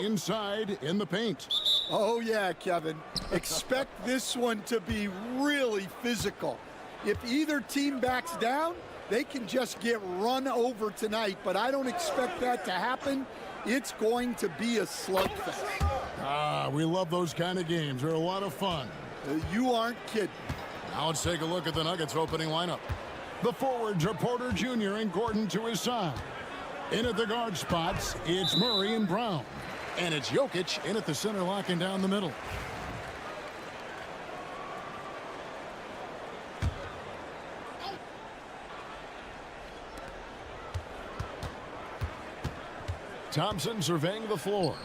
inside in the paint. Oh, yeah, Kevin. Expect this one to be really physical. If either team backs down, they can just get run over tonight, but I don't expect that to happen. It's going to be a slugfest. Ah, we love those kind of games. They're a lot of fun. You aren't kidding. Now let's take a look at the Nuggets opening lineup. The forwards are Porter Jr. and Gordon to his side. In at the guard spots, it's Murray and Brown. And it's Jokic in at the center, locking down the middle. Thompson surveying the floor.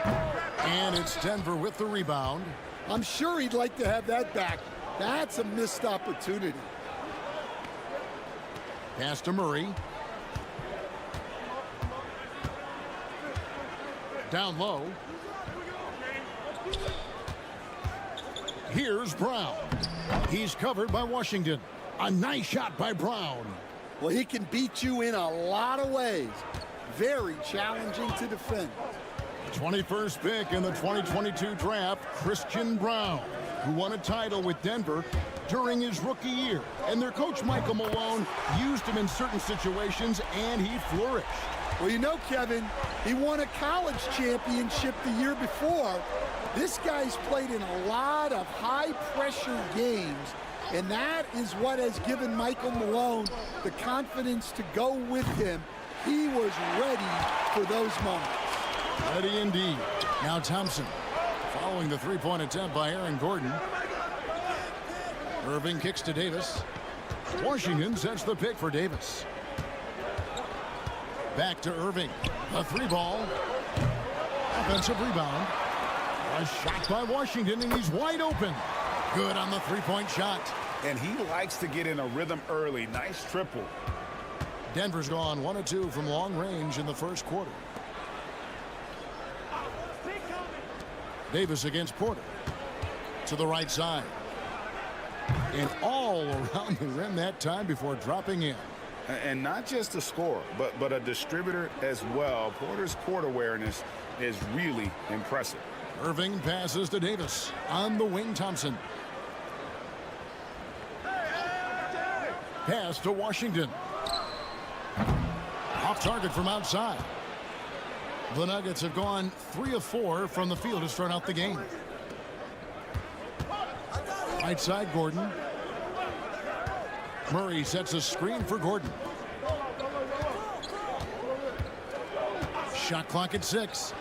And it's Denver with the rebound. I'm sure he'd like to have that back. That's a missed opportunity. Pass to Murray. Down low. Here's Brown. He's covered by Washington. A nice shot by Brown. Well, he can beat you in a lot of ways. Very challenging to defend. 21st pick in the 2022 draft, Christian Brown, who won a title with Denver during his rookie year. And their coach, Michael Malone, used him in certain situations, and he flourished. Well, you know, Kevin, he won a college championship the year before. This guy's played in a lot of high-pressure games, and that is what has given Michael Malone the confidence to go with him. He was ready for those moments. Ready indeed. Now Thompson, following the three-point attempt by Aaron Gordon. Irving kicks to Davis. Washington sets the pick for Davis. Back to Irving. A three ball. Offensive rebound. A shot by Washington, and he's wide open. Good on the three-point shot. And he likes to get in a rhythm early. Nice triple. Denver's gone 1 of 2 from long range in the first quarter. Davis against Porter. To the right side. And all around the rim that time before dropping in. And not just a scorer, but a distributor as well. Porter's court awareness is really impressive. Irving passes to Davis. On the wing, Thompson. Pass to Washington. Off target from outside. The Nuggets have gone 3 of 4 from the field to start out the game. Right side, Gordon. Murray sets a screen for Gordon. Shot clock at 6.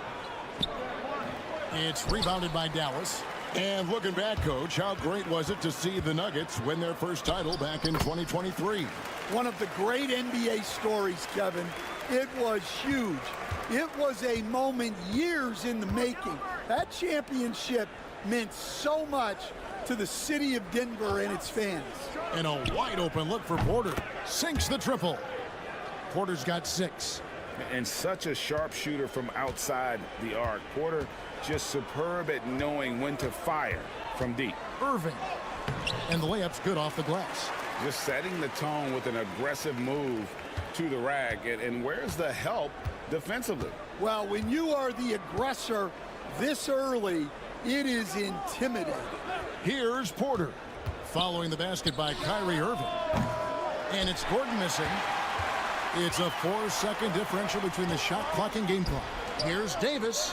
It's rebounded by Dallas. And looking back, Coach, how great was it to see the Nuggets win their first title back in 2023? One of the great NBA stories, Kevin. It was huge. It was a moment years in the making. That championship meant so much to the city of Denver and its fans. And a wide open look for Porter. Sinks the triple. Porter's got 6. And such a sharp shooter from outside the arc. Porter just superb at knowing when to fire from deep. Irving. And the layup's good off the glass. Just setting the tone with an aggressive move to the rack. And where's the help defensively? Well, when you are the aggressor this early, it is intimidating. Here's Porter. Following the basket by Kyrie Irving. And it's Gordon missing. It's a 4-second differential between the shot clock and game clock. Here's Davis.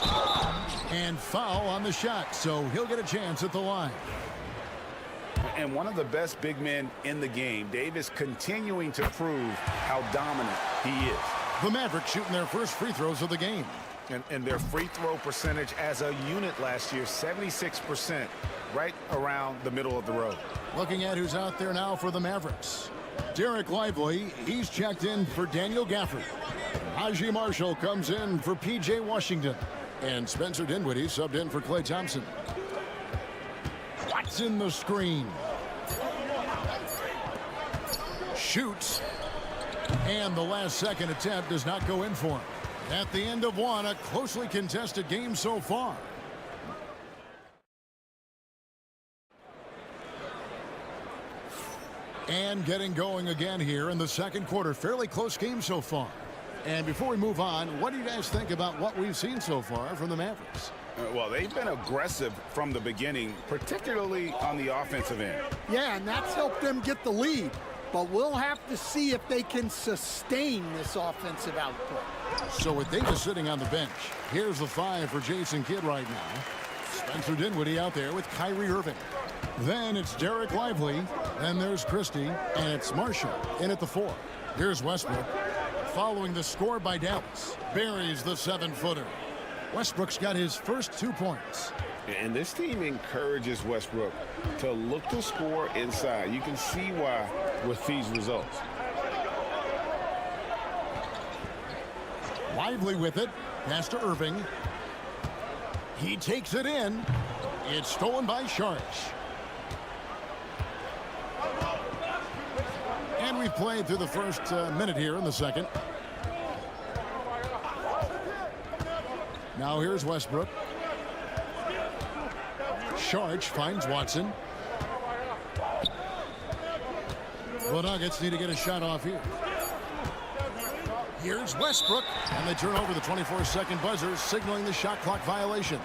And foul on the shot, so he'll get a chance at the line. And one of the best big men in the game, Davis, continuing to prove how dominant he is. The Mavericks shooting their first free throws of the game. And their free throw percentage as a unit last year, 76%, right around the middle of the road. Looking at who's out there now for the Mavericks. Derek Lively, he's checked in for Daniel Gafford. Haji Marshall comes in for P.J. Washington. And Spencer Dinwiddie subbed in for Klay Thompson. Watson the screen. Shoots. And the last second attempt does not go in for him. At the end of one, a closely contested game so far. And getting going again here in the second quarter. Fairly close game so far. And before we move on, what do you guys think about what we've seen so far from the Mavericks? Well, they've been aggressive from the beginning, particularly on the offensive end. Yeah, and that's helped them get the lead. But we'll have to see if they can sustain this offensive output. So with Davis sitting on the bench, here's the 5 for Jason Kidd right now. Spencer Dinwiddie out there with Kyrie Irving. Then it's Derek Lively. Then there's Christie. And it's Marshall in at the 4. Here's Westbrook. Following the score by Dallas. Buries the 7-footer. Westbrook's got his first 2 points. And this team encourages Westbrook to look to score inside. You can see why with these results. Lively with it. Pass to Irving. He takes it in. It's stolen by Sharch. And we've played through the first minute here in the second. Now here's Westbrook. Sharch finds Watson. The Nuggets need to get a shot off here. Here's Westbrook, and they turn over the 24-second buzzer, signaling the shot clock violation.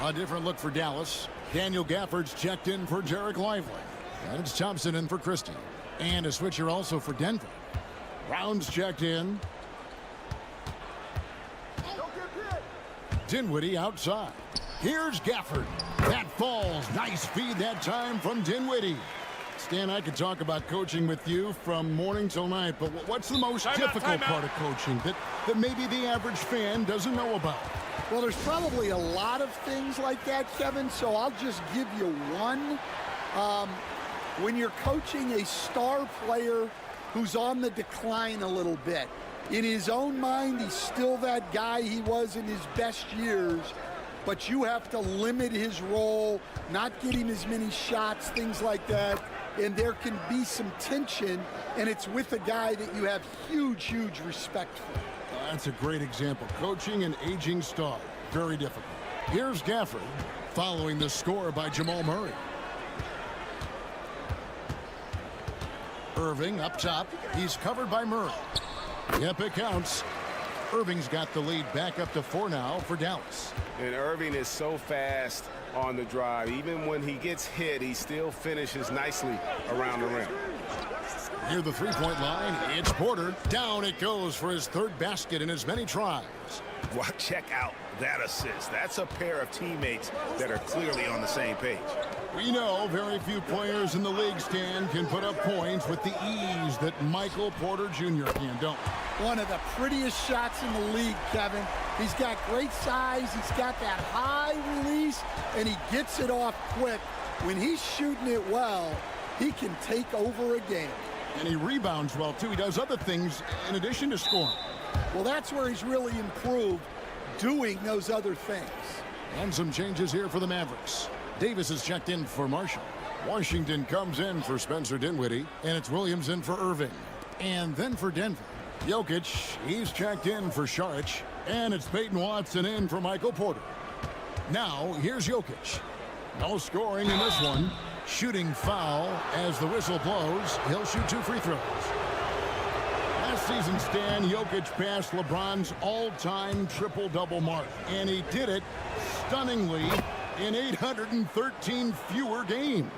A different look for Dallas. Daniel Gafford's checked in for Derek Lively. And it's Thompson in for Christie. And a switcher also for Denver. Brown's checked in. Dinwiddie outside. Here's Gafford. That falls. Nice feed that time from Dinwiddie. Stan, I could talk about coaching with you from morning till night, but what's the most difficult part of coaching that maybe the average fan doesn't know about? Well, there's probably a lot of things like that, Kevin, so I'll just give you one. When you're coaching a star player who's on the decline a little bit, in his own mind, he's still that guy he was in his best years, but you have to limit his role, not get him as many shots, things like that, and there can be some tension, and it's with a guy that you have huge, huge respect for. That's a great example. Coaching an aging star, very difficult. Here's Gafford, following the score by Jamal Murray. Irving up top. He's covered by Murray. Yep, it counts. Irving's got the lead back up to 4 now for Dallas. And Irving is so fast on the drive. Even when he gets hit, he still finishes nicely around the rim. Near the three-point line, it's Porter. Down it goes for his 3rd basket in as many tries. Well, check out that assist. That's a pair of teammates that are clearly on the same page. We know very few players in the league, Stan, can put up points with the ease that Michael Porter Jr. can, don't we? One of the prettiest shots in the league, Kevin. He's got great size. He's got that high release, and he gets it off quick. When he's shooting it well, he can take over a game. And he rebounds well, too. He does other things in addition to scoring. Well, that's where he's really improved, doing those other things. And some changes here for the Mavericks. Davis is checked in for Marshall. Washington comes in for Spencer Dinwiddie, and it's Williams in for Irving. And then for Denver, Jokic, he's checked in for Sharch, and it's Peyton Watson in for Michael Porter. Now, here's Jokic. No scoring in this one. Shooting foul as the whistle blows. He'll shoot 2 free throws. Last season, Stan, Jokic passed LeBron's all-time triple-double mark, and he did it stunningly in 813 fewer games.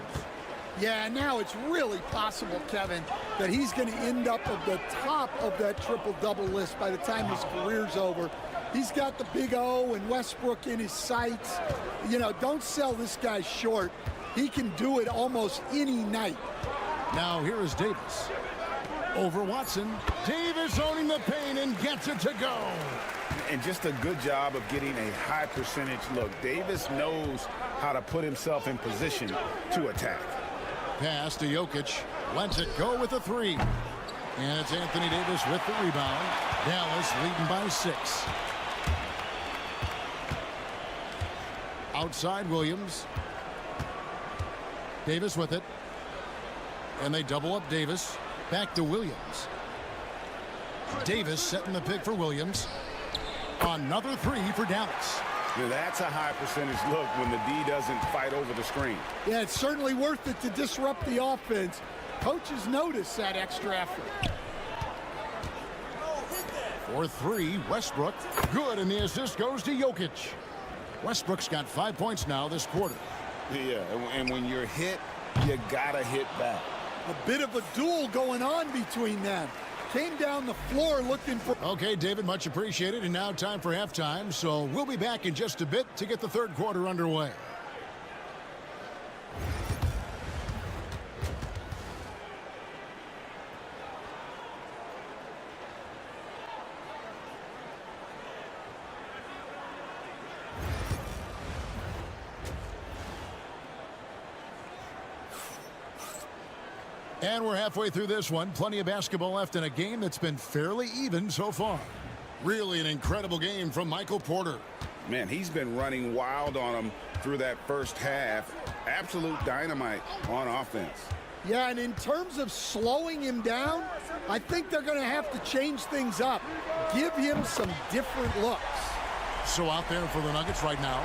Yeah, now it's really possible, Kevin, that he's going to end up at the top of that triple-double list by the time his career's over. He's got the big O and Westbrook in his sights. You know, don't sell this guy short. He can do it almost any night. Now here is Davis. Over Watson. Davis owning the paint and gets it to go. And just a good job of getting a high percentage look. Davis knows how to put himself in position to attack. Pass to Jokic. Lets it go with a 3. And it's Anthony Davis with the rebound. Dallas leading by 6. Outside Williams. Davis with it. And they double up Davis. Back to Williams. Davis setting the pick for Williams. Another 3 for Dallas. Now that's a high percentage look when the D doesn't fight over the screen. Yeah, it's certainly worth it to disrupt the offense. Coaches notice that extra effort. For three, Westbrook. Good, and the assist goes to Jokic. Westbrook's got 5 points now this quarter. Yeah, and when you're hit, you gotta hit back. A bit of a duel going on between them. Came down the floor looking for... Okay, David, much appreciated. And now time for halftime. So we'll be back in just a bit to get the third quarter underway. And we're halfway through this one. Plenty of basketball left in a game that's been fairly even so far. Really an incredible game from Michael Porter. Man, he's been running wild on him through that first half. Absolute dynamite on offense. Yeah, and in terms of slowing him down, I think they're going to have to change things up. Give him some different looks. So out there for the Nuggets right now.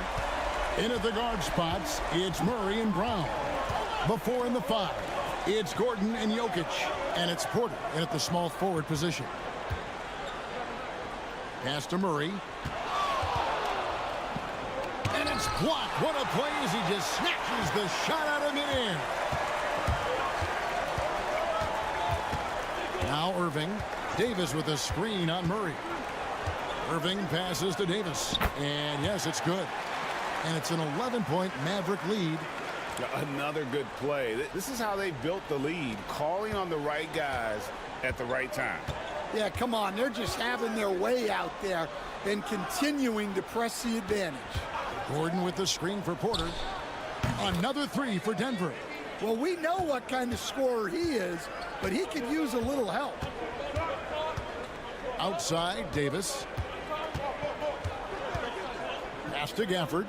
In at the guard spots, it's Murray and Brown. Before in the 5. It's Gordon and Jokic, and it's Porter in at the small forward position. Pass to Murray. And it's blocked. What a play as he just snatches the shot out of midair. Now Irving. Davis with a screen on Murray. Irving passes to Davis. And yes, it's good. And it's an 11-point Maverick lead. Another good play. This is how they built the lead, calling on the right guys at the right time. Yeah, come on. They're just having their way out there and continuing to press the advantage. Gordon with the screen for Porter. Another three for Denver. Well, we know what kind of scorer he is, but he could use a little help. Outside, Davis. Pass to Gafford.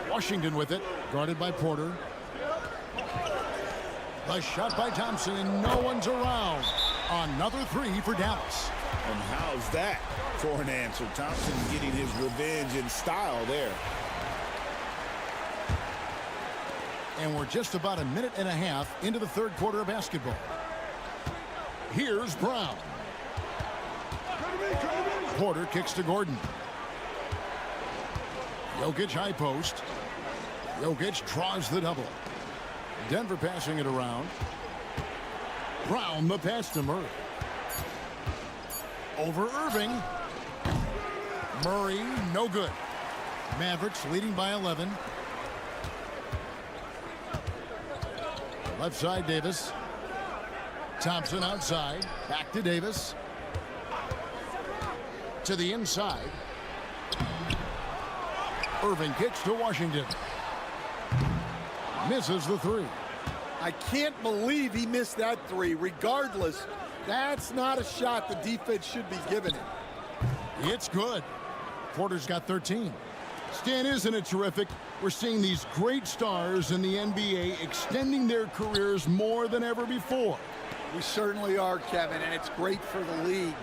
Washington with it, guarded by Porter. The shot by Thompson, and no one's around. Another three for Dallas. And how's that for an answer? Thompson getting his revenge in style there. And we're just about a minute and a half into the third quarter of basketball. Here's Brown. Porter kicks to Gordon. Jokic high post. Jokic draws the double. Denver passing it around. Brown the pass to Murray. Over Irving. Murray no good. Mavericks leading by 11. Left side Davis. Thompson outside. Back to Davis. To the inside. Irving kicks to Washington. Misses the three. I can't believe he missed that three. Regardless, that's not a shot the defense should be giving him. It's good. Porter's got 13. Stan, isn't it terrific? We're seeing these great stars in the NBA extending their careers more than ever before. We certainly are, Kevin, and it's great for the league.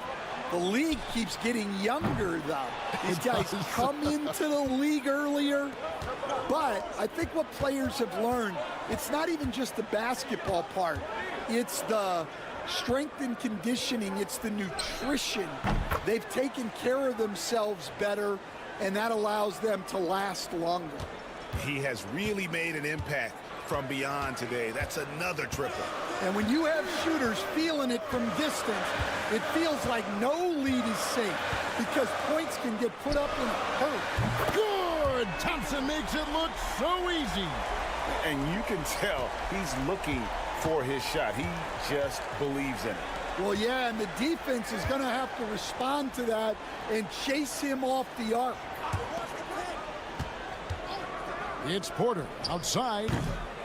The league keeps getting younger, though. These guys come into the league earlier. But I think what players have learned, it's not even just the basketball part. It's the strength and conditioning. It's the nutrition. They've taken care of themselves better, and that allows them to last longer. He has really made an impact from beyond today. That's another triple. And when you have shooters feeling it from distance, it feels like no lead is safe because points can get put up in a hurry. Good! Thompson makes it look so easy. And you can tell he's looking for his shot. He just believes in it. Well, yeah, and the defense is going to have to respond to that and chase him off the arc. It's Porter outside.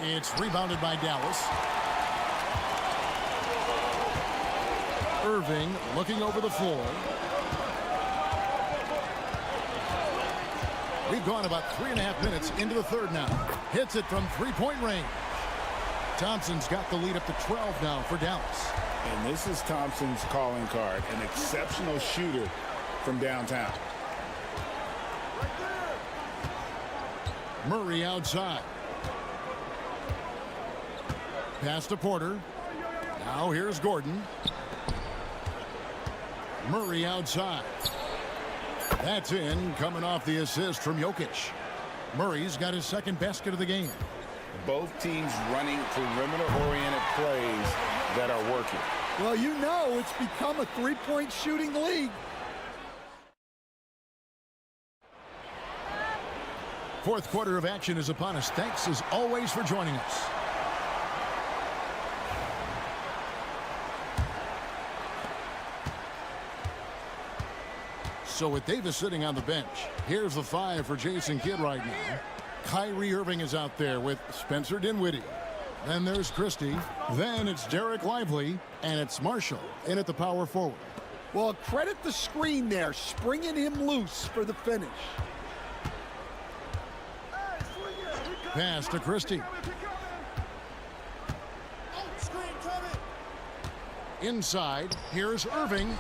It's rebounded by Dallas. Irving looking over the floor. We've gone about 3.5 minutes into the third now. Hits it from three-point range. Thompson's got the lead up to 12 now for Dallas. And this is Thompson's calling card, an exceptional shooter from downtown. Murray outside. Pass to Porter. Now here's Gordon. Murray outside. That's in, coming off the assist from Jokic. Murray's got his second basket of the game. Both teams running perimeter-oriented plays that are working. Well, you know it's become a three-point shooting league. Fourth quarter of action is upon us. Thanks as always for joining us. So with Davis sitting on the bench, here's the 5 for Jason Kidd right now. Kyrie Irving is out there with Spencer Dinwiddie. Then there's Christie. Then it's Derek Lively. And it's Marshall in at the power forward. Well, credit the screen there, springing him loose for the finish. Pass to Christie. Inside, here's Irving.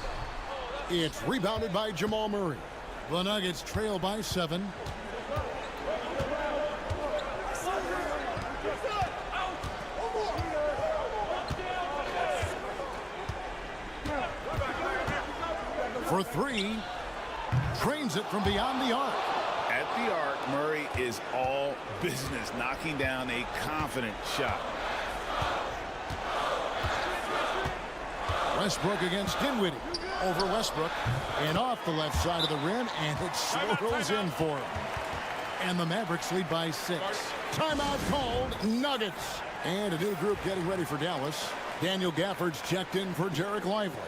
It's rebounded by Jamal Murray. The Nuggets trail by 7. For 3. Trains it from beyond the arc. At the arc, Murray is all business, knocking down a confident shot. Westbrook against Dinwiddie. Over Westbrook and off the left side of the rim, and it swirls in for him. And the Mavericks lead by 6. Timeout called. Nuggets. And a new group getting ready for Dallas. Daniel Gafford's checked in for Derek Lively.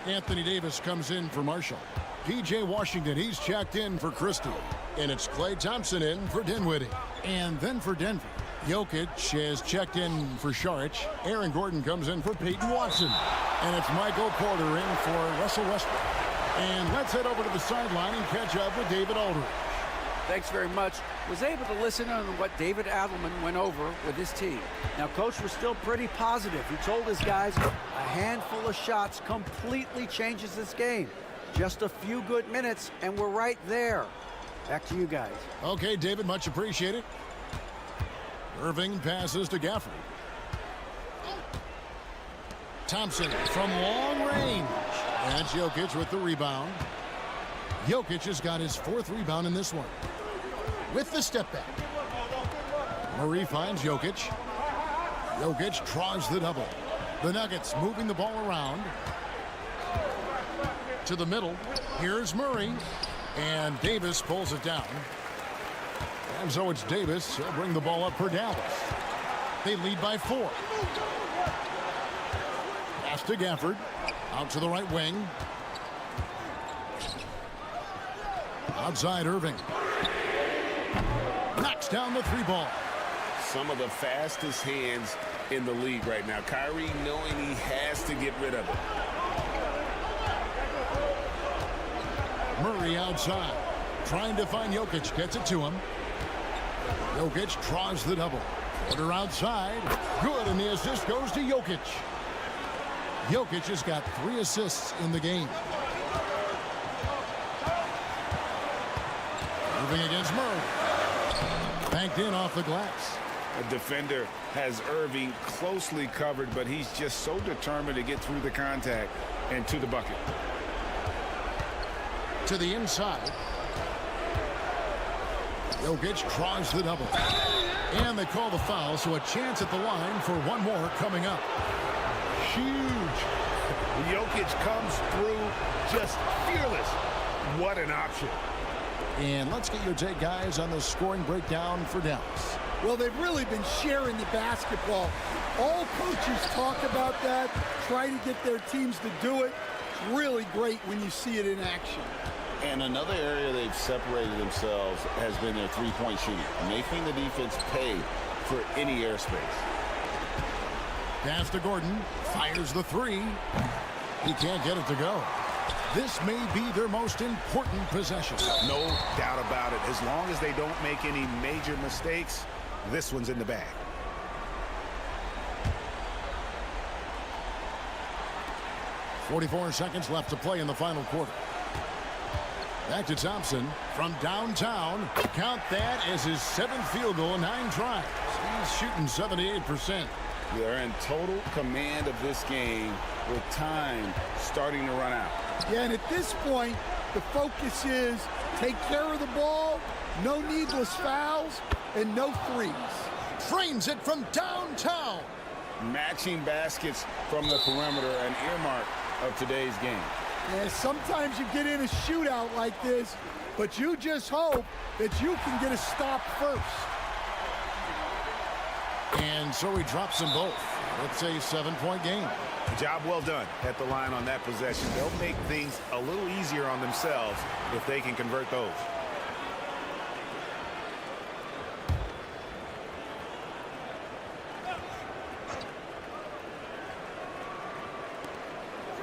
Anthony Davis comes in for Marshall. P.J. Washington, he's checked in for Christie. And it's Klay Thompson in for Dinwiddie. And then for Denver, Jokic has checked in for Saric. Aaron Gordon comes in for Peyton Watson. And it's Michael Porter in for Russell Westbrook. And let's head over to the sideline and catch up with David Aldridge. Thanks very much. Was able to listen on what David Adelman went over with his team. Now, Coach was still pretty positive. He told his guys a handful of shots completely changes this game. Just a few good minutes, and we're right there. Back to you guys. Okay, David, much appreciated. Irving passes to Gafford. Thompson from long range. And Jokic with the rebound. Jokic has got his 4th rebound in this one. With the step back. Murray finds Jokic. Jokic draws the double. The Nuggets moving the ball around. To the middle. Here's Murray. And Davis pulls it down. And so it's Davis. He'll bring the ball up for Dallas. They lead by 4. Pass to Gafford. Out to the right wing. Outside Irving. Knocks down the 3 ball. Some of the fastest hands in the league right now. Kyrie knowing he has to get rid of it. Murray outside. Trying to find Jokic. Gets it to him. Jokic draws the double. Porter outside. Good, and the assist goes to Jokic. Jokic has got 3 assists in the game. Irving against Murray. Banked in off the glass. A defender has Irving closely covered, but he's just so determined to get through the contact and to the bucket. To the inside. Jokic draws the double. And they call the foul, so a chance at the line for one more coming up. Huge. Jokic comes through just fearless. What an option. And let's get your take, guys, on the scoring breakdown for Dallas. Well, they've really been sharing the basketball. All coaches talk about that, try to get their teams to do it. It's really great when you see it in action. And another area they've separated themselves has been their three-point shooting, making the defense pay for any airspace. Pass to Gordon. Fires the 3. He can't get it to go. This may be their most important possession. No doubt about it. As long as they don't make any major mistakes, this one's in the bag. .44 seconds left to play in the final quarter. Back to Thompson from downtown. Count that as his 7th field goal in 9 tries. He's shooting 78%. They're in total command of this game with time starting to run out. Yeah, and at this point, the focus is take care of the ball, no needless fouls, and no threes. Frames it from downtown. Matching baskets from the perimeter, an earmark of today's game. And sometimes you get in a shootout like this, but you just hope that you can get a stop first. And so he drops them both. It's a 7-point game. Job well done at the line on that possession. They'll make things a little easier on themselves if they can convert those.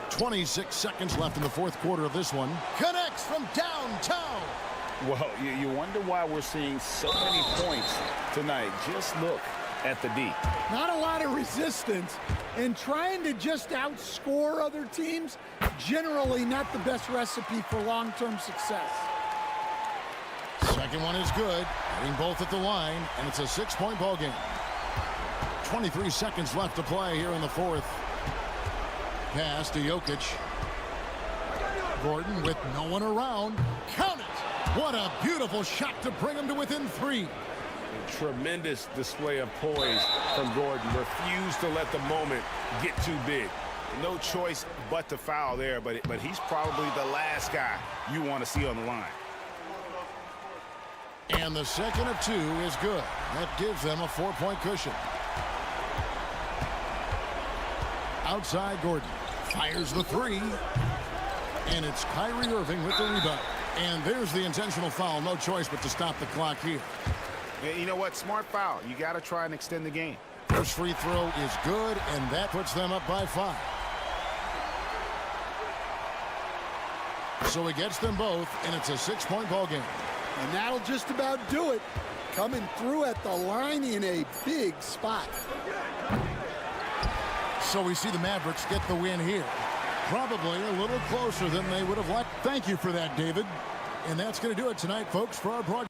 .26 seconds left in the fourth quarter of this one. Connects from downtown. Well, you wonder why we're seeing so many points tonight. Just look at the D. Not a lot of resistance, and trying to just outscore other teams, generally not the best recipe for long-term success. Second one is good. Hitting both at the line, and it's a 6-point ball game. 23 seconds left to play here in the fourth. Pass to Jokic. Gordon with no one around. Count it! What a beautiful shot to bring him to within 3. Tremendous display of poise from Gordon. Refused to let the moment get too big. No choice but to foul there, but he's probably the last guy you want to see on the line. And the second of 2 is good. That gives them a 4-point cushion. Outside Gordon. Fires the 3. And it's Kyrie Irving with the rebound. And there's the intentional foul. No choice but to stop the clock here. Yeah, you know what? Smart foul. You got to try and extend the game. First free throw is good, and that puts them up by 5. So he gets them both, and it's a 6-point ball game. And that'll just about do it. Coming through at the line in a big spot. So we see the Mavericks get the win here. Probably a little closer than they would have liked. Thank you for that, David. And that's going to do it tonight, folks, for our broadcast.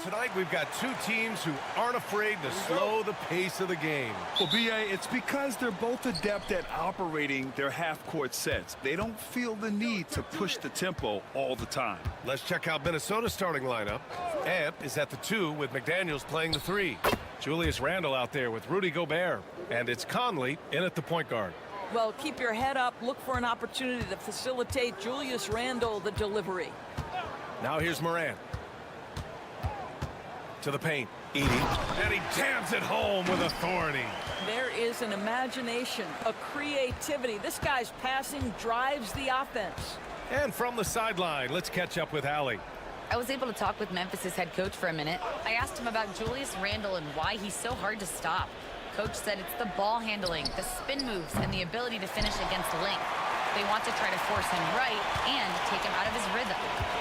Tonight, we've got two teams who aren't afraid to slow the pace of the game. Well, B.A., it's because they're both adept at operating their half-court sets. They don't feel the need to push the tempo all the time. Let's check out Minnesota's starting lineup. Amp is at the 2 with McDaniels playing the 3. Julius Randle out there with Rudy Gobert. And it's Conley in at the point guard. Well, keep your head up. Look for an opportunity to facilitate Julius Randle the delivery. Now here's Morant. To the paint. Edie. And he jams it home with authority. There is an imagination, a creativity. This guy's passing drives the offense. And from the sideline, let's catch up with Allie. I was able to talk with Memphis' head coach for a minute. I asked him about Julius Randle and why he's so hard to stop. Coach said it's the ball handling, the spin moves, and the ability to finish against length. They want to try to force him right and take him out of his rhythm,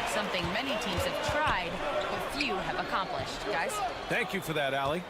something many teams have tried, but few have accomplished. Guys? Thank you for that, Allie.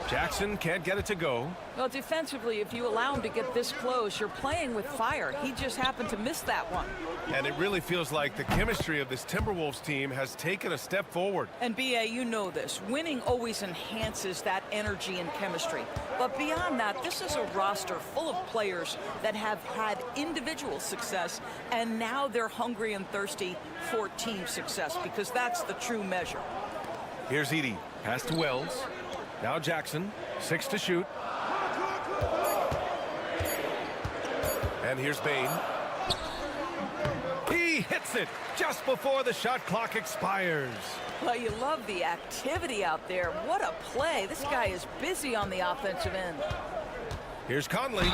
Jackson can't get it to go. Well, defensively, if you allow him to get this close, you're playing with fire. He just happened to miss that one. And it really feels like the chemistry of this Timberwolves team has taken a step forward. And B.A., you know this. Winning always enhances that energy and chemistry. But beyond that, this is a roster full of players that have had individual success, and now they're hungry and thirsty for team success, because that's the true measure. Here's Edie. Pass to Wells. Now Jackson. 6 to shoot. And here's Bane. He hits it just before the shot clock expires. Well, you love the activity out there. What a play. This guy is busy on the offensive end. Here's Conley.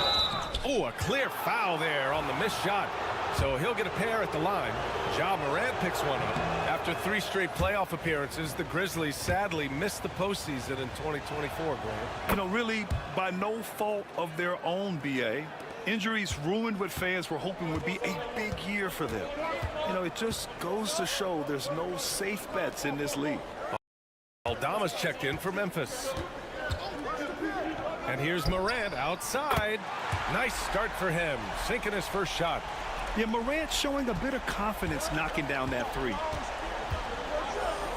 Oh, a clear foul there on the missed shot. So he'll get a pair at the line. Ja Morant picks one up. After 3 straight playoff appearances, the Grizzlies sadly missed the postseason in 2024, Graham. You know, really by no fault of their own, B.A. Injuries ruined what fans were hoping would be a big year for them. You know, it just goes to show there's no safe bets in this league. Aldama's checked in for Memphis. And here's Morant outside. Nice start for him, sinking his first shot. Yeah, Morant showing a bit of confidence knocking down that 3.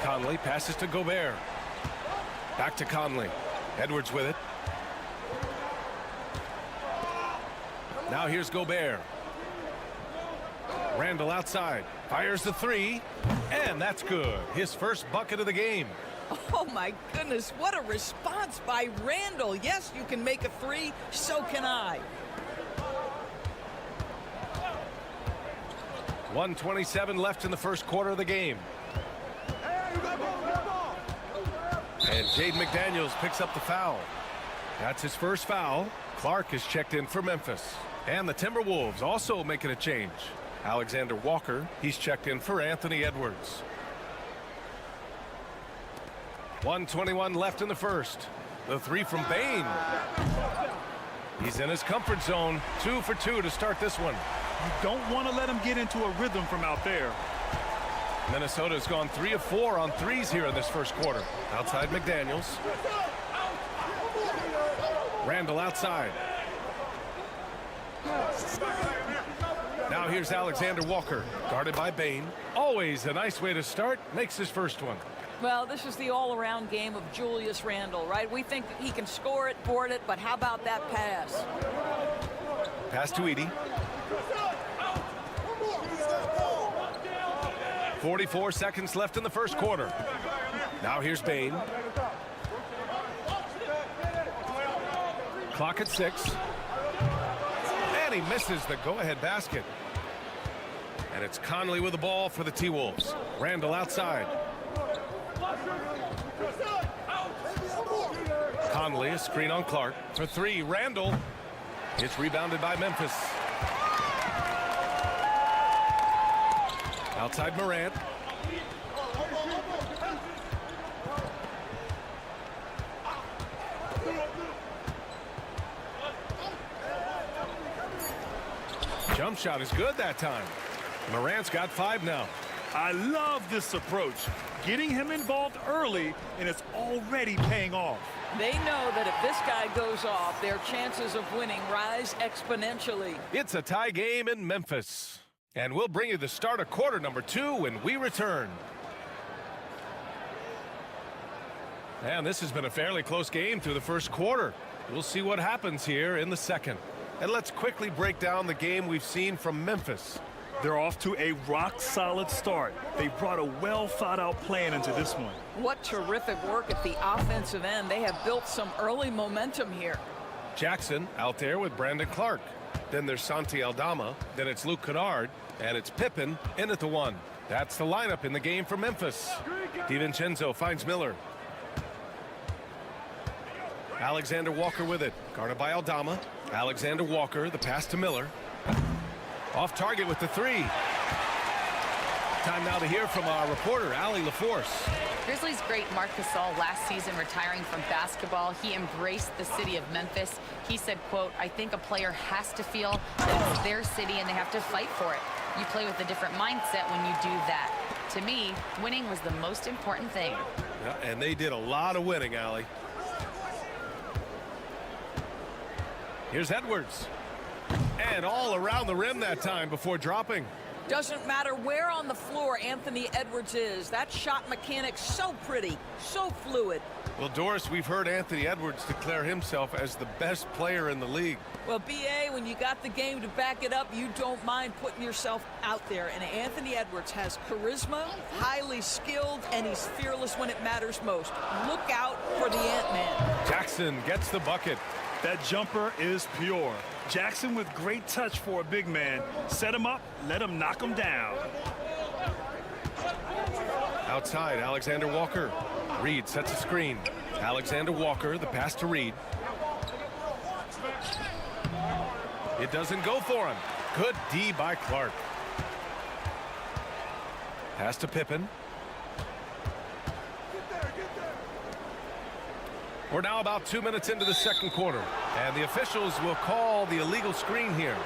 Conley passes to Gobert. Back to Conley. Edwards with it. Now here's Gobert. Randle outside. Fires the 3. And that's good. His first bucket of the game. Oh, my goodness. What a response by Randle. Yes, you can make a 3. So can I. 1:27 left in the first quarter of the game. And Jaden McDaniels picks up the foul. That's his first foul. Clark is checked in for Memphis. And the Timberwolves also making a change. Alexander Walker, he's checked in for Anthony Edwards. 1:21 left in the first. The 3 from Bane. He's in his comfort zone. 2 for 2 to start this one. You don't want to let him get into a rhythm from out there. Minnesota's gone 3 of 4 on 3s here in this first quarter. Outside McDaniels. Randle outside. Now here's Alexander Walker, guarded by Bane. Always a nice way to start. Makes his first one. Well, this is the all-around game of Julius Randle, right? We think that he can score it, board it, but how about that pass? Pass to Edie. 44 seconds left in the first quarter. Now here's Bane. Clock at 6. And he misses the go-ahead basket. And it's Conley with the ball for the T-Wolves. Randle outside. Conley, a screen on Clark. For 3, Randle. It's rebounded by Memphis. Outside Morant. Jump shot is good that time. Morant's got 5 now. I love this approach. Getting him involved early, and it's already paying off. They know that if this guy goes off, their chances of winning rise exponentially. It's a tie game in Memphis. And we'll bring you the start of quarter number 2 when we return. And this has been a fairly close game through the first quarter. We'll see what happens here in the second. And let's quickly break down the game we've seen from Memphis. They're off to a rock-solid start. They brought a well-thought-out plan into this one. What terrific work at the offensive end. They have built some early momentum here. Jackson out there with Brandon Clark. Then there's Santi Aldama. Then it's Luke Kennard. And it's Pippen in at the 1. That's the lineup in the game for Memphis. DiVincenzo finds Miller. Alexander Walker with it. Guarded by Aldama. Alexander Walker, the pass to Miller. Off target with the 3. Time now to hear from our reporter, Allie LaForce. Grizzlies great Marc Gasol last season retiring from basketball. He embraced the city of Memphis. He said, quote, "I think a player has to feel that it's their city and they have to fight for it. You play with a different mindset when you do that. To me, winning was the most important thing." Yeah, and they did a lot of winning, Allie. Here's Edwards. And all around the rim that time before dropping. Doesn't matter where on the floor Anthony Edwards is. That shot mechanic's so pretty, so fluid. Well, Doris, we've heard Anthony Edwards declare himself as the best player in the league. Well, BA, when you got the game to back it up, you don't mind putting yourself out there. And Anthony Edwards has charisma, highly skilled, and he's fearless when it matters most. Look out for the Ant-Man. Jackson gets the bucket. That jumper is pure. Jackson with great touch for a big man. Set him up, let him knock him down. Outside, Alexander Walker. Reed sets a screen. Alexander Walker, the pass to Reed. It doesn't go for him. Good D by Clark. Pass to Pippen. We're now about 2 minutes into the second quarter, and the officials will call the illegal screen here.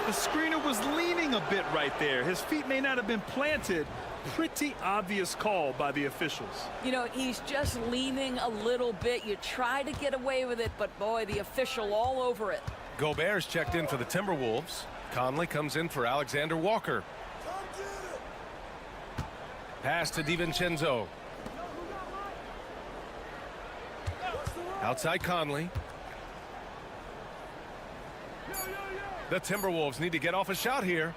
The screener was leaning a bit right there. His feet may not have been planted. Pretty obvious call by the officials. You know, he's just leaning a little bit. You try to get away with it, but boy, the official all over it. Gobert's checked in for the Timberwolves. Conley comes in for Alexander Walker. Pass to DiVincenzo. Outside Conley. The Timberwolves need to get off a shot here.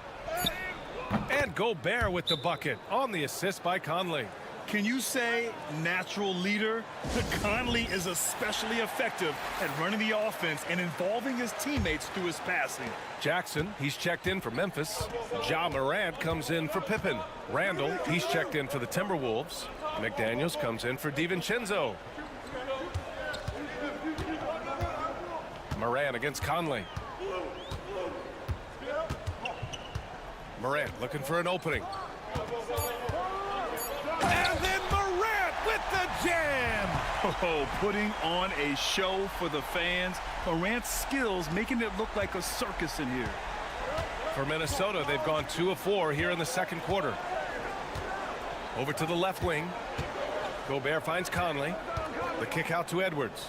And Gobert with the bucket on the assist by Conley. Can you say natural leader? Conley is especially effective at running the offense and involving his teammates through his passing. Jackson, he's checked in for Memphis. Ja Morant comes in for Pippen. Randall, he's checked in for the Timberwolves. McDaniels comes in for DiVincenzo. Morant against Conley. Morant looking for an opening. And then Morant with the jam! Oh, putting on a show for the fans. Morant's skills making it look like a circus in here. For Minnesota, they've gone 2 of 4 here in the second quarter. Over to the left wing. Gobert finds Conley. The kick out to Edwards.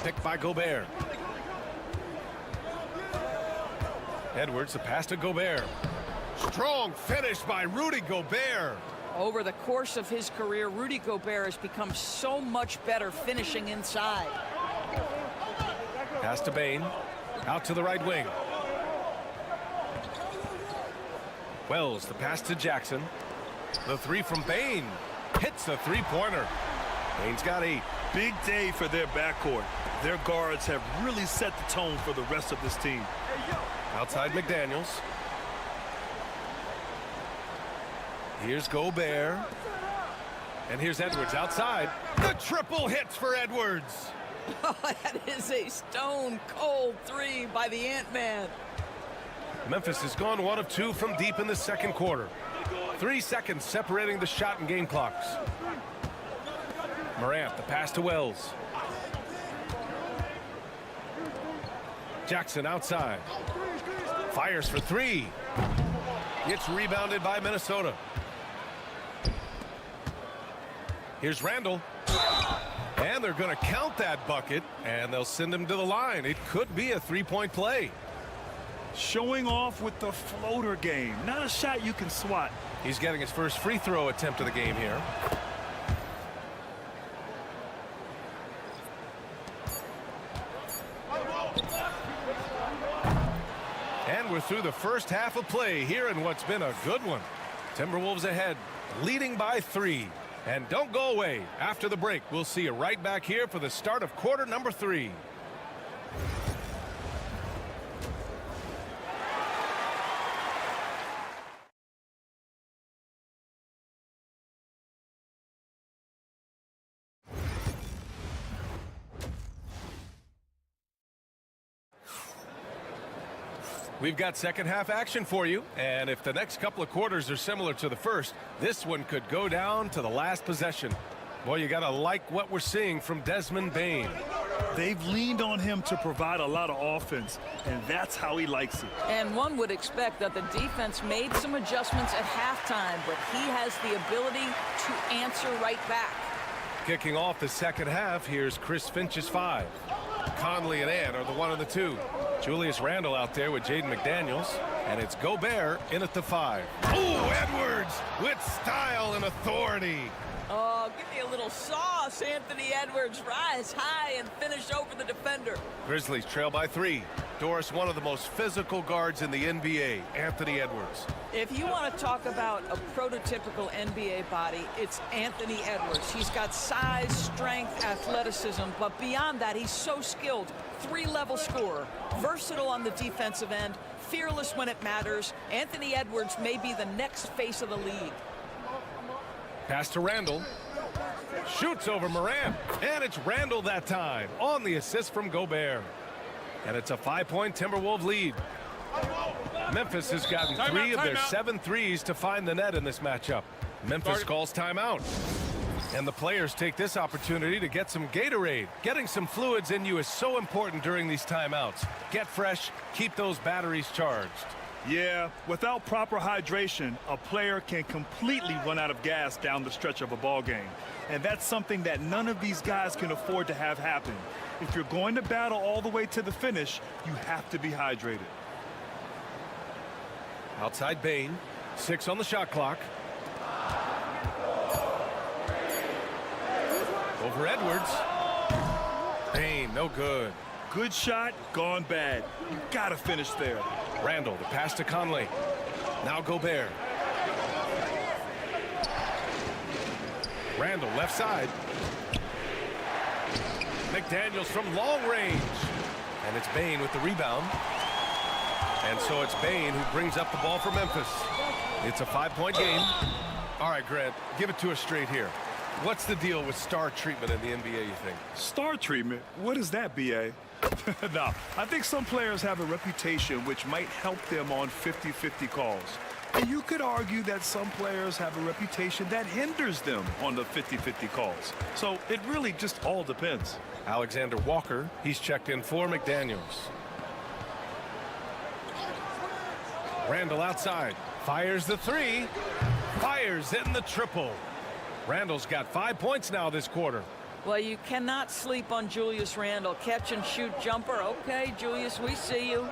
Picked by Gobert. Edwards, the pass to Gobert. Strong finish by Rudy Gobert. Over the course of his career, Rudy Gobert has become so much better finishing inside. Pass to Bane. Out to the right wing. Wells, the pass to Jackson. The 3 from Bane. Hits the 3-pointer. Bane's got 8. Big day for their backcourt. Their guards have really set the tone for the rest of this team. Outside McDaniels. Here's Gobert. And here's Edwards outside. The triple hits for Edwards. Oh, that is a stone-cold 3 by the Ant-Man. Memphis has gone 1 of 2 from deep in the second quarter. 3 seconds separating the shot and game clocks. Morant, the pass to Wells. Jackson outside. Fires for 3. It's rebounded by Minnesota. Here's Randall. And they're going to count that bucket, and they'll send him to the line. It could be a 3-point play. Showing off with the floater game. Not a shot you can swat. He's getting his first free throw attempt of the game here. And And we're through the first half of play here in what's been a good one. Timberwolves ahead, leading by 3. And don't go away. After the break, we'll see you right back here for the start of quarter number 3. We've got second half action for you, and if the next couple of quarters are similar to the first, this one could go down to the last possession. Boy, you gotta like what we're seeing from Desmond Bane. They've leaned on him to provide a lot of offense, and that's how he likes it. And one would expect that the defense made some adjustments at halftime, but he has the ability to answer right back. Kicking off the second half, here's Chris Finch's 5. Conley and Ant are the 1 and the 2. Julius Randle out there with Jaden McDaniels, and it's Gobert in at the 5. Oh, Edwards with style and authority. Oh, give me a little sauce. Anthony Edwards rise high and finish over the defender. Grizzlies trail by 3. Doris, one of the most physical guards in the NBA, Anthony Edwards. If you want to talk about a prototypical NBA body, it's Anthony Edwards. He's got size, strength, athleticism, but beyond that, he's so skilled. 3-level scorer, versatile on the defensive end, fearless when it matters. Anthony Edwards may be the next face of the league. Pass to Randle. Shoots over Morant. And it's Randle that time on the assist from Gobert. And it's a 5-point Timberwolves lead. Memphis has gotten 3 of their 7 threes to find the net in this matchup. Memphis calls timeout. And the players take this opportunity to get some Gatorade. Getting some fluids in you is so important during these timeouts. Get fresh, keep those batteries charged. Yeah, without proper hydration, a player can completely run out of gas down the stretch of a ball game. And that's something that none of these guys can afford to have happen. If you're going to battle all the way to the finish, you have to be hydrated. Outside Bane, 6 on the shot clock. Over Edwards. Bane, no good. Good shot, gone bad. You gotta finish there. Randle, the pass to Conley. Now Gobert. Randle, left side. McDaniels from long range. And it's Bane with the rebound. And so it's Bane who brings up the ball for Memphis. It's a 5-point game. All right, Grant, give it to us straight here. What's the deal with star treatment in the NBA, you think? Star treatment? What is that, B.A.? No, I think some players have a reputation which might help them on 50-50 calls. And you could argue that some players have a reputation that hinders them on the 50-50 calls. So it really just all depends. Alexander Walker, he's checked in for McDaniels. Randle outside, fires the 3, fires in the triple. Randle's got 5 points now this quarter. Well, you cannot sleep on Julius Randle. Catch and shoot jumper. Okay, Julius, we see you.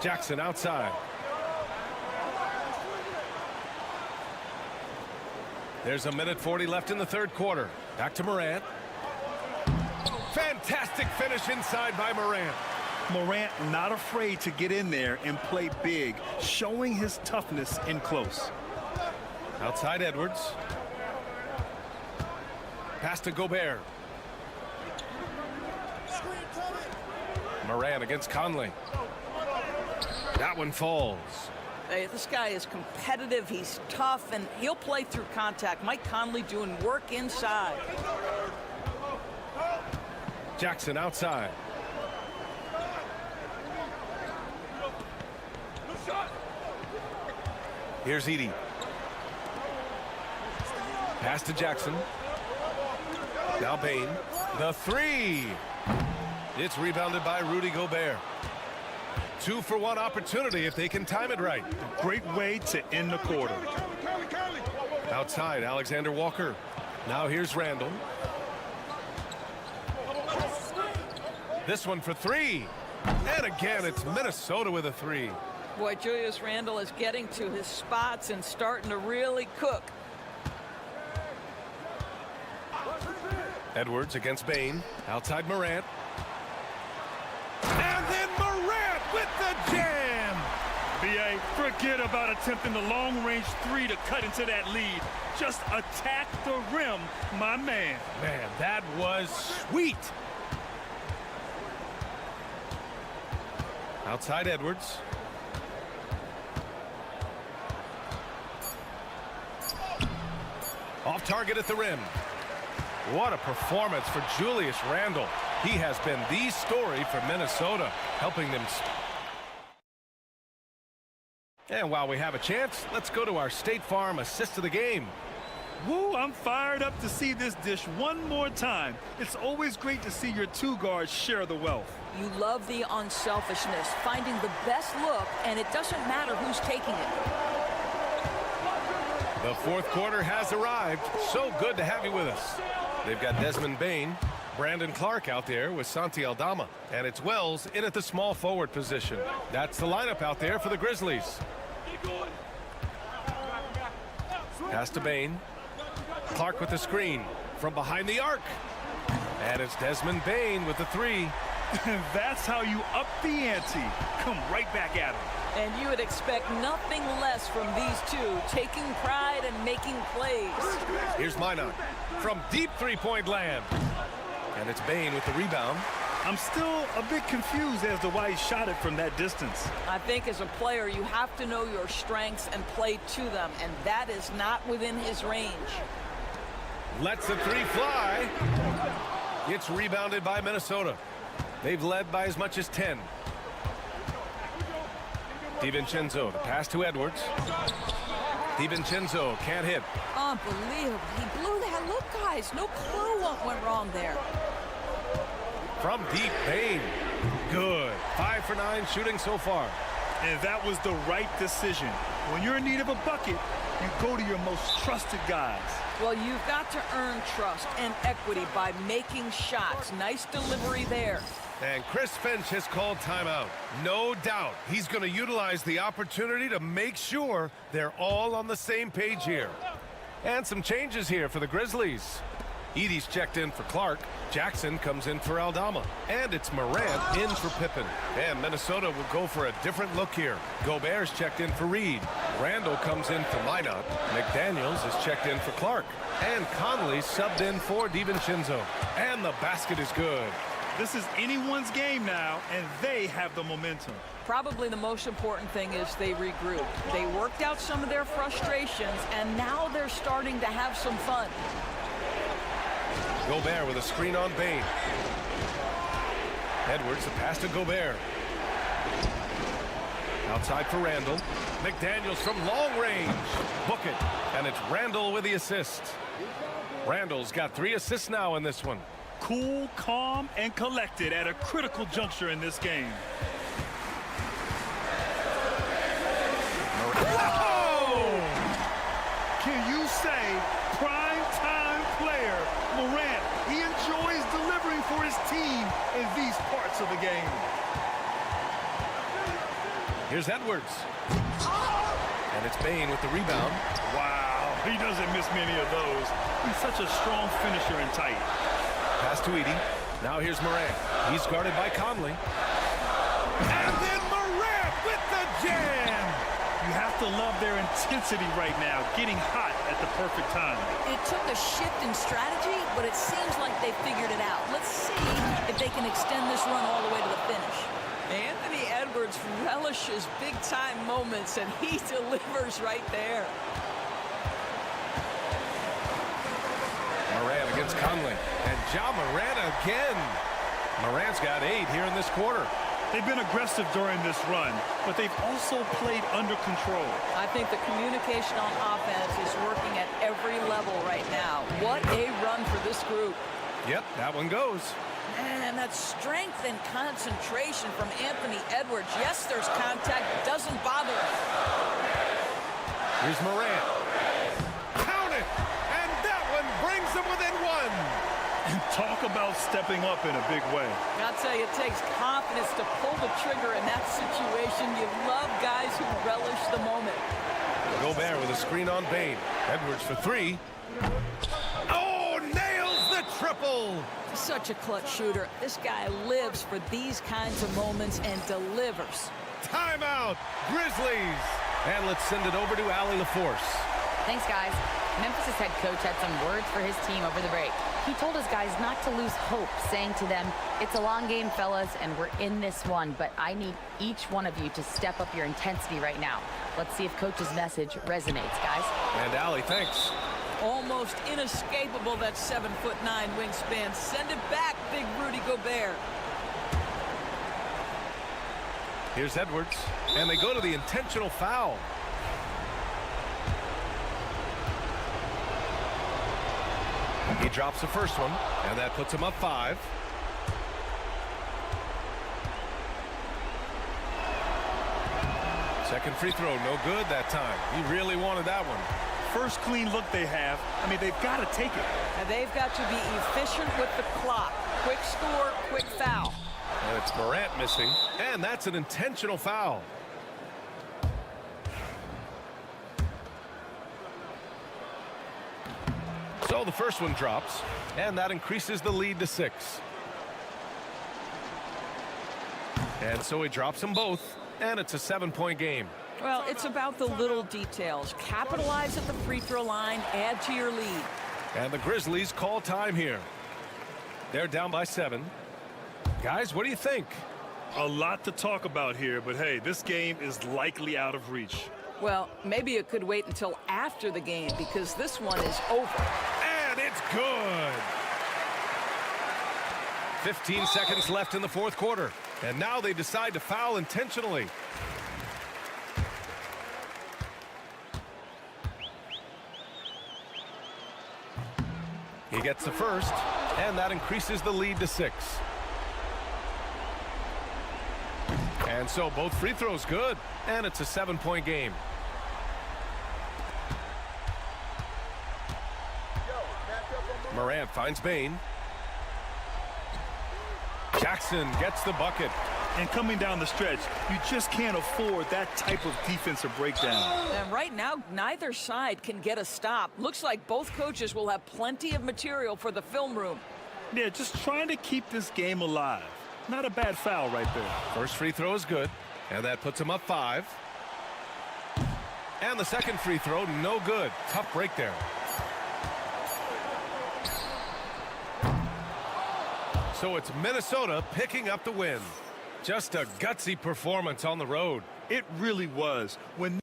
Jackson outside. There's a minute 40 left in the third quarter. Back to Morant. Fantastic finish inside by Morant. Morant not afraid to get in there and play big, showing his toughness in close. Outside Edwards. Pass to Gobert. Morant against Conley. That one falls. Hey, this guy is competitive, he's tough, and he'll play through contact. Mike Conley doing work inside. Jackson outside. Here's Edey. Pass to Jackson. Now Bane. The 3. It's rebounded by Rudy Gobert. 2-for-1 opportunity if they can time it right. Great way to end the quarter. Outside, Alexander Walker. Now here's Randle. This one for 3. And again, it's Minnesota with a 3. Boy, Julius Randle is getting to his spots and starting to really cook. Edwards against Bane. Outside Morant. And then Morant with the jam. Forget about attempting the long-range three to cut into that lead. Just attack the rim, my man. Man, that was sweet. Outside Edwards. Off target at the rim. What a performance for Julius Randle. He has been the story for Minnesota, helping them. And while we have a chance, let's go to our State Farm assist of the game. Woo, I'm fired up to see this dish one more time. It's always great to see your two guards share the wealth. You love the unselfishness, finding the best look, and it doesn't matter who's taking it. The fourth quarter has arrived. So good to have you with us. They've got Desmond Bane, Brandon Clark out there with Santi Aldama, and it's Wells in at the small forward position. That's the lineup out there for the Grizzlies. Pass to Bane. Clark with the screen from behind the arc. And it's Desmond Bane with the three. That's how you up the ante. Come right back at him. And you would expect nothing less from these two, taking pride and making plays. Here's Minot from deep three-point land. And it's Bane with the rebound. I'm still a bit confused as to why he shot it from that distance. I think as a player, you have to know your strengths and play to them, and that is not within his range. Lets the three fly. It's rebounded by Minnesota. They've led by as much as 10. DiVincenzo, the pass to Edwards. DiVincenzo can't hit. Unbelievable. He blew that. Look, guys, no clue what went wrong there. From deep, Bane. Good. 5 for 9 shooting so far. And that was the right decision. When you're in need of a bucket, you go to your most trusted guys. Well, you've got to earn trust and equity by making shots. Nice delivery there. And Chris Finch has called timeout. No doubt he's going to utilize the opportunity to make sure they're all on the same page here. And some changes here for the Grizzlies. Edey's checked in for Clark. Jackson comes in for Aldama. And it's Morant in for Pippen. And Minnesota will go for a different look here. Gobert's checked in for Reed. Randall comes in for Minot. McDaniels is checked in for Clark. And Conley subbed in for DiVincenzo. And the basket is good. This is anyone's game now, and they have the momentum. Probably the most important thing is they regroup. They worked out some of their frustrations, and now they're starting to have some fun. Gobert with a screen on Bane. Edwards, the pass to Gobert. Outside for Randall. McDaniels from long range. Book it. And it's Randall with the assist. Randall's got 3 assists now in this one. Cool, calm, and collected at a critical juncture in this game. Whoa! Can you say prime time player Morant? He enjoys delivering for his team in these parts of the game. Here's Edwards. And it's Bane with the rebound. Wow, he doesn't miss many of those. He's such a strong finisher and tight. Pass to Edey. Now here's Morant. He's guarded by Conley. And then Morant with the jam. You have to love their intensity right now, getting hot at the perfect time. It took a shift in strategy, but it seems like they figured it out. Let's see if they can extend this run all the way to the finish. Anthony Edwards relishes big-time moments, and he delivers right there. Morant against Conley. And Ja Morant again. Morant's got 8 here in this quarter. They've been aggressive during this run, but they've also played under control. I think the communication on offense is working at every level right now. What a run for this group. Yep, that one goes. And that strength and concentration from Anthony Edwards. Yes, there's contact. Doesn't bother him. Here's Morant. Count it! And that one brings them within 1. And talk about stepping up in a big way. I'll tell you, it takes confidence to pull the trigger in that situation. You love guys who relish the moment. Gobert with a screen on Bane. Edwards for 3. Oh, nails the triple! Such a clutch shooter. This guy lives for these kinds of moments and delivers. Timeout, Grizzlies. And let's send it over to Allie LaForce. Thanks, guys. Memphis' head coach had some words for his team over the break. He told his guys not to lose hope, saying to them, "It's a long game, fellas, and we're in this one, but I need each one of you to step up your intensity right now." Let's see if coach's message resonates, guys. And Allie, thanks. Almost inescapable, that 7'9" wingspan. Send it back, big Rudy Gobert. Here's Edwards, and they go to the intentional foul. He drops the first one, and that puts him up 5. Second free throw, no good that time. He really wanted that one. First clean look they have. I mean, they've got to take it. And they've got to be efficient with the clock. Quick score, quick foul. And it's Morant missing, and that's an intentional foul. So the first one drops, and that increases the lead to 6. And so he drops them both, and it's a 7-point game. Well, it's about the little details. Capitalize at the free throw line, add to your lead. And the Grizzlies call time here. They're down by 7. Guys, what do you think? A lot to talk about here, but hey, this game is likely out of reach. Well, maybe it could wait until after the game because this one is over. And it's good. 15 seconds left in the fourth quarter. And now they decide to foul intentionally. He gets the first, and that increases the lead to 6. And so both free throws good, and it's a 7-point game. Morant finds Bane. Jackson gets the bucket. And coming down the stretch, you just can't afford that type of defensive breakdown. And right now, neither side can get a stop. Looks like both coaches will have plenty of material for the film room. Yeah, just trying to keep this game alive. Not a bad foul right there. First free throw is good, and that puts him up 5. And the second free throw, no good. Tough break there. So it's Minnesota picking up the win. Just a gutsy performance on the road. It really was. When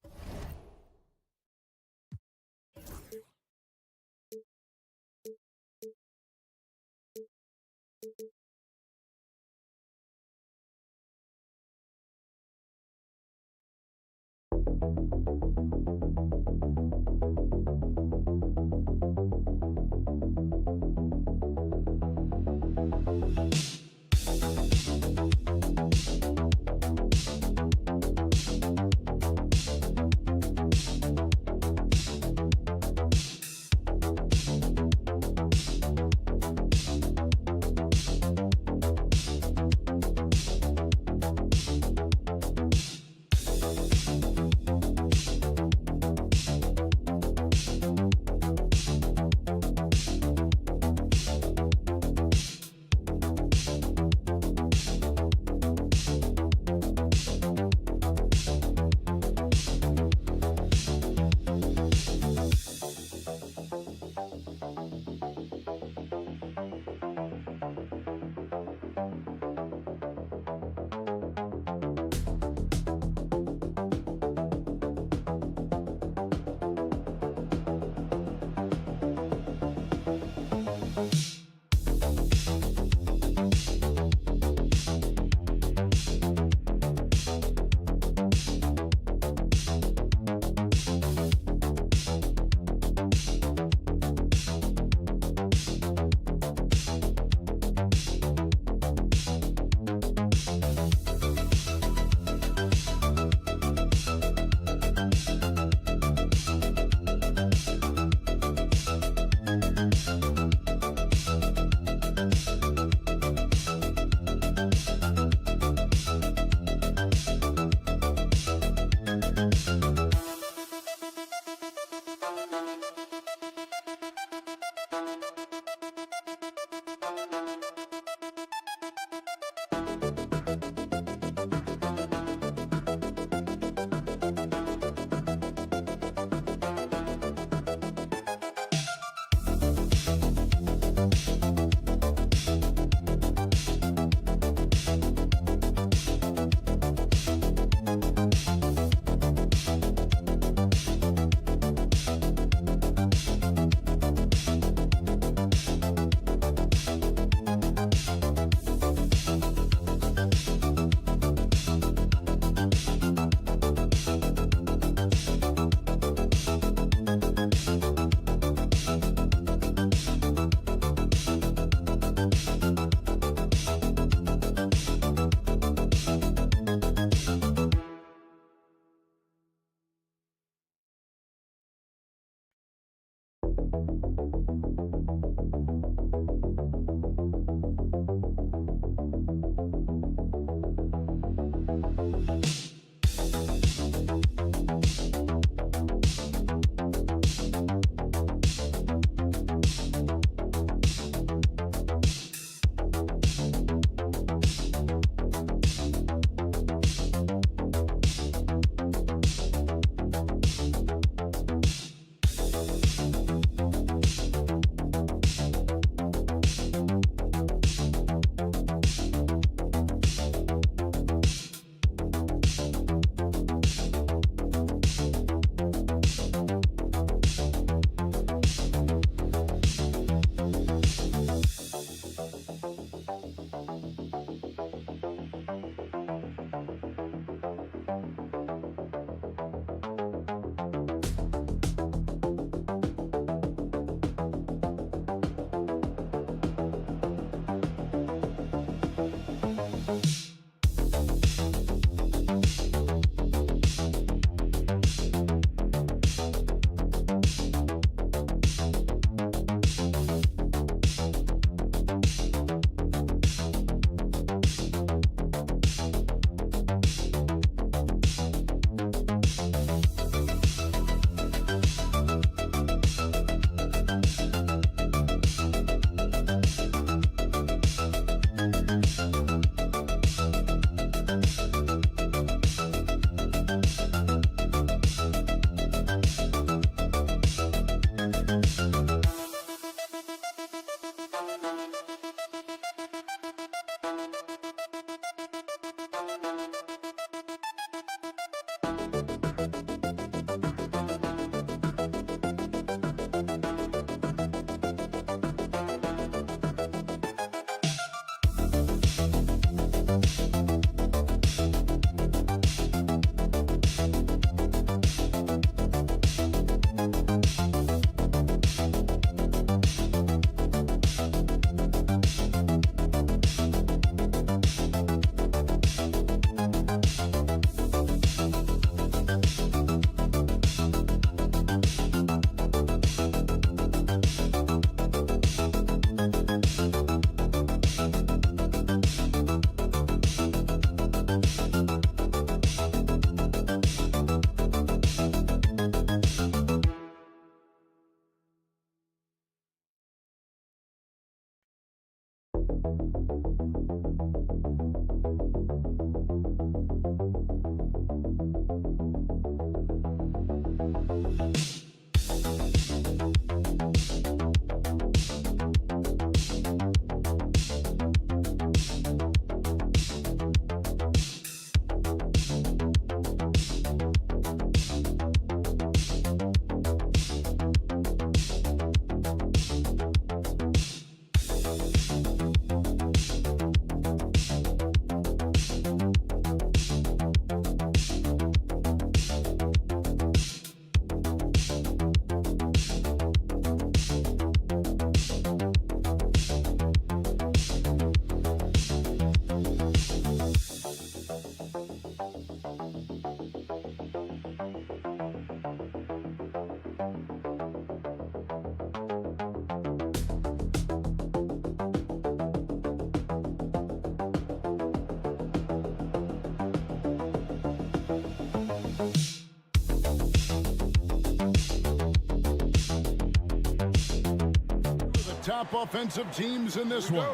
top offensive teams in this one.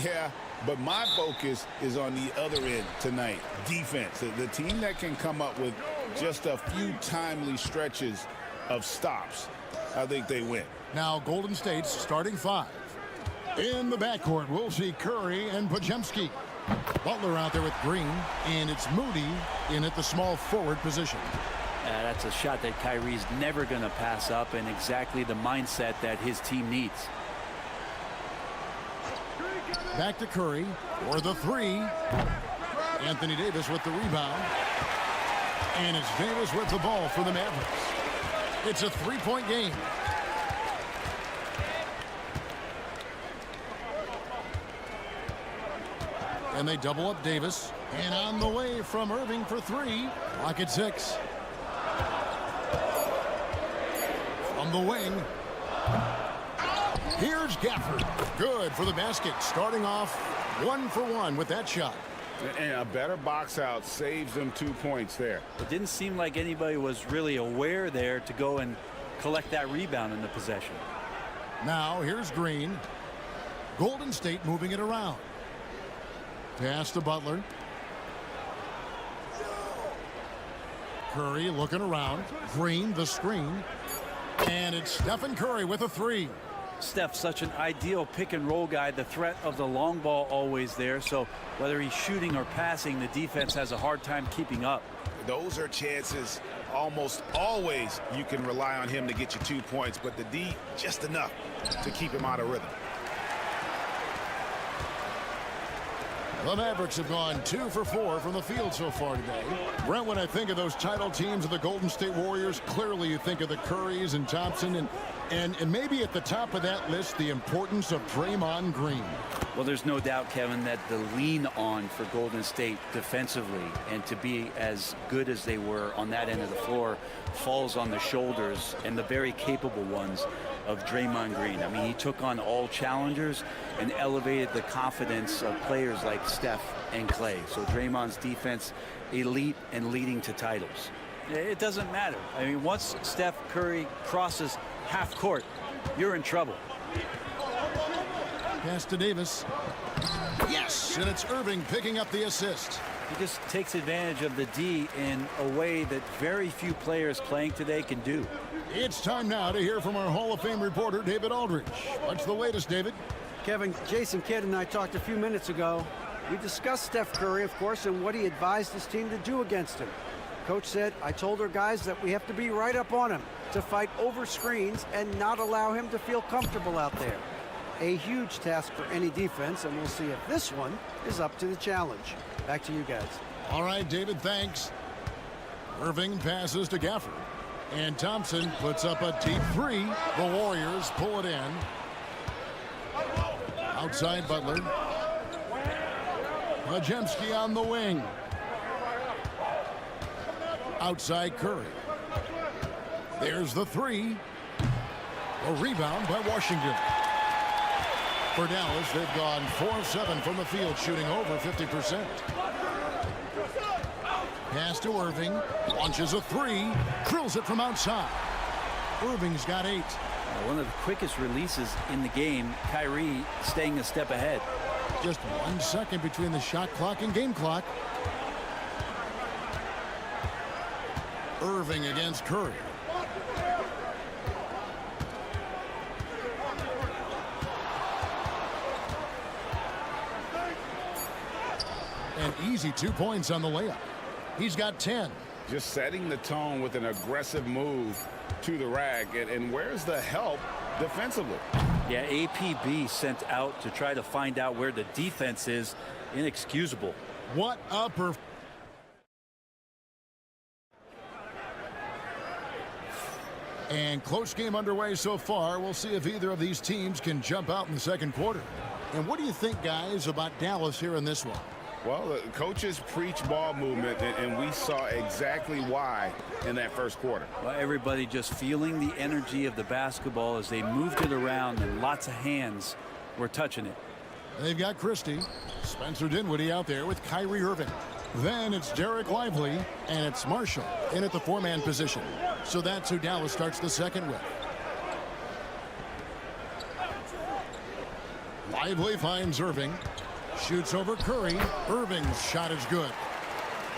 Yeah, but my focus is on the other end tonight, defense. The team that can come up with just a few timely stretches of stops, I think they win. Now Golden State's starting five. In the backcourt, we'll see Curry and Podziemski. Butler out there with Green, and it's Moody in at the small forward position. That's a shot that Kyrie's never going to pass up, and exactly the mindset that his team needs. Back to Curry for the three. Anthony Davis with the rebound. And it's Davis with the ball for the Mavericks. It's a three-point game. And they double up Davis. And on the way from Irving for three. Clock at 6. From the wing, Here's Gafford. Good for the basket. Starting off 1 for 1 with that shot. And a better box out saves them 2 points there. It didn't seem like anybody was really aware there to go and collect that rebound in the possession. Now here's Green. Golden State moving it around. Pass to Butler. Curry looking around. Green the screen. And it's Stephen Curry with a 3. Steph, such an ideal pick and roll guy. The threat of the long ball always there. So whether he's shooting or passing, the defense has a hard time keeping up. Those are chances almost always you can rely on him to get you 2 points, but the D just enough to keep him out of rhythm. The Mavericks have gone 2 for 4 from the field so far today. Brent, when I think of those title teams of the Golden State Warriors, clearly you think of the Currys and Thompson and maybe at the top of that list, the importance of Draymond Green. Well, there's no doubt, Kevin, that the lean on for Golden State defensively and to be as good as they were on that end of the floor falls on the shoulders and the very capable ones of Draymond Green. I mean, he took on all challengers and elevated the confidence of players like Steph and Clay. So Draymond's defense elite and leading to titles. It doesn't matter. I mean, once Steph Curry crosses half court, you're in trouble. Pass to Davis. Yes, and it's Irving picking up the assist. He just takes advantage of the D in a way that very few players playing today can do. It's time now to hear from our Hall of Fame reporter, David Aldridge. What's the latest, David? Kevin, Jason Kidd and I talked a few minutes ago. We discussed Steph Curry, of course, and what he advised his team to do against him. Coach said, I told our guys that we have to be right up on him, to fight over screens and not allow him to feel comfortable out there. A huge task for any defense, and we'll see if this one is up to the challenge. Back to you guys. All right, David, thanks. Irving passes to Gafford. And Thompson puts up a deep 3. The Warriors pull it in. Outside Butler. Majemski on the wing. Outside Curry. There's the 3. A rebound by Washington. For Dallas, they've gone 4 of 7 from the field, shooting over 50%. Pass to Irving. Launches a 3. Drills it from outside. Irving's got 8. One of the quickest releases in the game. Kyrie staying a step ahead. Just 1 second between the shot clock and game clock. Irving against Curry. An easy 2 points on the layup. He's got 10. Just setting the tone with an aggressive move to the rack. And where's the help defensively? Yeah, APB sent out to try to find out where the defense is. Inexcusable. What a And close game underway so far. We'll see if either of these teams can jump out in the second quarter. And what do you think, guys, about Dallas here in this one? Well, the coaches preach ball movement, and we saw exactly why in that first quarter. Well, everybody just feeling the energy of the basketball as they moved it around, and lots of hands were touching it. They've got Christie, Spencer Dinwiddie out there with Kyrie Irving. Then it's Derek Lively, and it's Marshall in at the 4-man position. So that's who Dallas starts the second with. Lively finds Irving. Shoots over Curry. Irving's shot is good.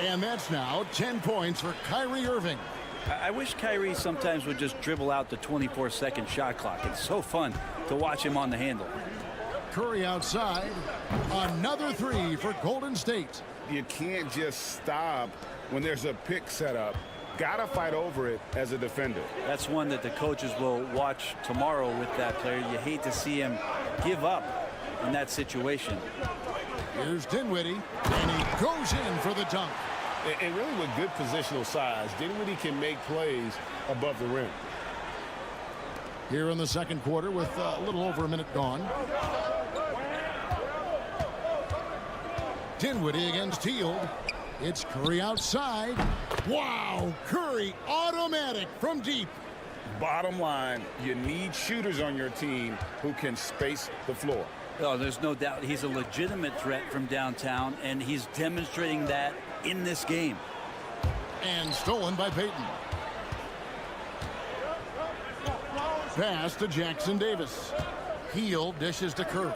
And that's now 10 points for Kyrie Irving. I wish Kyrie sometimes would just dribble out the 24-second shot clock. It's so fun to watch him on the handle. Curry outside. Another 3 for Golden State. You can't just stop when there's a pick set up. Gotta fight over it as a defender. That's one that the coaches will watch tomorrow with that player. You hate to see him give up in that situation. Here's Dinwiddie, and he goes in for the dunk. And really with good positional size, Dinwiddie can make plays above the rim. Here in the second quarter with a little over a minute gone. Dinwiddie against Hield. It's Curry outside. Wow, Curry automatic from deep. Bottom line, you need shooters on your team who can space the floor. Oh, there's no doubt he's a legitimate threat from downtown, and he's demonstrating that in this game. And stolen by Payton. Pass to Jackson Davis. Heel dishes to Curry.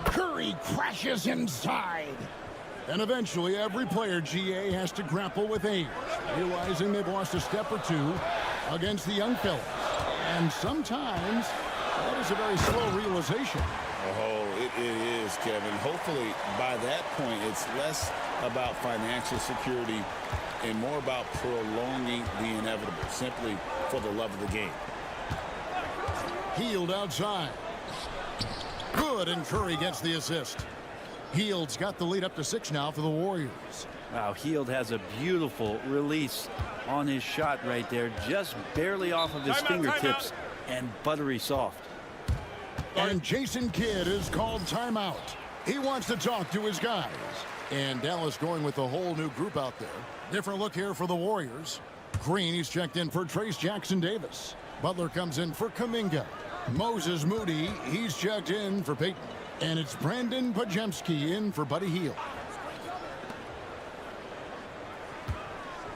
Curry crashes inside. And eventually every player, GA, has to grapple with age, realizing they've lost a step or two against the young fellas. And sometimes that is a very slow realization. Oh, it is, Kevin. Hopefully, by that point, it's less about financial security and more about prolonging the inevitable, simply for the love of the game. Hield outside. Good, and Curry gets the assist. Hield's got the lead up to 6 now for the Warriors. Wow, Hield has a beautiful release on his shot right there, just barely off of his fingertips and buttery soft. And Jason Kidd is called timeout. He wants to talk to his guys. And Dallas going with a whole new group out there. Different look here for the Warriors. Green, he's checked in for Trace Jackson Davis. Butler comes in for Kuminga. Moses Moody, he's checked in for Payton. And it's Brandon Pajemski in for Buddy Hield.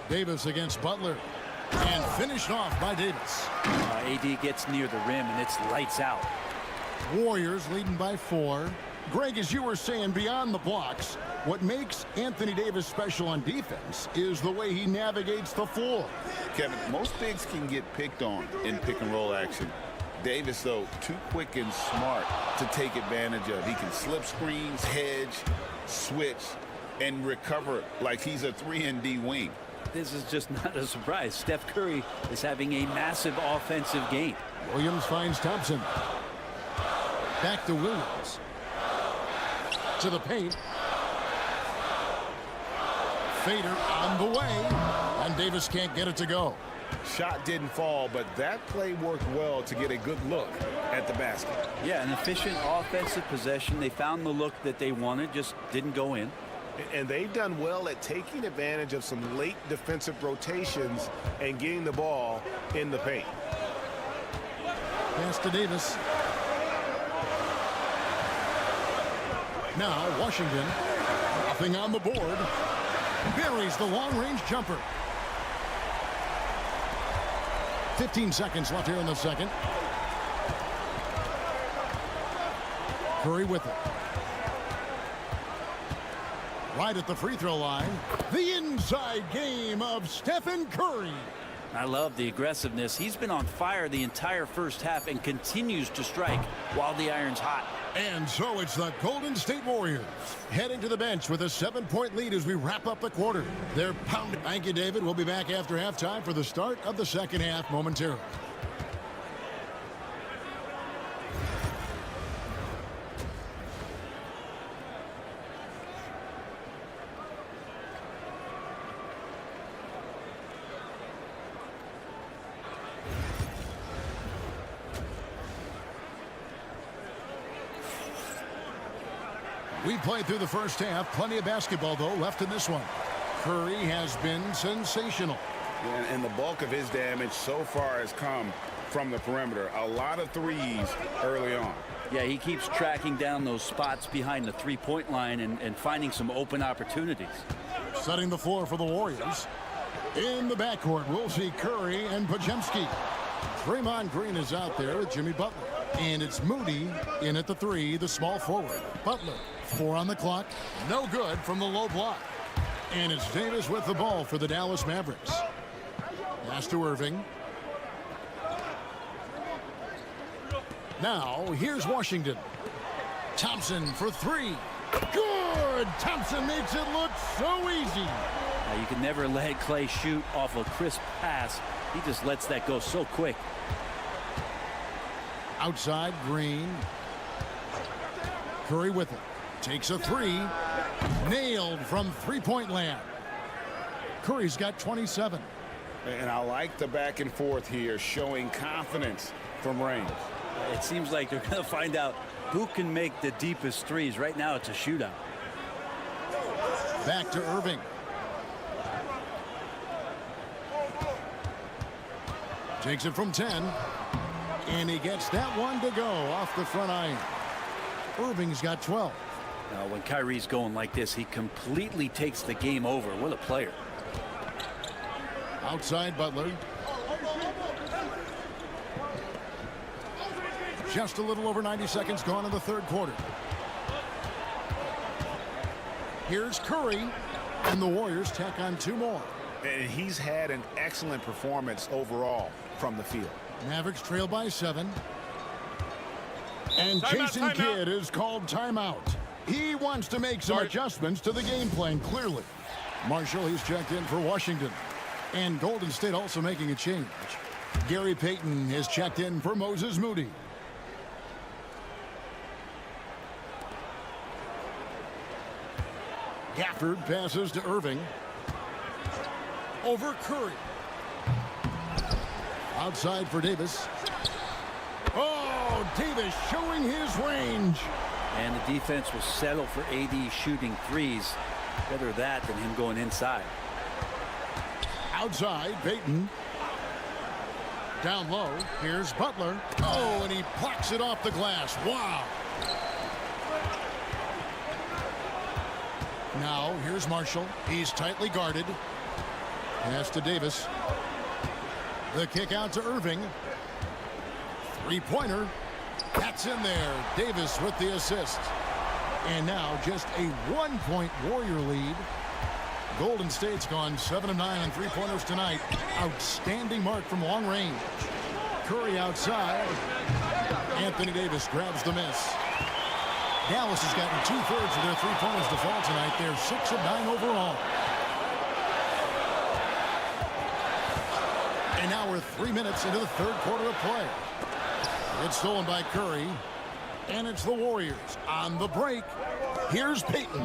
Davis against Butler. And finished off by Davis. AD gets near the rim, and it's lights out. Warriors leading by 4. Greg, as you were saying, beyond the blocks, what makes Anthony Davis special on defense is the way he navigates the floor. Kevin, most bigs can get picked on in pick-and-roll action. Davis, though, too quick and smart to take advantage of. He can slip screens, hedge, switch, and recover like he's a 3-and-D wing. This is just not a surprise. Steph Curry is having a massive offensive game. Williams finds Thompson. Back to Williams. To the paint. Fader on the way. And Davis can't get it to go. Shot didn't fall, but that play worked well to get a good look at the basket. Yeah, an efficient offensive possession. They found the look that they wanted, just didn't go in. And they've done well at taking advantage of some late defensive rotations and getting the ball in the paint. Pass to Davis. Now Washington, nothing on the board. Buries the long-range jumper. 15 seconds left here in the second. Curry with it. Right at the free throw line. The inside game of Stephen Curry. I love the aggressiveness. He's been on fire the entire first half and continues to strike while the iron's hot. And so it's the Golden State Warriors heading to the bench with a 7-point lead as we wrap up the quarter. They're pounding. Thank you, David. We'll be back after halftime for the start of the second half momentarily. We played through the first half. Plenty of basketball, though, left in this one. Curry has been sensational. And the bulk of his damage so far has come from the perimeter. A lot of threes early on. Yeah, he keeps tracking down those spots behind the three-point line and finding some open opportunities. Setting the floor for the Warriors. In the backcourt, we'll see Curry and Pajemski. Draymond Green is out there with Jimmy Butler. And it's Moody in at the 3, the small forward. Butler, 4 on the clock. No good from the low block. And it's Davis with the ball for the Dallas Mavericks. Pass to Irving. Now, here's Washington. Thompson for 3. Good! Thompson makes it look so easy. Now, you can never let Clay shoot off a crisp pass. He just lets that go so quick. Outside, Green. Curry with it. Takes a 3. Nailed from three-point land. Curry's got 27. And I like the back and forth here, showing confidence from range. It seems like they're going to find out Who can make the deepest threes? Right now it's a shootout. Back to Irving. Takes it from 10. And he gets that one to go off the front iron. Irving's got 12. Now, when Kyrie's going like this, he completely takes the game over. What a player. Outside Butler. Just a little over 90 seconds gone in the third quarter. Here's Curry, and the Warriors tack on 2 more. And he's had an excellent performance overall from the field. Mavericks trail by 7. And Jason Kidd is called timeout. He wants to make some adjustments to the game plan, clearly. Marshall, he's checked in for Washington. And Golden State also making a change. Gary Payton is checked in for Moses Moody. Gafford passes to Irving. Over Curry. Outside for Davis. Oh, Davis showing his range. And the defense will settle for AD shooting threes. Better that than him going inside. Outside, Payton. Down low, here's Butler. Oh, and he plucks it off the glass. Wow. Now, here's Marshall. He's tightly guarded. Pass to Davis. The kick out to Irving. Three-pointer. That's in there. Davis with the assist. And now just a 1-point Warrior lead. Golden State's gone 7 of 9 on three-pointers tonight. Outstanding mark from long range. Curry outside. Anthony Davis grabs the miss. Dallas has gotten 2/3 of their three-pointers to fall tonight. They're 6 of 9 overall. And now we're 3 minutes into the third quarter of play. It's stolen by Curry. And it's the Warriors on the break. Here's Payton.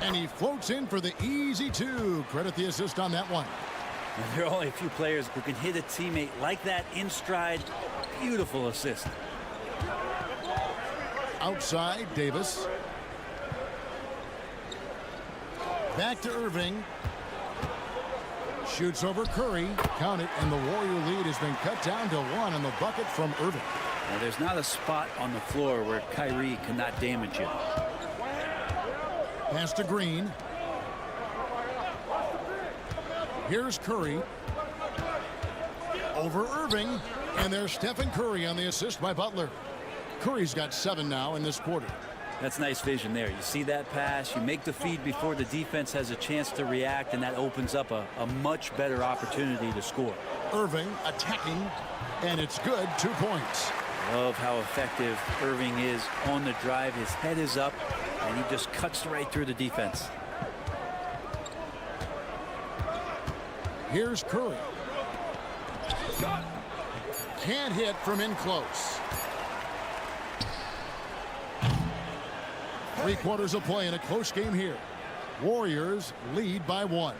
And he floats in for the easy 2. Credit the assist on that one. There are only a few players who can hit a teammate like that in stride. Beautiful assist. Outside, Davis. Back to Irving. Shoots over Curry. Count it, and the Warrior lead has been cut down to 1 on the bucket from Irving. Now, there's not a spot on the floor where Kyrie cannot damage it. Pass to Green. Here's Curry. Over Irving. And there's Stephen Curry on the assist by Butler. Curry's got 7 now in this quarter. That's nice vision there. You see that pass, you make the feed before the defense has a chance to react, and that opens up a much better opportunity to score. Irving attacking, and it's good. 2 points. Love how effective Irving is on the drive. His head is up, and he just cuts right through the defense. Here's Curry. Can't hit from in close. 3 quarters of play in a close game here. Warriors lead by 1.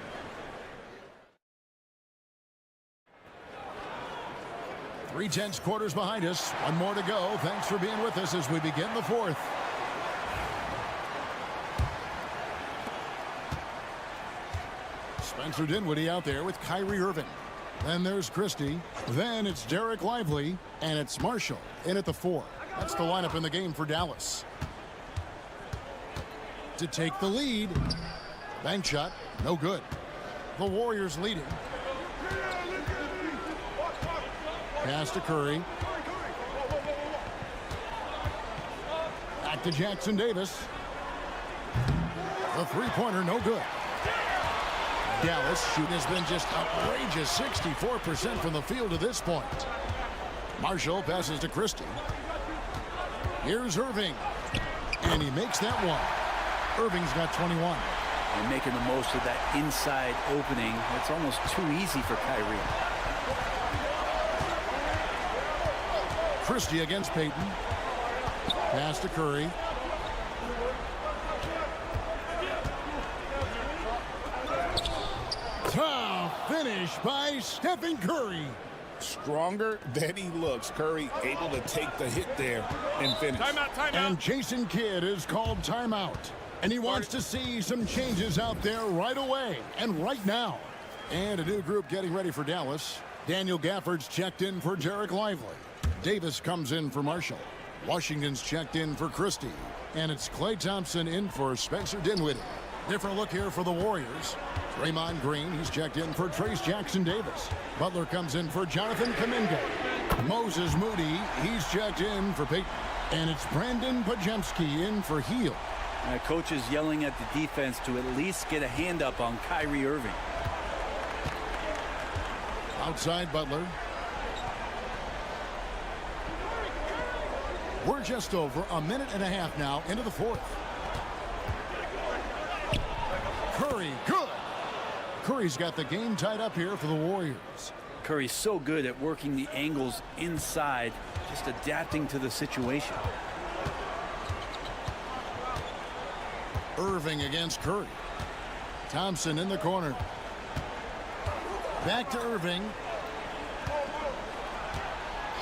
Three tenths quarters behind us. 1 more to go. Thanks for being with us as we begin the 4th. Spencer Dinwiddie out there with Kyrie Irving. Then there's Christie. Then it's Derek Lively. And it's Marshall in at the 4. That's the lineup in the game for Dallas. To take the lead. Bank shot. No good. The Warriors leading. Pass to Curry. Back to Jackson Davis. The three-pointer, no good. Dallas shooting has been just outrageous. 64% from the field to this point. Marshall passes to Christie. Here's Irving. And he makes that one. Irving's got 21. And making the most of that inside opening. It's almost too easy for Kyrie. Christie against Payton. Pass to Curry. Finish by Stephen Curry. Stronger than he looks. Curry able to take the hit there and finish. Timeout. And Jason Kidd is called timeout. And he wants to see some changes out there right away and right now. And a new group getting ready for Dallas. Daniel Gafford's checked in for Jarek Lively. Davis comes in for Marshall. Washington's checked in for Christie. And it's Klay Thompson in for Spencer Dinwiddie. Different look here for the Warriors. Draymond Green, he's checked in for Trace Jackson Davis. Butler comes in for Jonathan Kuminga. Moses Moody, he's checked in for Peyton. And it's Brandon Pajemski in for Heel. Coach is yelling at the defense to at least get a hand up on Kyrie Irving. Outside Butler. We're just over a minute and a half now into the fourth. Curry, good. Curry's got the game tied up here for the Warriors. Curry's so good at working the angles inside, just adapting to the situation. Irving against Curry. Thompson in the corner. Back to Irving.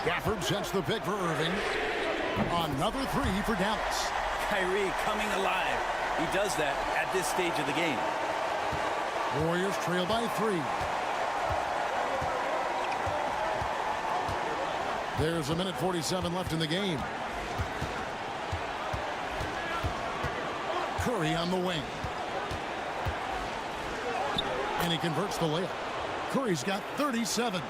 Gafford sets the pick for Irving. Another three for Dallas. Kyrie coming alive. He does that at this stage of the game. Warriors trail by 3. There's a minute 47 left in the game. Curry on the wing. And he converts the layup. Curry's got 37.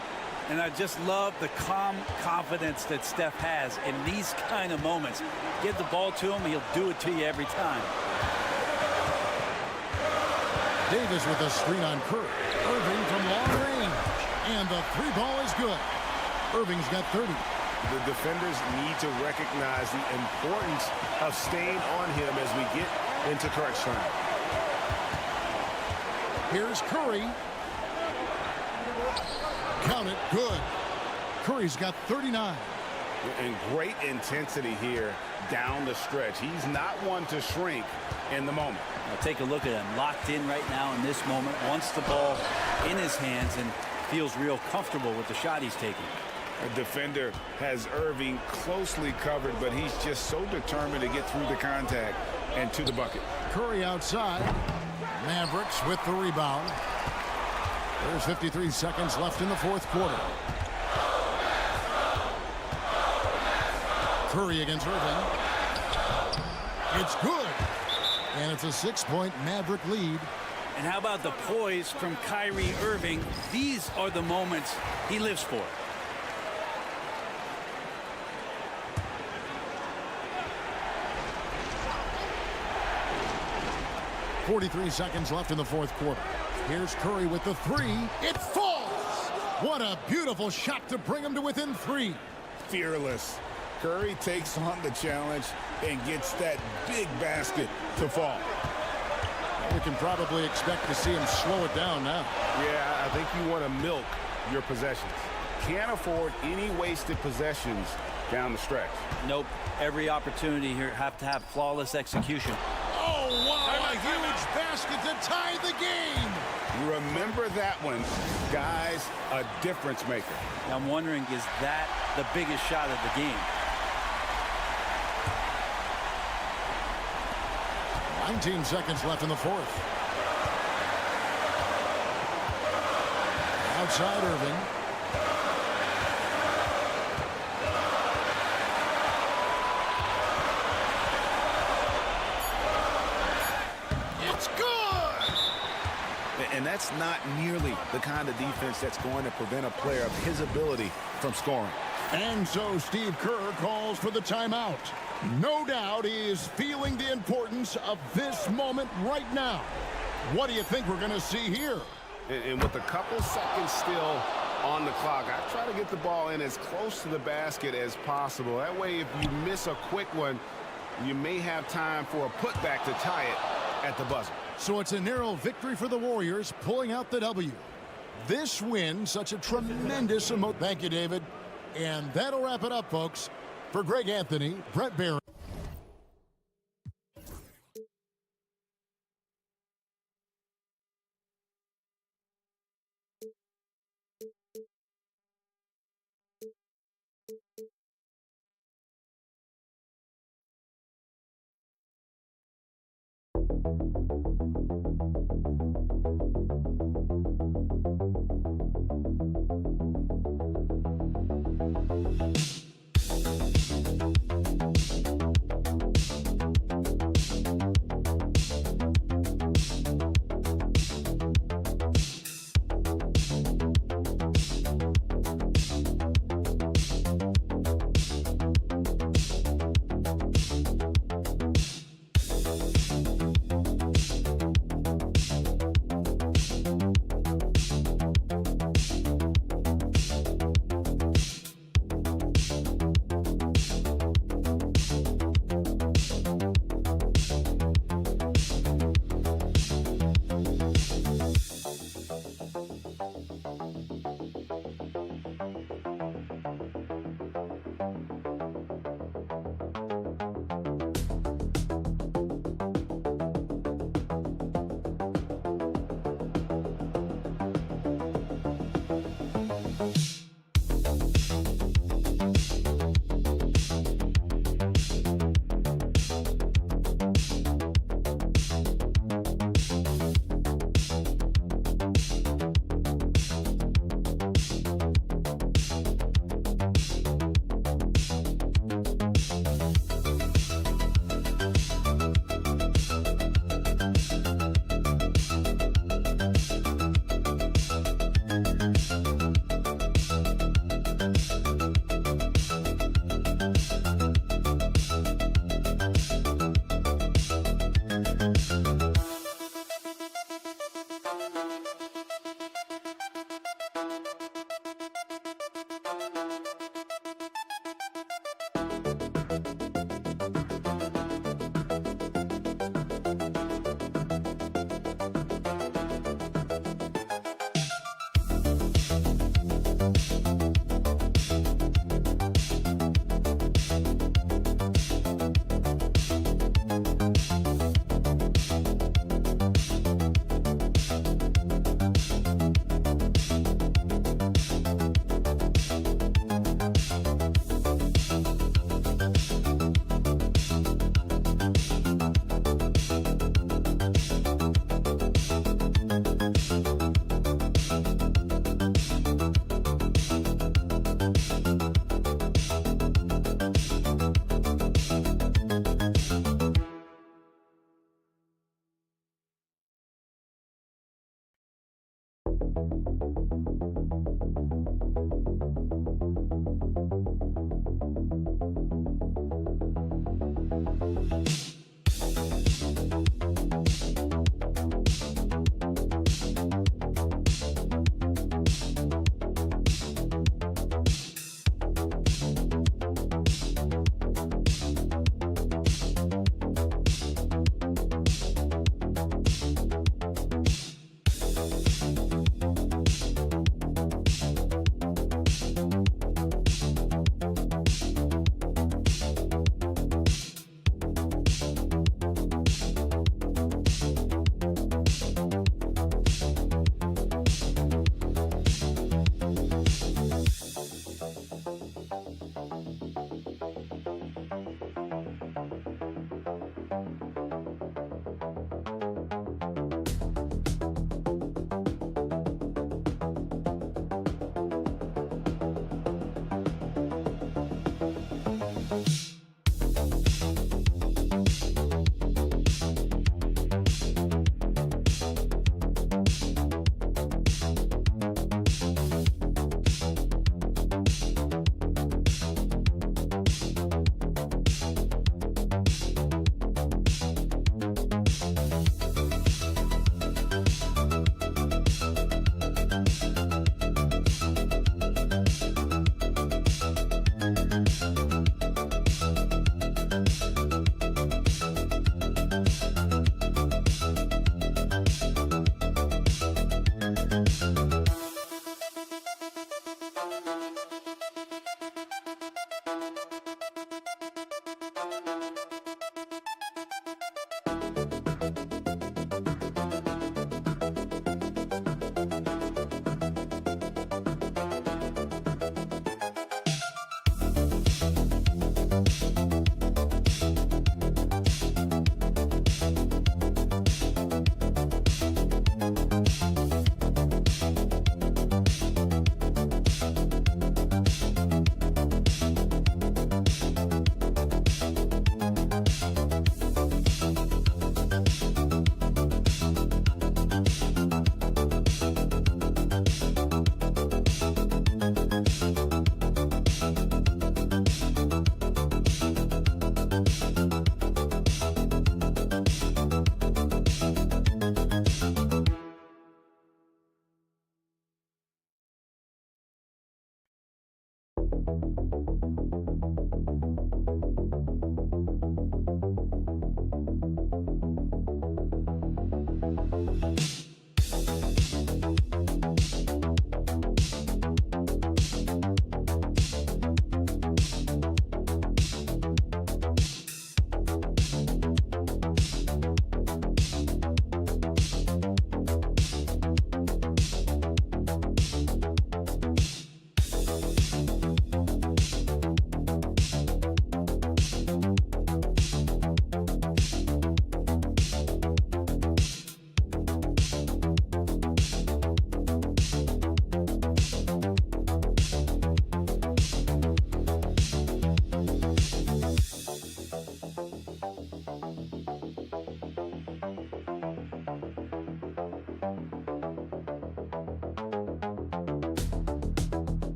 And I just love the calm confidence that Steph has in these kind of moments. Give the ball to him, he'll do it to you every time. Davis with a screen on Curry. Irving from long range. And the three ball is good. Irving's got 30. The defenders need to recognize the importance of staying on him as we get into crunch time. Here's Curry. Count it, good. Curry's got 39. And great intensity here down the stretch. He's not one to shrink in the moment. Now take a look at him, locked in right now in this moment, wants the ball in his hands and feels real comfortable with the shot he's taking. A defender has Irving closely covered, but he's just so determined to get through the contact and to the bucket. Curry outside. Mavericks with the rebound. There's 53 seconds left in the fourth quarter. Curry against Irving. It's good. And it's a 6-point Maverick lead. And how about the poise from Kyrie Irving? These are the moments he lives for. .43 seconds left in the fourth quarter. Here's Curry with the three. It falls! What a beautiful shot to bring him to within 3. Fearless. Curry takes on the challenge and gets that big basket to fall. We can probably expect to see him slow it down now. Yeah, I think you want to milk your possessions. Can't afford any wasted possessions down the stretch. Nope. Every opportunity here have to have flawless execution. Oh, wow, a huge basket to tie the game. Remember that one. Guys, a difference maker. I'm wondering, is that the biggest shot of the game? 19 seconds left in the fourth. Outside Irving. It's good! And that's not nearly the kind of defense that's going to prevent a player of his ability from scoring. And so Steve Kerr calls for the timeout. No doubt he is feeling the importance of this moment right now. What do you think we're going to see here? And with a couple seconds still on the clock, I try to get the ball in as close to the basket as possible. That way, if you miss a quick one, you may have time for a putback to tie it at the buzzer. So it's a narrow victory for the Warriors, pulling out the W. This win, such a tremendous emotion. Thank you, David. And that'll wrap it up, folks. For Greg Anthony, Brett Barron.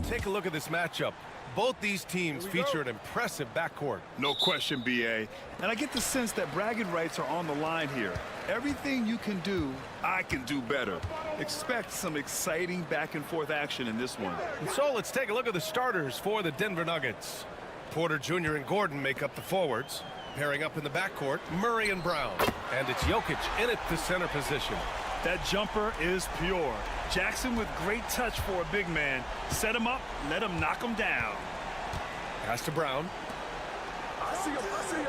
Take a look at this matchup. Both these teams feature an impressive backcourt. No question, BA. And I get the sense that bragging rights are on the line here. Everything you can do, I can do better. Expect some exciting back-and-forth action in this one. And so let's take a look at the starters for the Denver Nuggets. Porter Jr. and Gordon make up the forwards. Pairing up in the backcourt, Murray and Brown. And it's Jokic in at the center position. That jumper is pure. Jackson with great touch for a big man. Set him up, let him knock him down. Pass to Brown. I see him.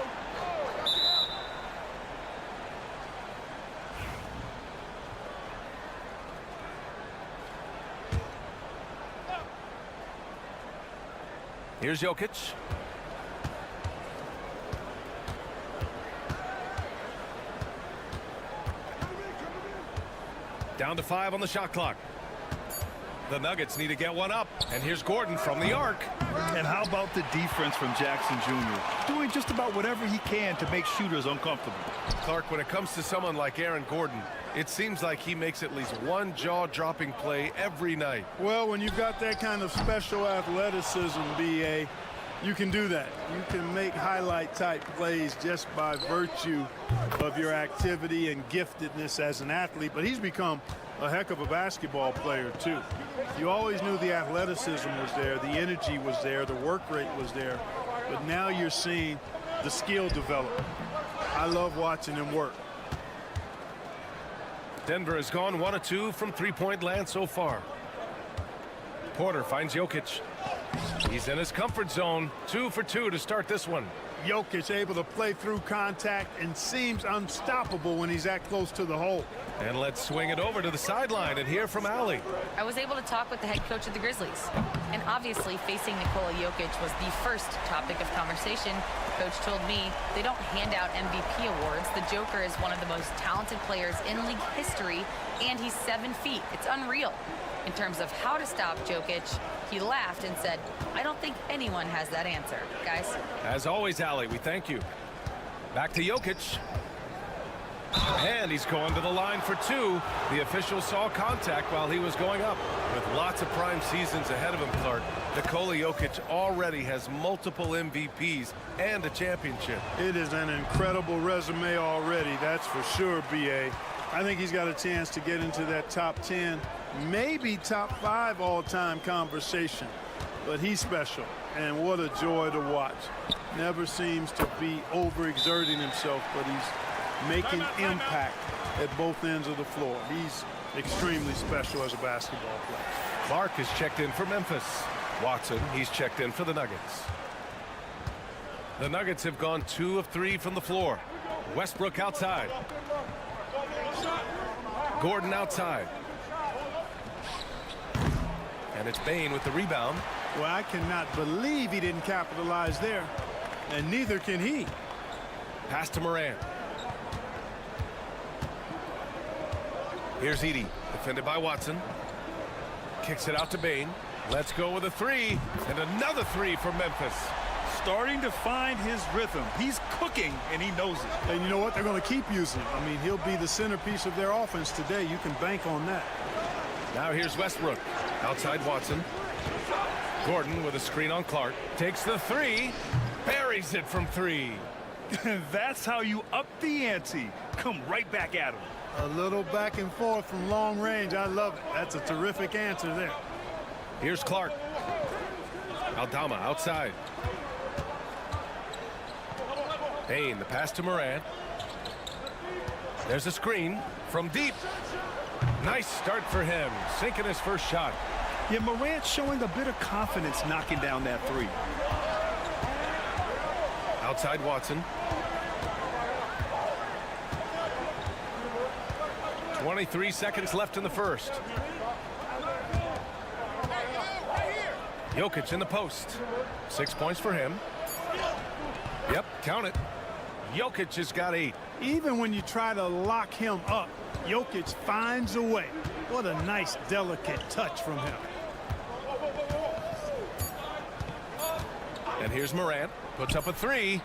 Here's Jokic. Down to 5 on the shot clock. The Nuggets need to get one up. And here's Gordon from the arc. And how about the defense from Jackson Jr.? Doing just about whatever he can to make shooters uncomfortable. Clark, when it comes to someone like Aaron Gordon, it seems like he makes at least one jaw-dropping play every night. Well, when you've got that kind of special athleticism, BA, you can do that. You can make highlight-type plays just by virtue of your activity and giftedness as an athlete. But he's become a heck of a basketball player, too. You always knew the athleticism was there, the energy was there, the work rate was there. But now you're seeing the skill development. I love watching him work. Denver has gone 1 of 2 from three-point land so far. Porter finds Jokic. He's in his comfort zone. 2 for 2 to start this one. Jokic able to play through contact and seems unstoppable when he's that close to the hole. And let's swing it over to the sideline and hear from Allie. I was able to talk with the head coach of the Grizzlies. And obviously, facing Nikola Jokic was the first topic of conversation. Coach told me they don't hand out MVP awards. The Joker is one of the most talented players in league history, and he's 7 feet. It's unreal. In terms of how to stop Jokic, he laughed and said, I don't think anyone has that answer, guys. As always, Allie, we thank you. Back to Jokic. And he's going to the line for 2. The official saw contact while he was going up. With lots of prime seasons ahead of him, Clark, Nikola Jokic already has multiple MVPs and a championship. It is an incredible resume already, that's for sure, B.A. I think he's got a chance to get into that top 10, maybe top 5 all-time conversation. But he's special, and what a joy to watch. Never seems to be overexerting himself, but he's making impact at both ends of the floor. He's extremely special as a basketball player. Clark is checked in for Memphis. Watson, he's checked in for the Nuggets. The Nuggets have gone 2 of 3 from the floor. Westbrook outside. Gordon outside. And it's Bane with the rebound. Well, I cannot believe he didn't capitalize there. And neither can he. Pass to Morant. Here's Edey, defended by Watson. Kicks it out to Bane. Let's go with a 3. And another 3 for Memphis. Starting to find his rhythm. He's cooking, and he knows it. And you know what? They're going to keep using him. I mean, he'll be the centerpiece of their offense today. You can bank on that. Now here's Westbrook. Outside Watson. Gordon with a screen on Clark. Takes the 3. Buries it from 3. That's how you up the ante. Come right back at him. A little back and forth from long range. I love it. That's a terrific answer there. Here's Clark. Aldama outside. Bane, the pass to Morant. There's a screen from deep. Nice start for him, sinking his first shot. Yeah, Morant showing a bit of confidence knocking down that 3. Outside Watson. 23 seconds left in the first. Jokic in the post. 6 points for him. Yep, count it. Jokic has got 8. Even when you try to lock him up, Jokic finds a way. What a nice, delicate touch from him. And here's Morant. Puts up a 3.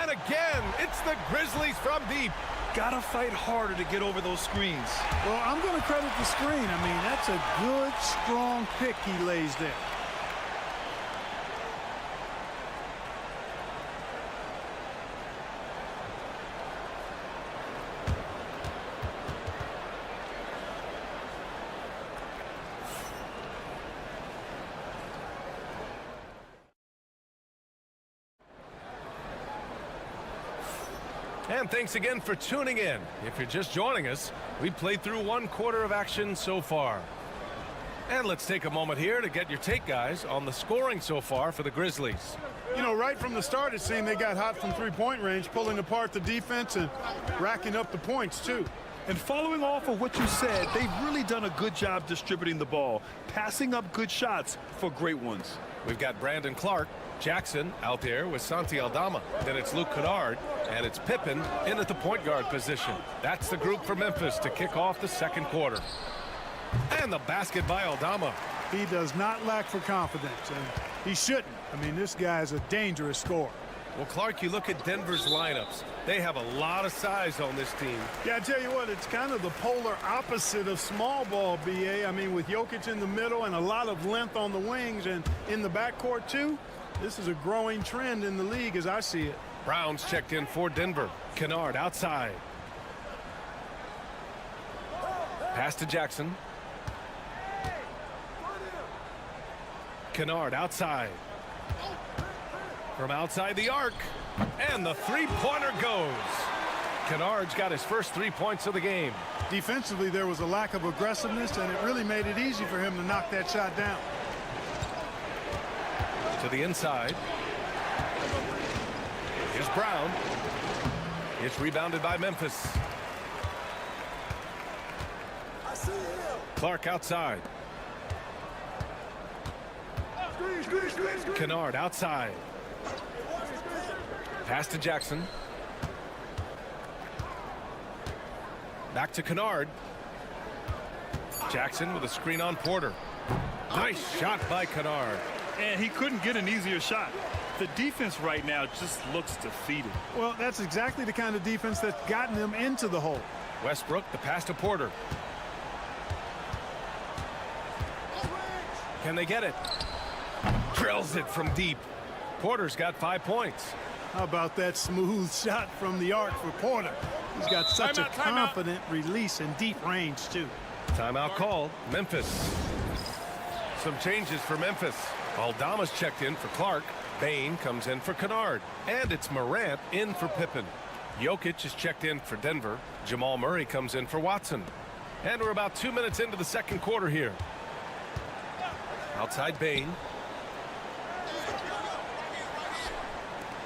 And again, it's the Grizzlies from deep. Gotta fight harder to get over those screens. Well, I'm going to credit the screen. I mean, that's a good, strong pick he lays there. And thanks again for tuning in. If you're just joining us, we played through 1 quarter of action so far. And let's take a moment here to get your take, guys, on the scoring so far for the Grizzlies. You know, right from the start, it seemed they got hot from three-point range, pulling apart the defense and racking up the points, too. And following off of what you said, they've really done a good job distributing the ball, passing up good shots for great ones. We've got Brandon Clark, Jackson out there with Santi Aldama. Then it's Luke Kennard, and it's Pippen in at the point guard position. That's the group for Memphis to kick off the second quarter. And the basket by Aldama. He does not lack for confidence, and he shouldn't. I mean, this guy's a dangerous scorer. Well, Clark, you look at Denver's lineups. They have a lot of size on this team. Yeah, I tell you what, it's kind of the polar opposite of small ball, B.A. I mean, with Jokic in the middle and a lot of length on the wings and in the backcourt, too, this is a growing trend in the league as I see it. Brown's checked in for Denver. Kennard outside. Pass to Jackson. Kennard outside. From outside the arc. And the three-pointer goes. Kennard's got his first 3 points of the game. Defensively, there was a lack of aggressiveness, and it really made it easy for him to knock that shot down. To the inside. Here's Brown. It's rebounded by Memphis. Clark outside. Kennard outside. Pass to Jackson. Back to Kennard. Jackson with a screen on Porter. Nice shot by Kennard. And he couldn't get an easier shot. The defense right now just looks defeated. Well, that's exactly the kind of defense that's gotten them into the hole. Westbrook, the pass to Porter. Can they get it? Drills it from deep. Porter's got 5 points. How about that smooth shot from the arc for Porter? He's got such a confident release in deep range, too. Timeout called. Memphis. Some changes for Memphis. Aldama's checked in for Clark. Bain comes in for Kennard. And it's Morant in for Pippen. Jokic is checked in for Denver. Jamal Murray comes in for Watson. And we're about 2 minutes into the second quarter here. Outside Bain.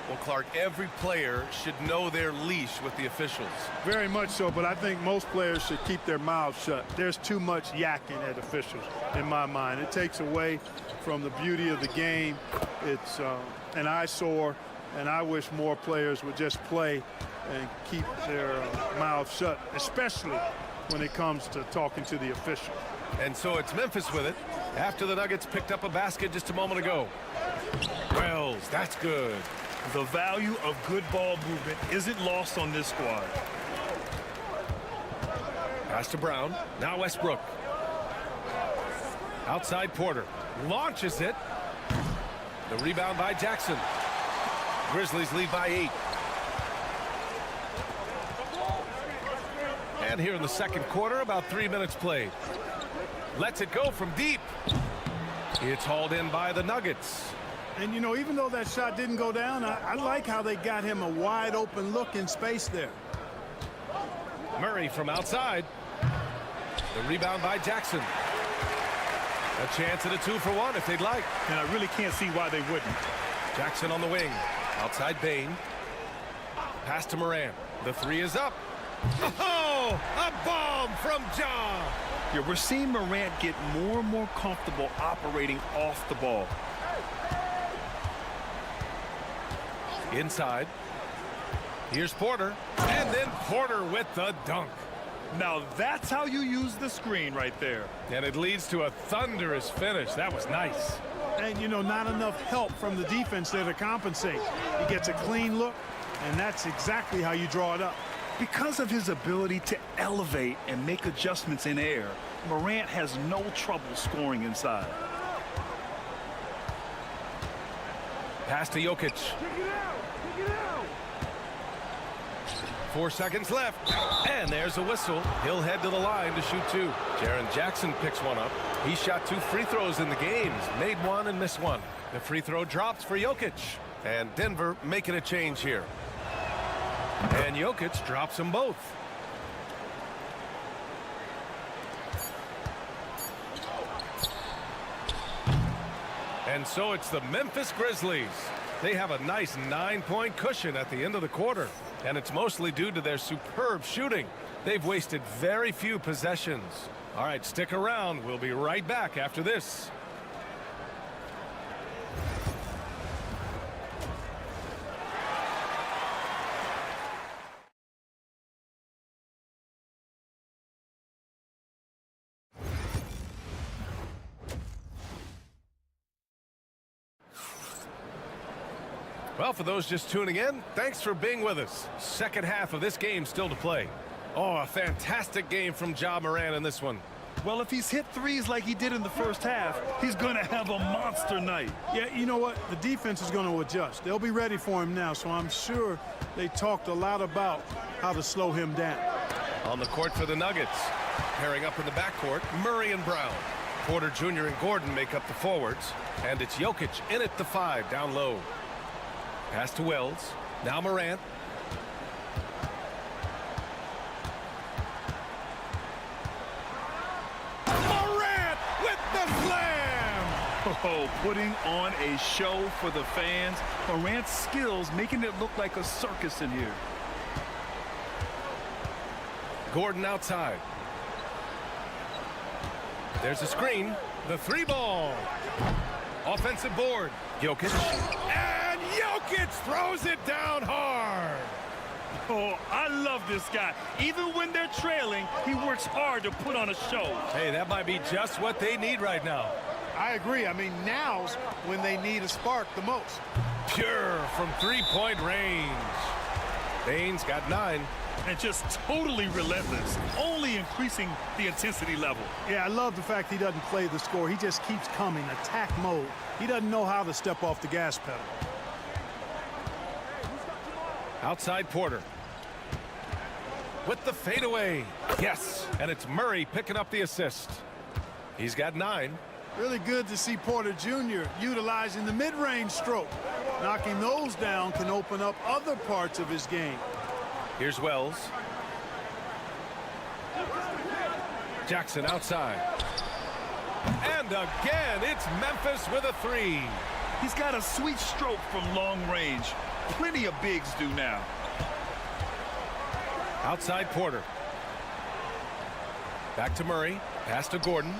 Well, Clark, every player should know their leash with the officials. Very much so, but I think most players should keep their mouths shut. There's too much yakking at officials, in my mind. It takes away from the beauty of the game. It's an eyesore, and I wish more players would just play and keep their mouths shut, especially when it comes to talking to the official. And so it's Memphis with it after the Nuggets picked up a basket just a moment ago. Wells, that's good. The value of good ball movement isn't lost on this squad. Pass to Brown. Now Westbrook. Outside Porter. Launches it. The rebound by Jackson. Grizzlies lead by 8. And here in the second quarter, about 3 minutes played. Lets it go from deep. It's hauled in by the Nuggets. And, you know, even though that shot didn't go down, I like how they got him a wide open look in space there. Murray from outside. The rebound by Jackson. A chance at a 2-for-1 if they'd like. And I really can't see why they wouldn't. Jackson on the wing. Outside Bain. Pass to Morant. The 3 is up. Oh, a bomb from Ja. Yeah, we're seeing Morant get more and more comfortable operating off the ball. Inside. Here's Porter. And then Porter with the dunk. Now that's how you use the screen right there. And it leads to a thunderous finish. That was nice. And, you know, not enough help from the defense there to compensate. He gets a clean look, and that's exactly how you draw it up. Because of his ability to elevate and make adjustments in air, Morant has no trouble scoring inside. Pass to Jokic. 4 seconds left. And there's a whistle. He'll head to the line to shoot 2. Jaren Jackson picks one up. He shot 2 free throws in the game. He's made 1 and missed 1. The free throw drops for Jokic. And Denver making a change here. And Jokic drops them both. And so it's the Memphis Grizzlies. They have a nice 9-point cushion at the end of the quarter. And it's mostly due to their superb shooting. They've wasted very few possessions. All right, stick around. We'll be right back after this. Well, for those just tuning in, thanks for being with us. Second half of this game still to play. Oh, a fantastic game from Ja Morant in this one. Well, if he's hit threes like he did in the first half, he's going to have a monster night. Yeah, you know what? The defense is going to adjust. They'll be ready for him now, so I'm sure they talked a lot about how to slow him down. On the court for the Nuggets. Pairing up in the backcourt, Murray and Brown. Porter Jr. and Gordon make up the forwards. And it's Jokic in at the 5 down low. Pass to Wells. Now Morant. Morant with the slam! Oh, putting on a show for the fans. Morant's skills making it look like a circus in here. Gordon outside. There's a screen. The three ball. Offensive board. Jokic. And Jokic throws it down hard. Oh, I love this guy. Even when they're trailing, he works hard to put on a show. Hey, that might be just what they need right now. I agree. I mean, now's when they need a spark the most. Pure from three-point range. Baines got 9. And just totally relentless, only increasing the intensity level. Yeah, I love the fact he doesn't play the score. He just keeps coming, attack mode. He doesn't know how to step off the gas pedal. Outside Porter. With the fadeaway. Yes, and it's Murray picking up the assist. He's got 9. Really good to see Porter Jr. utilizing the mid-range stroke. Knocking those down can open up other parts of his game. Here's Wells. Jackson outside. And again, it's Memphis with a 3. He's got a sweet stroke from long range. Plenty of bigs do now. Outside Porter. Back to Murray. Pass to Gordon.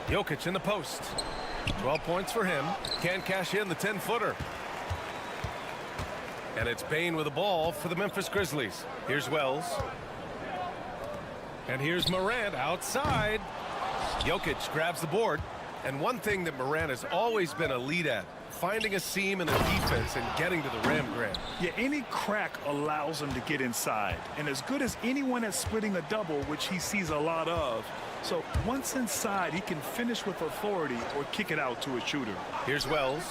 Jokic in the post. 12 points for him. Can't cash in the 10-footer. And it's Bane with the ball for the Memphis Grizzlies. Here's Wells. And here's Morant outside. Jokic grabs the board. And one thing that Morant has always been a lead at, finding a seam in the defense and getting to the rim, Grant. Yeah, any crack allows him to get inside. And as good as anyone at splitting a double, which he sees a lot of. So once inside, he can finish with authority or kick it out to a shooter. Here's Wells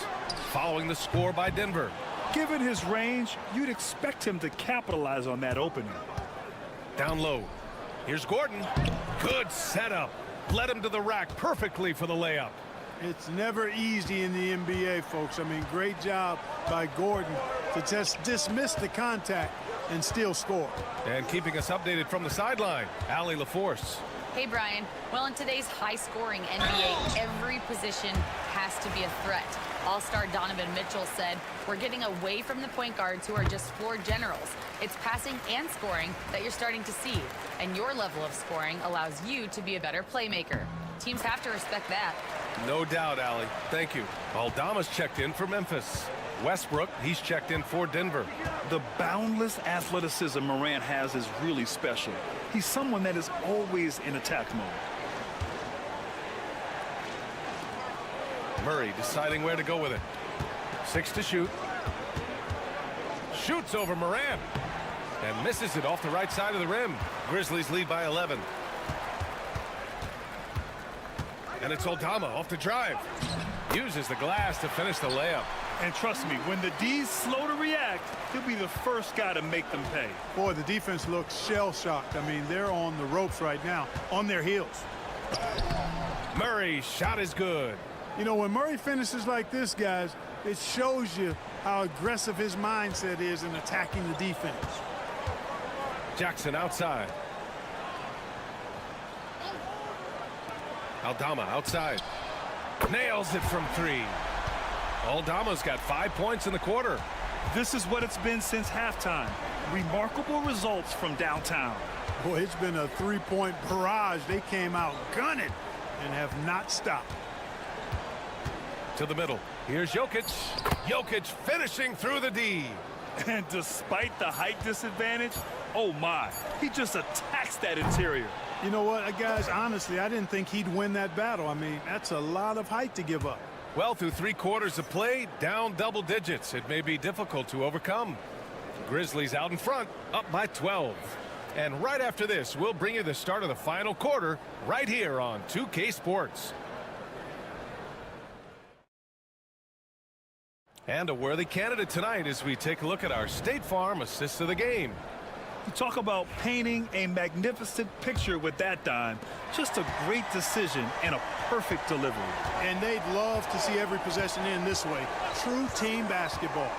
following the score by Denver. Given his range, you'd expect him to capitalize on that opening. Down low. Here's Gordon. Good setup. Led him to the rack perfectly for the layup. It's never easy in the NBA, folks. I mean, great job by Gordon to just dismiss the contact and still score. And keeping us updated from the sideline, Allie LaForce. Hey, Brian. Well, in today's high-scoring NBA, every position has to be a threat. All-star Donovan Mitchell said, we're getting away from the point guards who are just floor generals. It's passing and scoring that you're starting to see. And your level of scoring allows you to be a better playmaker. Teams have to respect that. No doubt, Allie. Thank you. Aldama's checked in for Memphis. Westbrook, he's checked in for Denver. The boundless athleticism Morant has is really special. He's someone that is always in attack mode. Murray deciding where to go with it. 6 to shoot. Shoots over Morant. And misses it off the right side of the rim. Grizzlies lead by 11. And it's Aldama off the drive. Uses the glass to finish the layup. And trust me, when the D's slow to react, he'll be the first guy to make them pay. Boy, the defense looks shell-shocked. I mean, they're on the ropes right now, on their heels. Murray's shot is good. You know, when Murray finishes like this, guys, it shows you how aggressive his mindset is in attacking the defense. Jackson outside. Aldama outside. Nails it from 3. Aldama's got 5 points in the quarter. This is what it's been since halftime. Remarkable results from downtown. Boy, it's been a three-point barrage. They came out gunning and have not stopped. To the middle. Here's Jokic. Jokic finishing through the D. And despite the height disadvantage, oh my, he just attacks that interior. You know what, guys, honestly, I didn't think he'd win that battle. I mean, that's a lot of height to give up. Well, through 3 quarters of play, down double digits. It may be difficult to overcome. Grizzlies out in front, up by 12. And right after this, we'll bring you the start of the final quarter right here on 2K Sports. And a worthy candidate tonight as we take a look at our State Farm assists of the game. You talk about painting a magnificent picture with that dime. Just a great decision and a perfect delivery. And they'd love to see every possession end this way. True team basketball.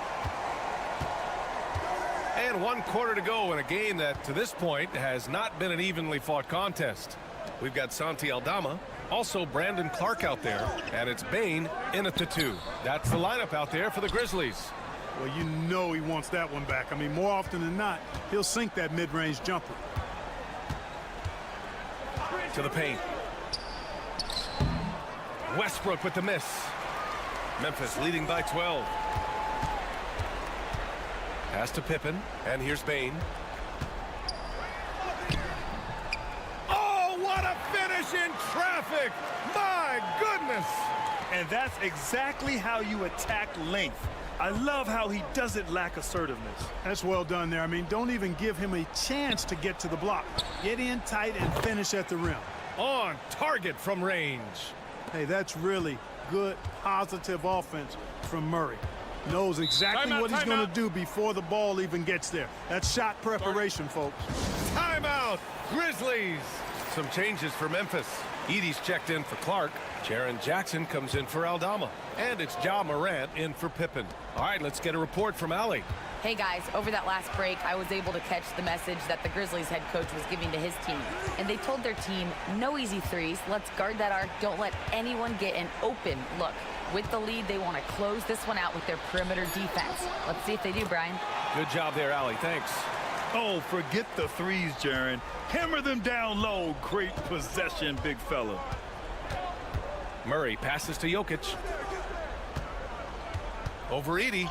And 1 quarter to go in a game that, to this point, has not been an evenly fought contest. We've got Santi Aldama, also Brandon Clark out there, and it's Bane in at the 2. That's the lineup out there for the Grizzlies. Well, you know he wants that one back. I mean, more often than not, he'll sink that mid-range jumper. To the paint. Westbrook with the miss. Memphis leading by 12. Pass to Pippen, and here's Bane. Oh, what a finish in traffic! My goodness! And that's exactly how you attack length. I love how he doesn't lack assertiveness. That's well done there. I mean, don't even give him a chance to get to the block. Get in tight and finish at the rim. On target from range. Hey, that's really good, positive offense from Murray. Knows exactly what he's going to do before the ball even gets there. That's shot preparation, folks. Timeout, Grizzlies. Some changes for Memphis. Edey's checked in for Clark. Jaren Jackson comes in for Aldama. And it's Ja Morant in for Pippen. All right, let's get a report from Allie. Hey guys, over that last break, I was able to catch the message that the Grizzlies head coach was giving to his team. And they told their team, no easy threes, let's guard that arc, don't let anyone get an open look. With the lead, they want to close this one out with their perimeter defense. Let's see if they do, Brian. Good job there, Allie, thanks. Oh, forget the threes, Jaren. Hammer them down low. Great possession, big fella. Murray passes to Jokic. Over Edey.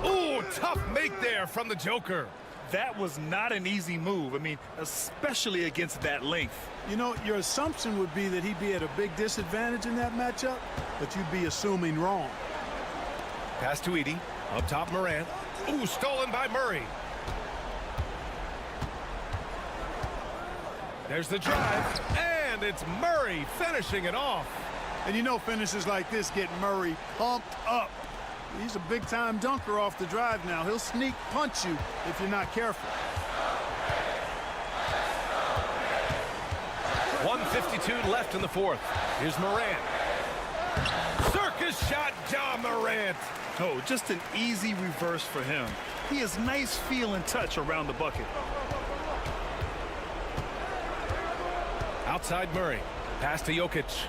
Ooh, tough make there from the Joker. That was not an easy move. I mean, especially against that length. You know, your assumption would be that he'd be at a big disadvantage in that matchup, but you'd be assuming wrong. Pass to Edey. Up top, Morant. Ooh, stolen by Murray. There's the drive, and it's Murray finishing it off. And you know finishes like this get Murray pumped up. He's a big-time dunker off the drive now. He'll sneak punch you if you're not careful. 1:52 left in the fourth. Here's Morant. Circus shot, Ja Morant. Oh, just an easy reverse for him. He has nice feel and touch around the bucket. Outside Murray. Pass to Jokic.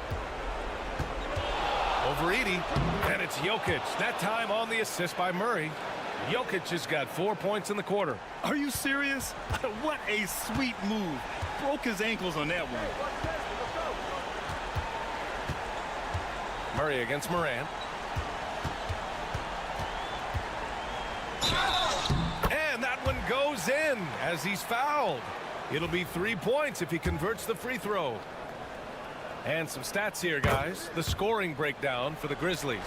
Over Edey. And it's Jokic. That time on the assist by Murray. Jokic has got 4 points in the quarter. Are you serious? What a sweet move. Broke his ankles on that one. Murray against Morant. And that one goes in as he's fouled. It'll be 3 points if he converts the free throw. And some stats here, guys. The scoring breakdown for the Grizzlies.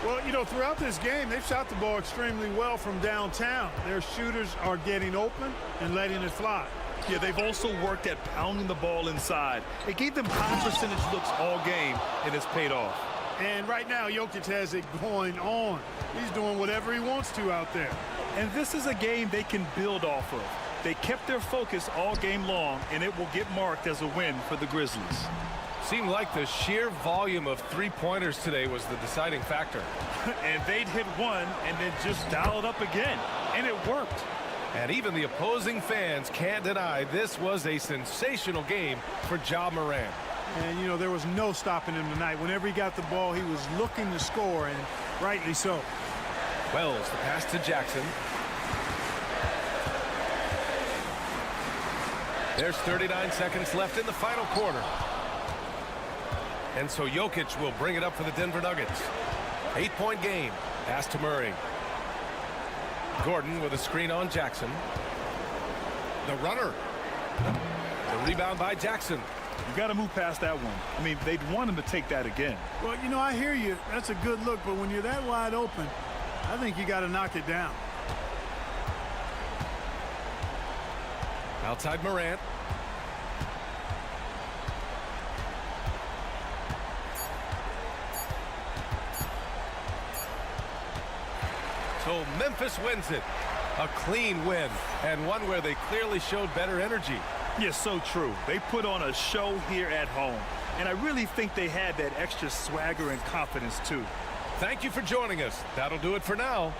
Well, you know, throughout this game, they've shot the ball extremely well from downtown. Their shooters are getting open and letting it fly. Yeah, they've also worked at pounding the ball inside. It gave them high percentage looks all game, and it's paid off. And right now, Jokic has it going on. He's doing whatever he wants to out there. And this is a game they can build off of. They kept their focus all game long, and it will get marked as a win for the Grizzlies. Seemed like the sheer volume of three-pointers today was the deciding factor. And they'd hit one and then just dial it up again. And it worked. And even the opposing fans can't deny this was a sensational game for Ja Morant. And, you know, there was no stopping him tonight. Whenever he got the ball, he was looking to score, and rightly so. Wells, the pass to Jackson. There's 39 seconds left in the final quarter. And so Jokic will bring it up for the Denver Nuggets. 8-point game. Pass to Murray. Gordon with a screen on Jackson. The runner. The rebound by Jackson. You got to move past that one. I mean, they'd want him to take that again. Well, you know, I hear you. That's a good look, but when you're that wide open, I think you got to knock it down. Outside Morant. So Memphis wins it. A clean win, and one where they clearly showed better energy. Yes, so true. They put on a show here at home, and I really think they had that extra swagger and confidence, too. Thank you for joining us. That'll do it for now.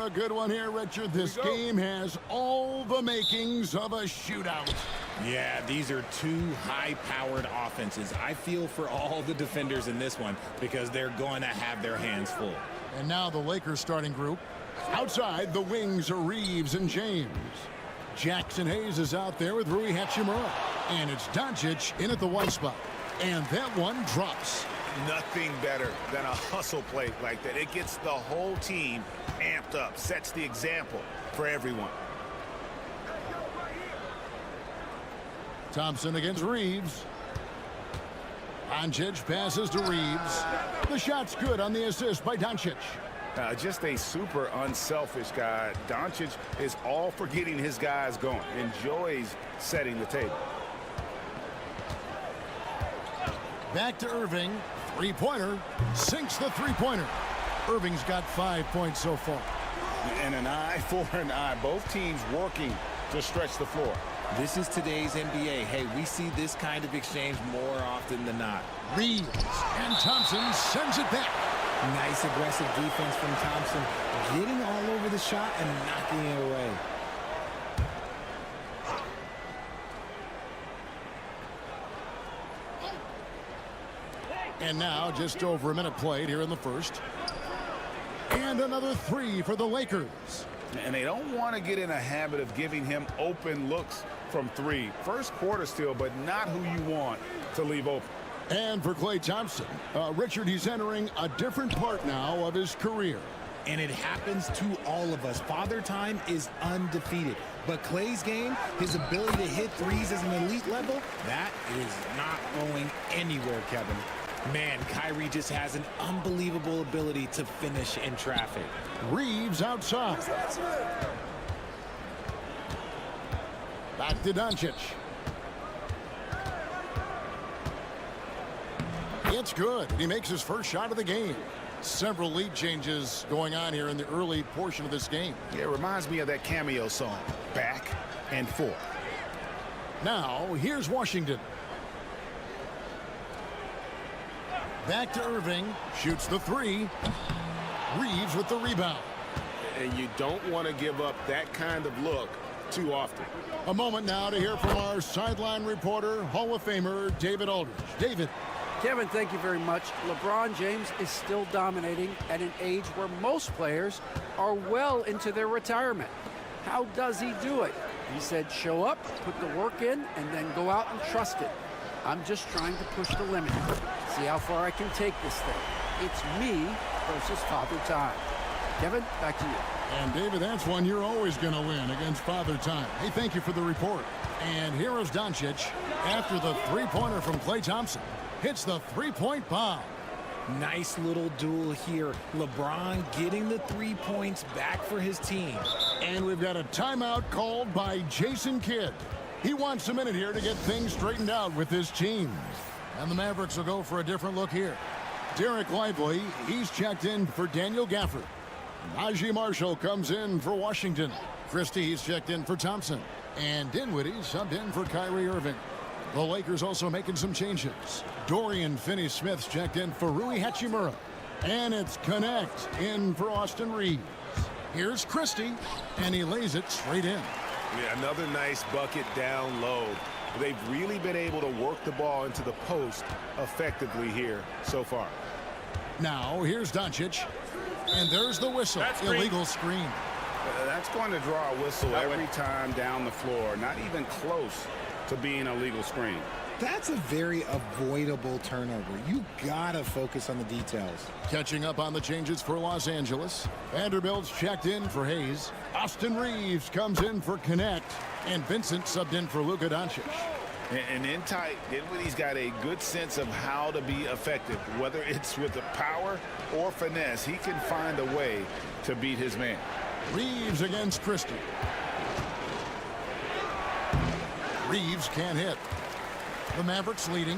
A good one here, Richard. This game has all the makings of a shootout. Yeah, these are two high-powered offenses. I feel for all the defenders in this one because they're going to have their hands full. And now the Lakers starting group. Outside, the wings are Reeves and James. Jackson Hayes is out there with Rui Hachimura. And it's Doncic in at the one spot. And that one drops. Nothing better than a hustle play like that. It gets the whole team amped up, sets the example for everyone. Thompson against Reeves. Doncic passes to Reeves. The shot's good on the assist by Doncic. Just a super unselfish guy. Doncic is all for getting his guys going. Enjoys setting the table. Back to Irving. Three-pointer. Sinks the three-pointer. Irving's got 5 points so far. And an eye for an eye. Both teams working to stretch the floor. This is today's NBA. Hey, we see this kind of exchange more often than not. Reeves and Thompson sends it back. Nice aggressive defense from Thompson, getting all over the shot and knocking it away. And now just over a minute played here in the first. And another three for the Lakers. And they don't want to get in a habit of giving him open looks from three. First quarter still, but not who you want to leave open. And for Klay Thompson, Richard, he's entering a different part now of his career. And it happens to all of us. Father Time is undefeated. But Klay's game, his ability to hit threes as an elite level, that is not going anywhere, Kevin. Man, Kyrie just has an unbelievable ability to finish in traffic. Reeves outside. Back to Doncic. It's good. He makes his first shot of the game. Several lead changes going on here in the early portion of this game. Yeah, it reminds me of that cameo song, Back and Forth. Now, here's Washington. Back to Irving. Shoots the three. Reeves with the rebound. And you don't want to give up that kind of look too often. A moment now to hear from our sideline reporter, Hall of Famer David Aldridge. David. Kevin, thank you very much. LeBron James is still dominating at an age where most players are well into their retirement. How does he do it? He said, show up, put the work in, and then go out and trust it. I'm just trying to push the limit. See how far I can take this thing. It's me versus Father Time. Kevin, back to you. And David, that's one you're always going to win against Father Time. Hey, thank you for the report. And here is Doncic after the three-pointer from Klay Thompson. Hits the three-point bomb. Nice little duel here. LeBron getting the 3 points back for his team. And we've got a timeout called by Jason Kidd. He wants a minute here to get things straightened out with his team. And the Mavericks will go for a different look here. Derek Lively, he's checked in for Daniel Gafford. Najee Marshall comes in for Washington. Christie, he's checked in for Thompson. And Dinwiddie subbed in for Kyrie Irving. The Lakers also making some changes. Dorian Finney-Smith's checked in for Rui Hachimura. And it's Connect in for Austin Reeves. Here's Christie, and he lays it straight in. Yeah, another nice bucket down low. They've really been able to work the ball into the post effectively here so far. Now, here's Doncic. And there's the whistle. Illegal screen. That's going to draw a whistle every time down the floor. Not even close to being a legal screen. That's a very avoidable turnover. You gotta focus on the details. Catching up on the changes for Los Angeles. Vanderbilt's checked in for Hayes. Austin Reeves comes in for Connect. And Vincent subbed in for Luka Doncic. And in tight, Dinwiddie's got a good sense of how to be effective. Whether it's with the power or finesse, he can find a way to beat his man. Reeves against Christie. Reeves can't hit. The Mavericks leading.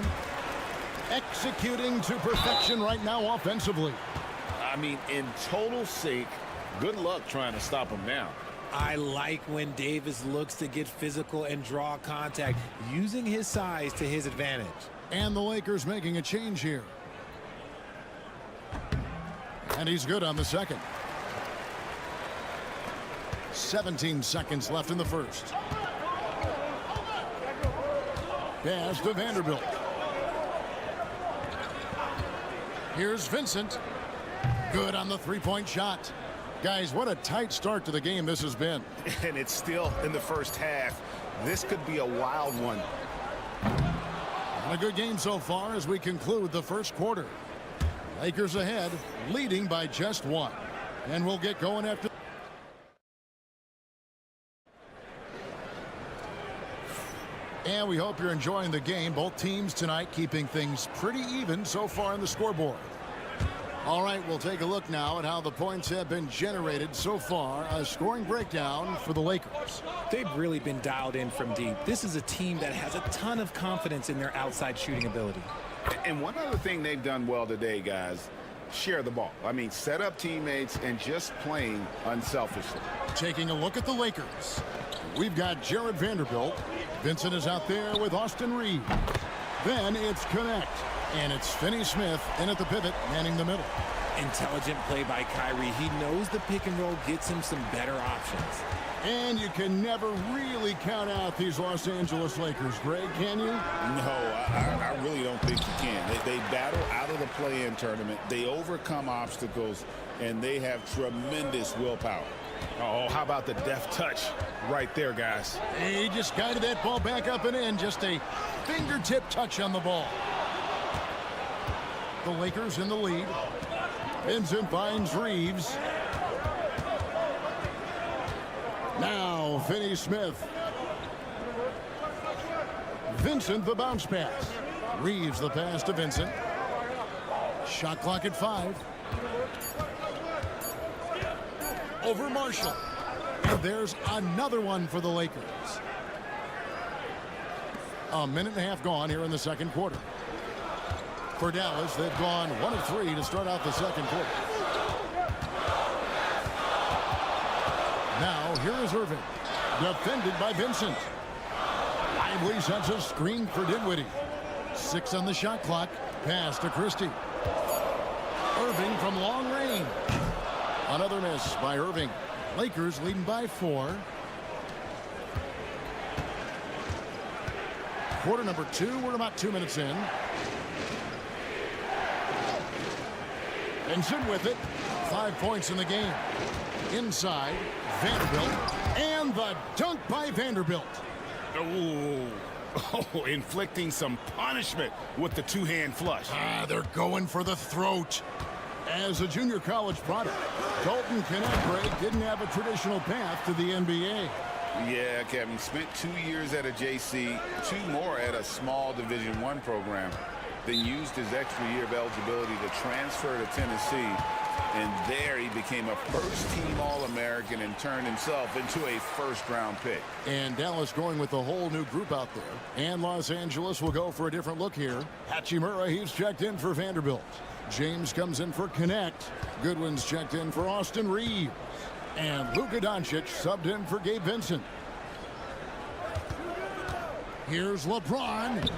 Executing to perfection right now offensively. I mean, in total sync. Good luck trying to stop him now. I like when Davis looks to get physical and draw contact, using his size to his advantage. And the Lakers making a change here. And he's good on the second. 17 seconds left in the first. Pass to Vanderbilt. Here's Vincent. Good on the three-point shot. Guys, what a tight start to the game this has been. And it's still in the first half. This could be a wild one. And a good game so far as we conclude the first quarter. Lakers ahead, leading by just one. And we'll get going after. And we hope you're enjoying the game. Both teams tonight keeping things pretty even so far on the scoreboard. All right, we'll take a look now at how the points have been generated so far. A scoring breakdown for the Lakers. They've really been dialed in from deep. This is a team that has a ton of confidence in their outside shooting ability. And one other thing they've done well today, guys, share the ball. I mean, set up teammates and just playing unselfishly. Taking a look at the Lakers. We've got Jared Vanderbilt. Vincent is out there with Austin Reeves. Then it's Connect. And it's Finney-Smith in at the pivot, manning the middle. Intelligent play by Kyrie. He knows the pick and roll gets him some better options. And you can never really count out these Los Angeles Lakers, Greg, can you? No, I really don't think you can. They battle out of the play-in tournament. They overcome obstacles, and they have tremendous willpower. Oh, how about the deft touch right there, guys? He just guided that ball back up and in. Just a fingertip touch on the ball. The Lakers in the lead. Vincent finds Reeves. Now Finney Smith. Vincent the bounce pass. Reeves the pass to Vincent. Shot clock at 5. Over Marshall. And there's another one for the Lakers. A minute and a half gone here in the second quarter. For Dallas, they've gone 1 of 3 to start out the second quarter. Now, here is Irving. Defended by Vincent. Lively sets a screen for Dinwiddie. 6 on the shot clock. Pass to Christie. Irving from long range. Another miss by Irving. Lakers leading by 4. Quarter number 2. We're about 2 minutes in. Vincent with it. 5 points in the game. Inside, Vanderbilt. And the dunk by Vanderbilt. Oh, inflicting some punishment with the two-hand flush. They're going for the throat. As a junior college product, Dalton Knecht didn't have a traditional path to the NBA. Yeah, Kevin spent 2 years at a JC, 2 more at a small Division I program, then used his extra year of eligibility to transfer to Tennessee. And there he became a first-team All-American and turned himself into a first-round pick. And Dallas going with a whole new group out there. And Los Angeles will go for a different look here. Hachimura, he's checked in for Vanderbilt. James comes in for Knecht. Goodwin's checked in for Austin Reeves. And Luka Doncic subbed in for Gabe Vincent. Here's LeBron.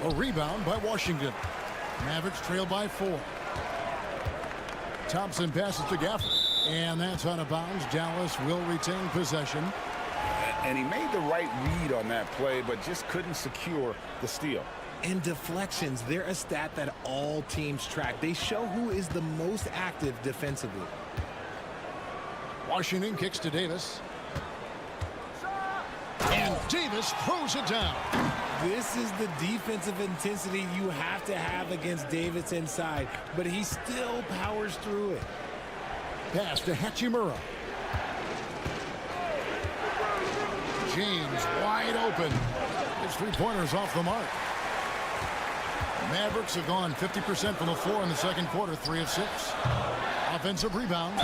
A rebound by Washington. Mavericks trail by 4. Thompson passes to Gafford. And that's out of bounds. Dallas will retain possession. And he made the right read on that play, but just couldn't secure the steal. And deflections, they're a stat that all teams track. They show who is the most active defensively. Washington kicks to Davis. And Davis throws it down. This is the defensive intensity you have to have against Davis inside, but he still powers through it. Pass to Hachimura. James wide open. His three-pointers off the mark. Mavericks have gone 50% from the floor in the second quarter, 3 of 6. Offensive rebound.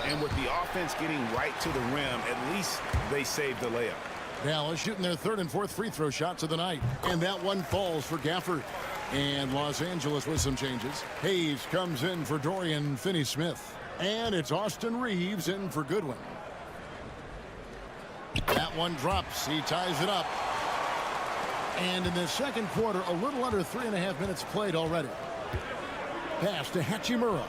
And with the offense getting right to the rim, at least they saved the layup. Dallas shooting their 3rd and 4th free throw shots of the night. And that one falls for Gafford. And Los Angeles with some changes. Hayes comes in for Dorian Finney-Smith. And it's Austin Reeves in for Goodwin. That one drops. He ties it up. And in the second quarter, a little under 3.5 minutes played already. Pass to Hachimura.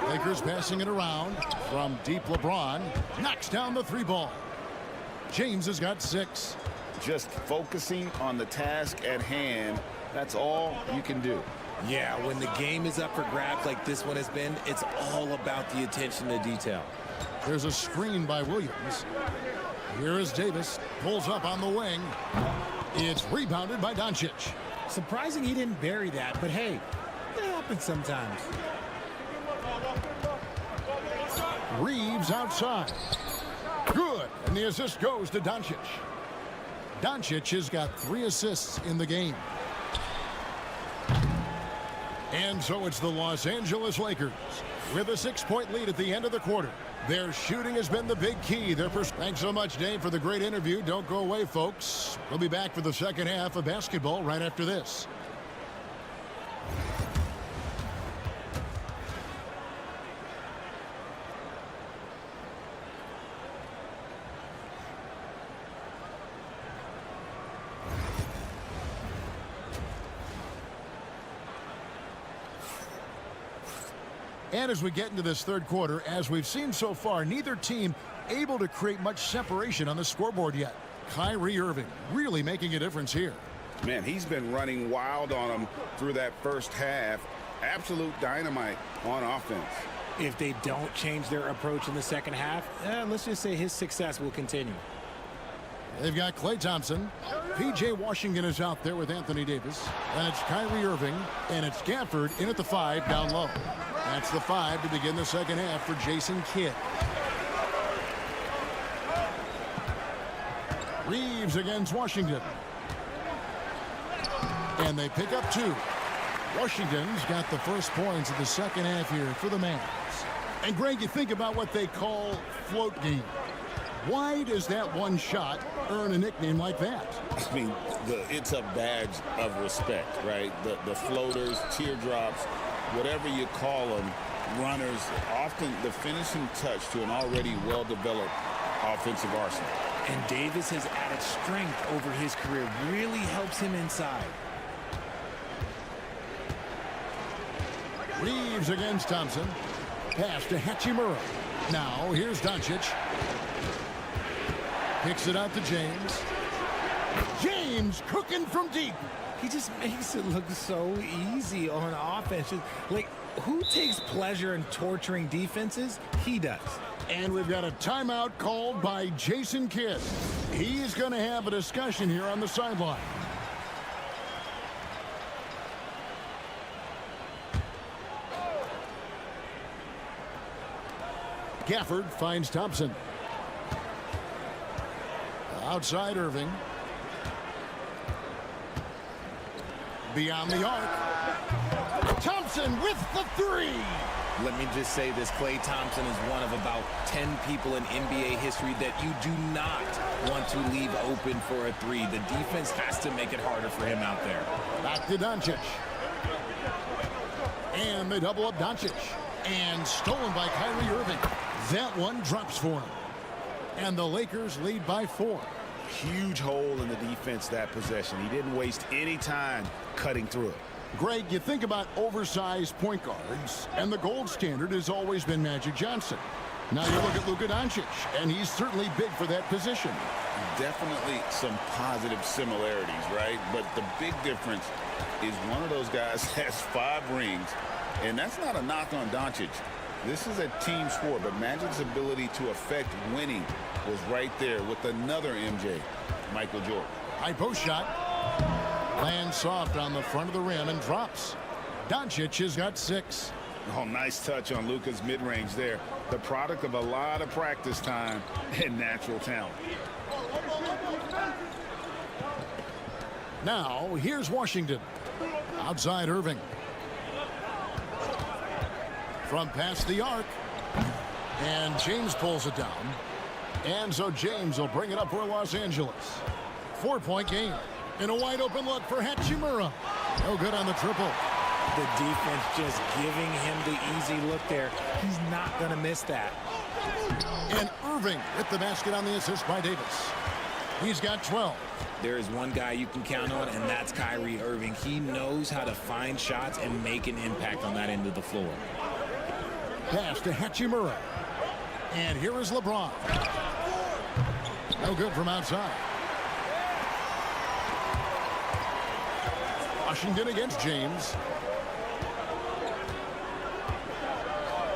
Lakers passing it around from deep. LeBron knocks down the 3-ball. James has got 6. Just focusing on the task at hand, that's all you can do. Yeah, when the game is up for grabs like this one has been, it's all about the attention to detail. There's a screen by Williams. Here is Davis. Pulls up on the wing. It's rebounded by Doncic. Surprising he didn't bury that, but hey, it happens sometimes. Reeves outside. Good. And the assist goes to Doncic. Doncic has got 3 assists in the game. And so it's the Los Angeles Lakers with a 6-point lead at the end of the quarter. Their shooting has been the big key. Thanks so much, Dave, for the great interview. Don't go away, folks. We'll be back for the second half of basketball right after this. And as we get into this third quarter, as we've seen so far, neither team able to create much separation on the scoreboard yet. Kyrie Irving really making a difference here. Man, he's been running wild on them through that first half. Absolute dynamite on offense. If they don't change their approach in the second half, let's just say his success will continue. They've got Klay Thompson. P.J. Washington is out there with Anthony Davis. And it's Kyrie Irving. And it's Gafford in at the 5 down low. That's the 5 to begin the second half for Jason Kidd. Reeves against Washington. And they pick up 2. Washington's got the first points of the second half here for the Mavs. And Greg, you think about what they call float game. Why does that one shot earn a nickname like that? I mean, it's a badge of respect, right? The floaters, teardrops, whatever you call them, runners, often the finishing touch to an already well-developed offensive arsenal. And Davis has added strength over his career, really helps him inside. Reeves against Thompson. Pass to Hachimura. Now here's Doncic. Picks it out to James. James cooking from deep. He just makes it look so easy on offense. Like, who takes pleasure in torturing defenses? He does. And we've got a timeout called by Jason Kidd. He's going to have a discussion here on the sideline. Gafford finds Thompson. Outside Irving. Beyond the arc. Thompson with the 3. Let me just say this, Klay Thompson is one of about 10 people in NBA history that you do not want to leave open for a 3. The defense has to make it harder for him out there. Back to Doncic. And they double up Doncic. And stolen by Kyrie Irving. That one drops for him. And the Lakers lead by 4. Huge hole in the defense that possession. He didn't waste any time cutting through it. Greg, you think about oversized point guards, and the gold standard has always been Magic Johnson. Now you look at Luka Doncic, and he's certainly big for that position. Definitely some positive similarities, right? But the big difference is one of those guys has 5 rings, and that's not a knock on Doncic. This is a team sport, but Magic's ability to affect winning was right there with another MJ, Michael Jordan. High post shot. Lands soft on the front of the rim and drops. Doncic has got 6. Oh, nice touch on Luka's mid-range there. The product of a lot of practice time and natural talent. Now, here's Washington. Outside Irving. From past the arc. And James pulls it down. And so James will bring it up for Los Angeles. 4-point game. And a wide open look for Hachimura. No good on the triple. The defense just giving him the easy look there. He's not going to miss that. And Irving with the basket on the assist by Davis. He's got 12. There is one guy you can count on, and that's Kyrie Irving. He knows how to find shots and make an impact on that end of the floor. Pass to Hachimura. And here is LeBron. No good from outside. Washington against James.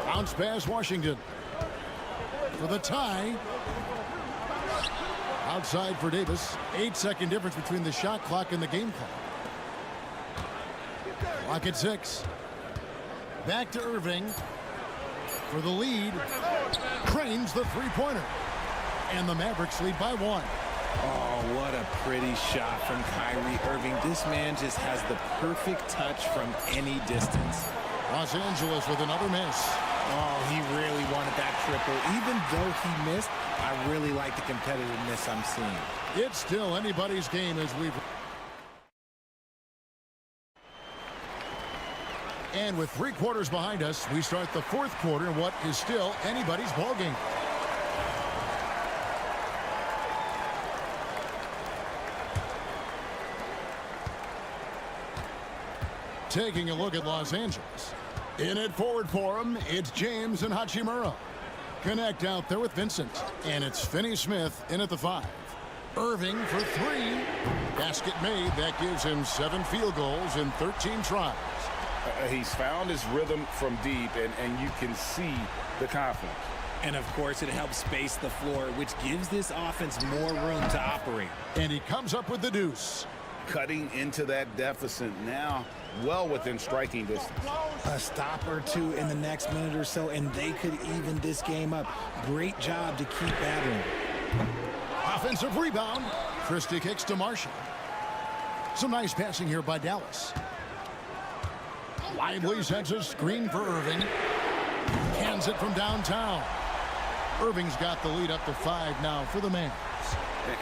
Bounce pass Washington. For the tie. Outside for Davis. 8-second difference between the shot clock and the game clock. Clock at 6. Back to Irving. For the lead. Cranes the 3-pointer. And the Mavericks lead by 1. Oh, what a pretty shot from Kyrie Irving. This man just has the perfect touch from any distance. Los Angeles with another miss. Oh, he really wanted that triple. Even though he missed, I really like the competitiveness I'm seeing. It's still anybody's game as we've... And with 3 quarters behind us, we start the 4th quarter in what is still anybody's ballgame. Taking a look at Los Angeles. In it forward for him, it's James and Hachimura. Connect out there with Vincent. And it's Finney-Smith in at the 5. Irving for 3. Basket made. That gives him 7 field goals in 13 tries. He's found his rhythm from deep, and you can see the confidence. And, of course, it helps space the floor, which gives this offense more room to operate. And he comes up with the deuce. Cutting into that deficit now, well within striking distance. A stop or two in the next minute or so, and they could even this game up. Great job to keep battling. Offensive rebound. Christie kicks to Marshall. Some nice passing here by Dallas. Lively sets a screen for Irving. Hands it from downtown. Irving's got the lead up to 5 now for the Mavs.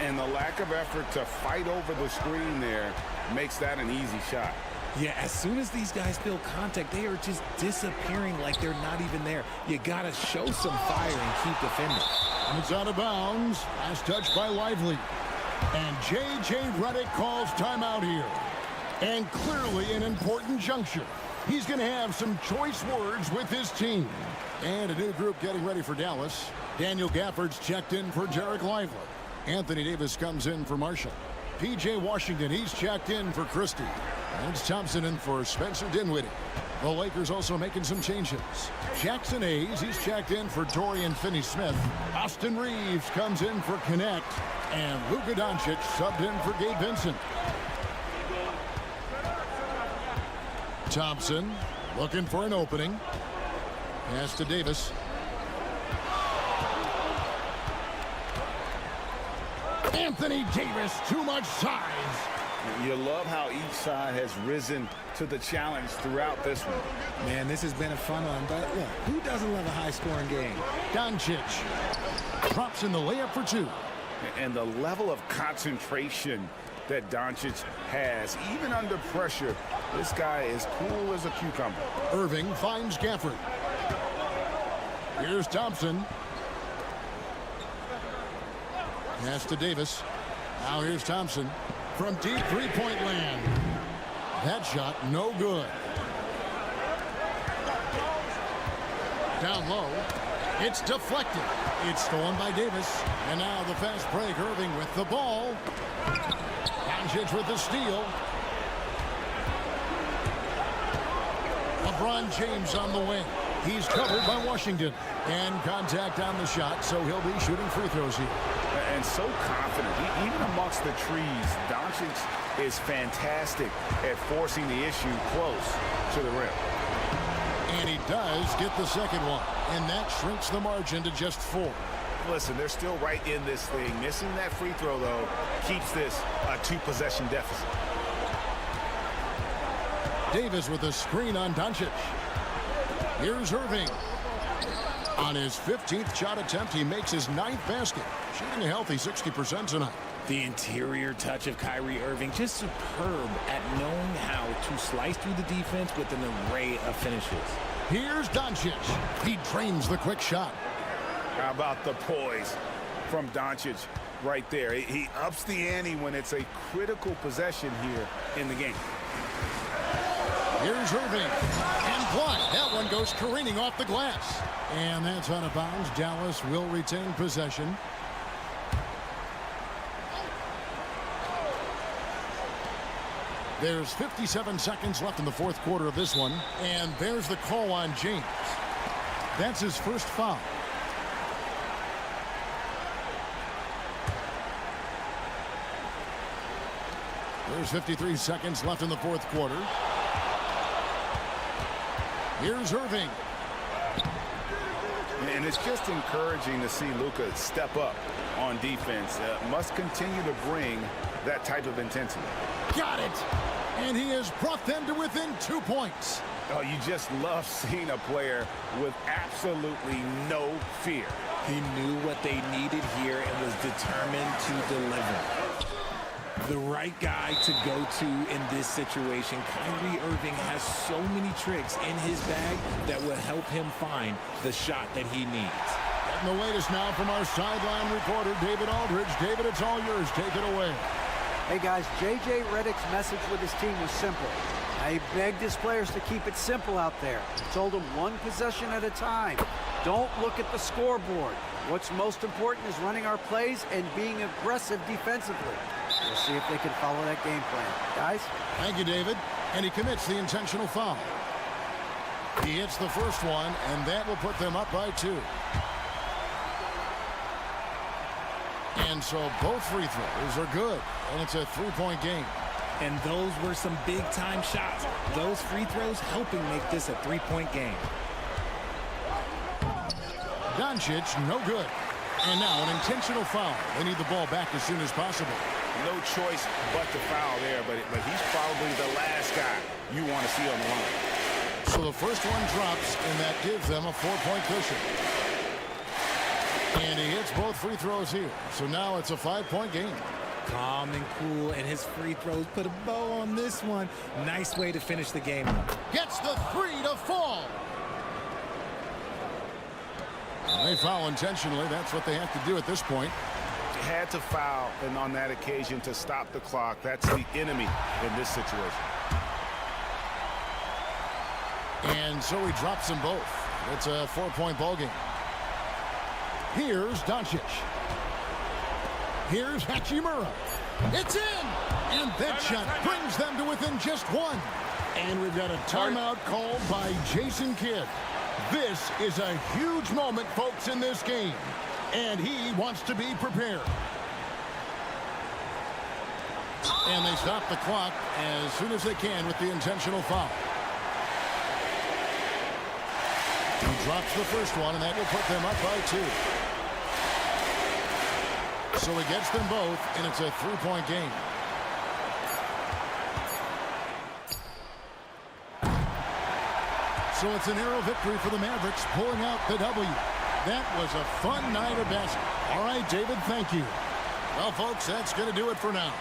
And the lack of effort to fight over the screen there makes that an easy shot. Yeah, as soon as these guys feel contact, they are just disappearing like they're not even there. You got to show some fire and keep defending. And it's out of bounds. Last touch by Lively. And J.J. Redick calls timeout here. And clearly an important juncture. He's going to have some choice words with his team. And a new group getting ready for Dallas. Daniel Gafford's checked in for Derek Lively. Anthony Davis comes in for Marshall. P.J. Washington, he's checked in for Christie. And it's Thompson in for Spencer Dinwiddie. The Lakers also making some changes. Jackson Hayes, he's checked in for Dorian Finney-Smith. Austin Reeves comes in for Connect. And Luka Doncic subbed in for Gabe Vincent. Thompson looking for an opening. Pass to Davis. Anthony Davis, too much size. You love how each side has risen to the challenge throughout this one. Man, this has been a fun one, but look, who doesn't love a high-scoring game? Doncic drops in the layup for 2. And the level of concentration that Doncic has, even under pressure, this guy is cool as a cucumber. Irving finds Gafford. Here's Thompson. Pass to Davis. Now here's Thompson from deep three-point land. That shot no good. Down low. It's deflected. It's stolen by Davis. And now the fast break. Irving with the ball. Doncic with the steal. LeBron James on the wing. He's covered by Washington. And contact on the shot, so he'll be shooting free throws here. And so confident. Even amongst the trees, Doncic is fantastic at forcing the issue close to the rim. And he does get the second one. And that shrinks the margin to just 4. Listen, they're still right in this thing. Missing that free throw, though, keeps this a 2-possession deficit. Davis with a screen on Doncic. Here's Irving. On his 15th shot attempt, he makes his 9th basket. Shooting a healthy 60% tonight. The interior touch of Kyrie Irving, just superb at knowing how to slice through the defense with an array of finishes. Here's Doncic. He drains the quick shot. How about the poise from Doncic right there? He ups the ante when it's a critical possession here in the game. Here's Irving. And blocked. That one goes careening off the glass. And that's out of bounds. Dallas will retain possession. There's 57 seconds left in the fourth quarter of this one. And there's the call on James. That's his first foul. There's 53 seconds left in the fourth quarter. Here's Irving. And it's just encouraging to see Luka step up on defense. Must continue to bring that type of intensity. Got it. And he has brought them to within 2 points. Oh, you just love seeing a player with absolutely no fear. He knew what they needed here and was determined to deliver. The right guy to go to in this situation. Kyrie Irving has so many tricks in his bag that will help him find the shot that he needs. And the latest now from our sideline reporter, David Aldridge. David, it's all yours. Take it away. Hey, guys, J.J. Redick's message with his team was simple. He begged his players to keep it simple out there. He told them one possession at a time. Don't look at the scoreboard. What's most important is running our plays and being aggressive defensively. We'll see if they can follow that game plan. Guys? Thank you, David. And he commits the intentional foul. He hits the first one, and that will put them up by 2. And so both free throws are good, and it's a three-point game. And those were some big-time shots. Those free throws helping make this a three-point game. Doncic, no good. And now an intentional foul. They need the ball back as soon as possible. No choice but to foul there, but he's probably the last guy you want to see on the line. So the first one drops, and that gives them a 4-point cushion. And he hits both free throws here. So now it's a 5-point game. Calm and cool, and his free throws put a bow on this one. Nice way to finish the game. Gets the three to fall. They foul intentionally. That's what they have to do at this point. Had to foul, and on that occasion to stop the clock. That's the enemy in this situation. And so he drops them both. It's a 4-point ball game. Here's Doncic. Here's Hachimura. It's in! And that shot brings them to within just one. And we've got a timeout called by Jason Kidd. This is a huge moment, folks, in this game. And he wants to be prepared. And they stop the clock as soon as they can with the intentional foul. He drops the first one, and that will put them up by 2. So he gets them both, and it's a 3-point game. So it's a narrow victory for the Mavericks, pulling out the W. That was a fun night of basketball. All right, David, thank you. Well, folks, that's going to do it for now.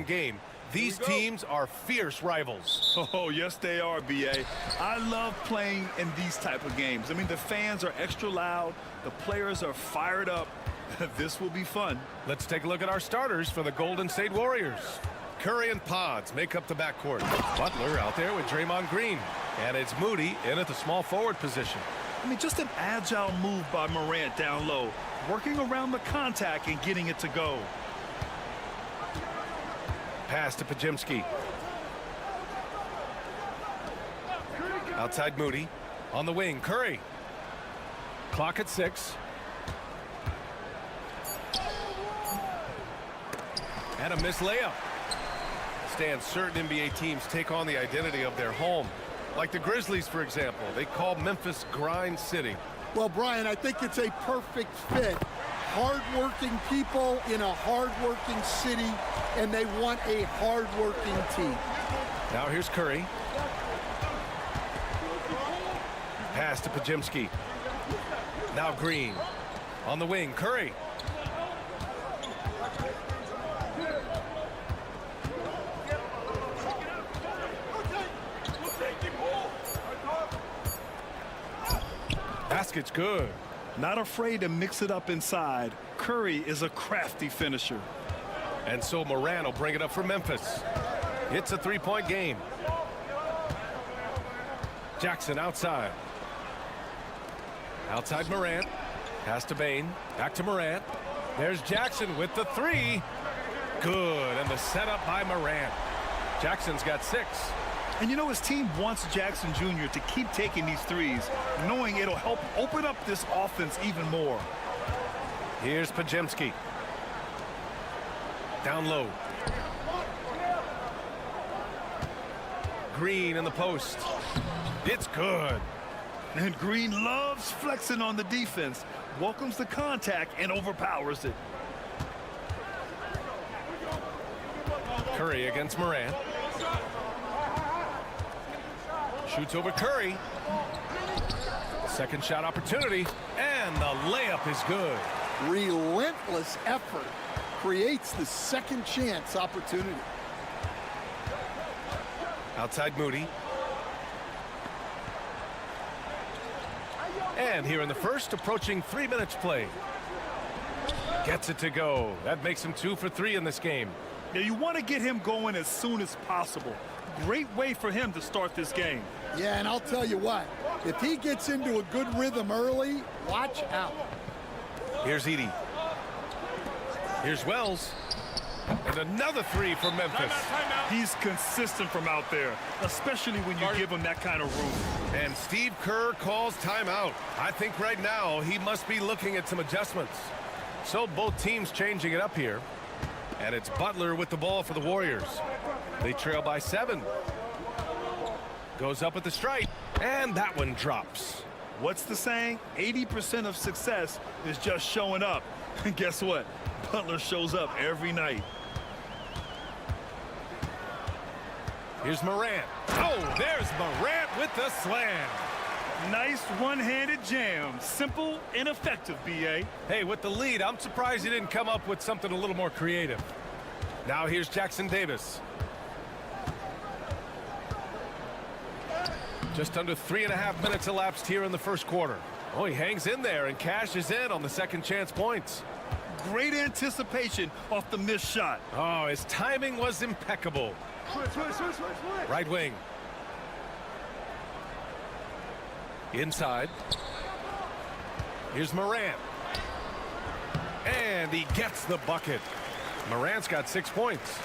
Game. These teams are fierce rivals. Oh, yes, they are, B.A. I love playing in these type of games. I mean, the fans are extra loud. The players are fired up. This will be fun. Let's take a look at our starters for the Golden State Warriors. Curry and Pods make up the backcourt. Butler out there with Draymond Green. And it's Moody in at the small forward position. I mean, just an agile move by Morant down low, working around the contact and getting it to go. Pass to Pajemski. Outside Moody. On the wing, Curry. Clock at 6. And a missed layup. Stan, certain NBA teams take on the identity of their home. Like the Grizzlies, for example. They call Memphis Grind City. Well, Brian, I think it's a perfect fit. Hard-working people in a hard-working city, and they want a hard-working team. Now here's Curry. Pass to Pajemski. Now Green. On the wing, Curry. Basket's good. Not afraid to mix it up inside. Curry is a crafty finisher. And so Morant will bring it up for Memphis. It's a three-point game. Jackson outside. Outside Morant. Pass to Bane. Back to Morant. There's Jackson with the three. Good. And the setup by Morant. Jackson's got 6. And you know, his team wants Jackson Jr. to keep taking these threes, knowing it'll help open up this offense even more. Here's Pajemski. Down low. Green in the post. It's good. And Green loves flexing on the defense, welcomes the contact and overpowers it. Curry against Morant. Shoots over Curry. Second shot opportunity, and the layup is good. Relentless effort creates the second chance opportunity. Outside Moody. And here in the first, approaching 3 minutes played. Gets it to go. That makes him 2 for 3 in this game. Now you want to get him going as soon as possible. Great way for him to start this game. Yeah, and I'll tell you what, if he gets into a good rhythm early, watch out. Here's Edey. Here's Wells. And another 3 for Memphis. He's consistent from out there, especially when you give him that kind of room. And Steve Kerr calls timeout. I think right now he must be looking at some adjustments. So both teams changing it up here. And it's Butler with the ball for the Warriors. They trail by 7. Goes up at the strike, and that one drops. What's the saying? 80% of success is just showing up. And guess what? Butler shows up every night. Here's Morant. Oh, there's Morant with the slam. Nice one-handed jam. Simple and effective, B.A. Hey, with the lead, I'm surprised he didn't come up with something a little more creative. Now here's Jackson Davis. Just under 3.5 minutes elapsed here in the first quarter. Oh, he hangs in there and cashes in on the second chance points. Great anticipation off the missed shot. Oh, his timing was impeccable. Right wing. Inside. Here's Morant. And he gets the bucket. Morant's got 6 points.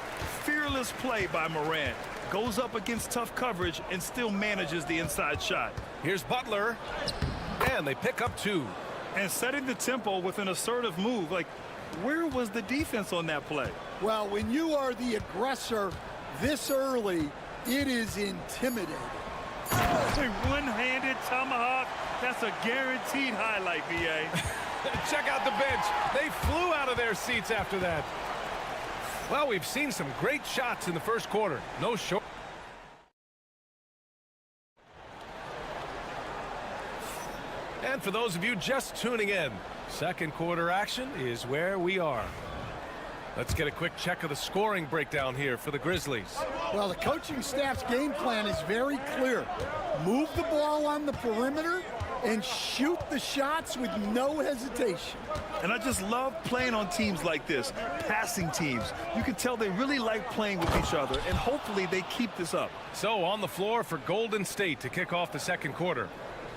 Fearless play by Morant. Goes up against tough coverage and still manages the inside shot. Here's Butler. And they pick up 2. And setting the tempo with an assertive move. Like, where was the defense on that play? Well, when you are the aggressor this early, it is intimidating. One-handed tomahawk. That's a guaranteed highlight, B.A. Check out the bench. They flew out of their seats after that. Well, we've seen some great shots in the first quarter. No short. And for those of you just tuning in, second quarter action is where we are. Let's get a quick check of the scoring breakdown here for the Grizzlies. Well, the coaching staff's game plan is very clear. Move the ball on the perimeter and shoot the shots with no hesitation. And I just love playing on teams like this, passing teams. You can tell they really like playing with each other, and hopefully they keep this up. So on the floor for Golden State to kick off the second quarter.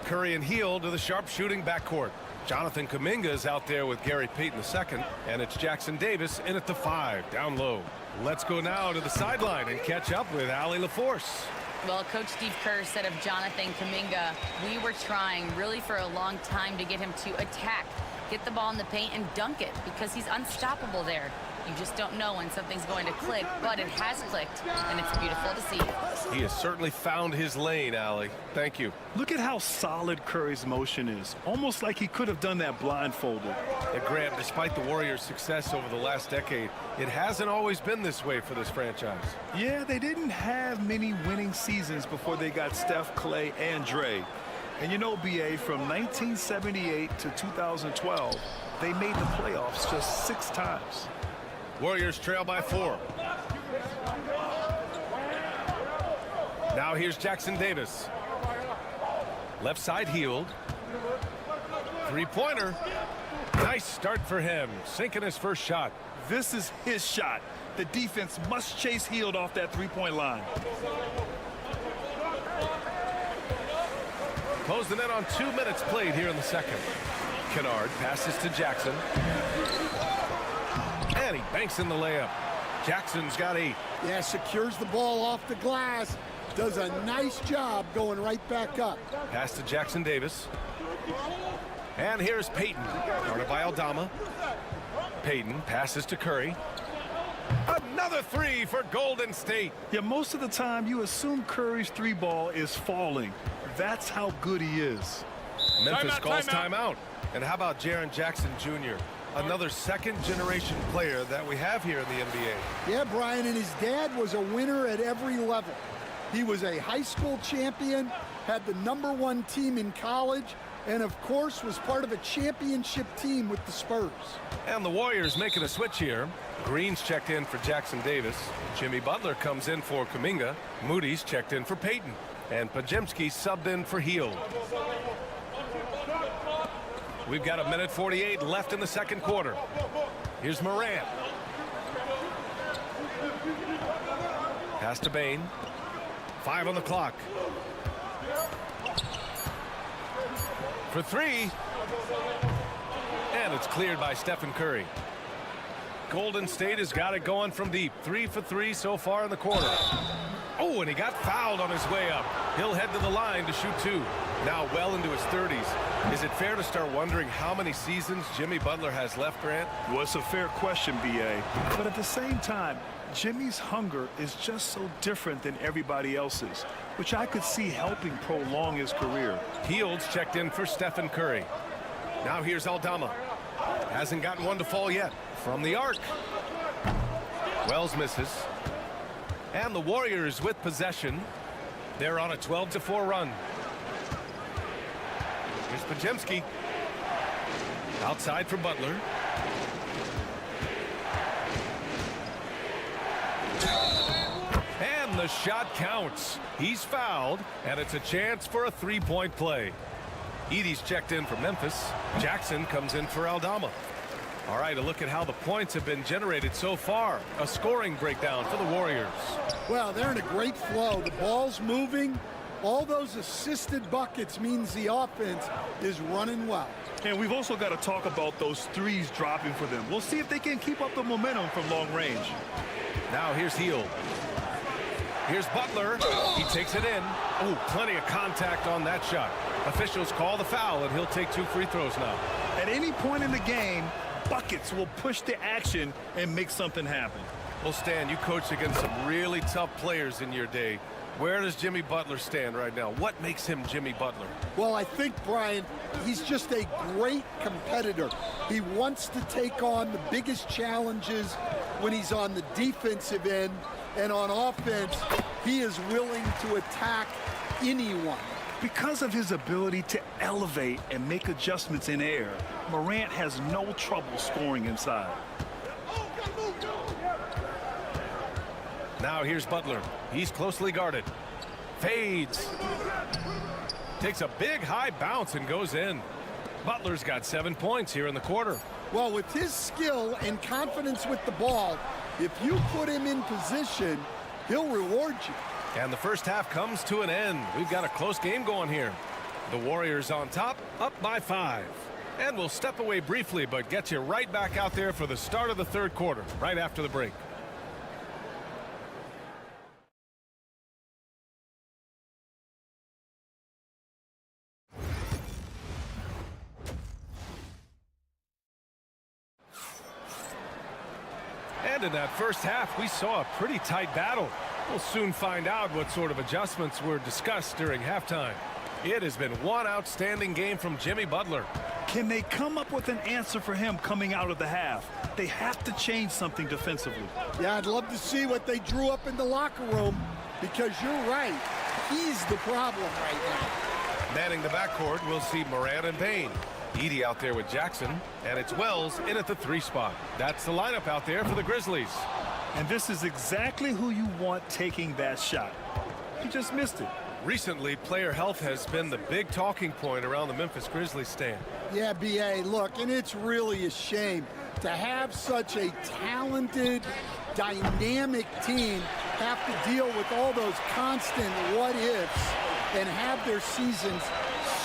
Curry and Hield to the sharpshooting backcourt. Jonathan Kuminga is out there with Gary Payton II, and it's Jackson Davis in at the 5, down low. Let's go now to the sideline and catch up with Allie LaForce. Well, Coach Steve Kerr said of Jonathan Kuminga, we were trying really for a long time to get him to attack, get the ball in the paint and dunk it because he's unstoppable there. You just don't know when something's going to click, but it has clicked, and it's beautiful to see. He has certainly found his lane, Allie. Thank you. Look at how solid Curry's motion is. Almost like he could have done that blindfolded. And Graham, despite the Warriors' success over the last decade, it hasn't always been this way for this franchise. Yeah, they didn't have many winning seasons before they got Steph, Clay, and Dre. And you know, B.A., from 1978 to 2012, they made the playoffs just 6 times. Warriors trail by 4. Now here's Jackson Davis. Left side Hield. Three-pointer. Nice start for him. Sinking his first shot. This is his shot. The defense must chase Hield off that three-point line. Closing in on 2 minutes played here in the second. Kennard passes to Jackson. And he banks in the layup. Jackson's got 8. Yeah, secures the ball off the glass. Does a nice job going right back up. Pass to Jackson Davis. And here's Payton. Guarded by Aldama. Payton passes to Curry. Another 3 for Golden State. Yeah, most of the time you assume Curry's 3-ball is falling. That's how good he is. Memphis calls timeout. And how about Jaren Jackson Jr., another second-generation player that we have here in the NBA. Yeah, Brian, and his dad was a winner at every level. He was a high school champion, had the #1 team in college, and of course was part of a championship team with the Spurs. And the Warriors making a switch here. Green's checked in for Jackson Davis. Jimmy Butler comes in for Kuminga. Moody's checked in for Payton. And Pajemski subbed in for Hield. We've got 1:48 left in the second quarter. Here's Morant. Pass to Bane. 5 on the clock. For 3. And it's cleared by Stephen Curry. Golden State has got it going from deep. 3 for 3 so far in the quarter. Oh, and he got fouled on his way up. He'll head to the line to shoot 2. Now well into his 30s. Is it fair to start wondering how many seasons Jimmy Butler has left, Grant? Well, it's a fair question, B.A. But at the same time, Jimmy's hunger is just so different than everybody else's, which I could see helping prolong his career. Hield's checked in for Stephen Curry. Now here's Aldama. Hasn't gotten one to fall yet. From the arc. Wells misses. And the Warriors with possession. They're on a 12-4 run. Here's Pajemski. Outside for Butler. And the shot counts. He's fouled, and it's a chance for a 3-point play. Edey's checked in for Memphis. Jackson comes in for Aldama. All right, a look at how the points have been generated so far. A scoring breakdown for the Warriors. Well, they're in a great flow. The ball's moving. All those assisted buckets means the offense is running well. And we've also got to talk about those threes dropping for them. We'll see if they can keep up the momentum from long range. Now here's Heel. Here's Butler. He takes it in. Oh, plenty of contact on that shot. Officials call the foul, and he'll take 2 free throws now. At any point in the game, buckets will push the action and make something happen. Well, Stan, you coached against some really tough players in your day. Where does Jimmy Butler stand right now? What makes him Jimmy Butler? Well, I think, Brian, he's just a great competitor. He wants to take on the biggest challenges when he's on the defensive end, and on offense, he is willing to attack anyone. Because of his ability to elevate and make adjustments in air, Morant has no trouble scoring inside. Now here's Butler. He's closely guarded. Fades. Takes a big high bounce and goes in. Butler's got 7 points here in the quarter. Well, with his skill and confidence with the ball, if you put him in position, he'll reward you. And the first half comes to an end. We've got a close game going here. The Warriors on top, up by 5. And we'll step away briefly, but get you right back out there for the start of the third quarter, right after the break. And in that first half, we saw a pretty tight battle. We'll soon find out what sort of adjustments were discussed during halftime. It has been one outstanding game from Jimmy Butler. Can they come up with an answer for him coming out of the half? They have to change something defensively. Yeah, I'd love to see what they drew up in the locker room, because you're right. He's the problem right now. Manning the backcourt, we'll see Morant and Payne. Edey out there with Jackson, and it's Wells in at the 3 spot. That's the lineup out there for the Grizzlies. And this is exactly who you want taking that shot. He just missed it. Recently, player health has been the big talking point around the Memphis Grizzlies stand. Yeah, B.A., look, and it's really a shame to have such a talented, dynamic team have to deal with all those constant what-ifs and have their seasons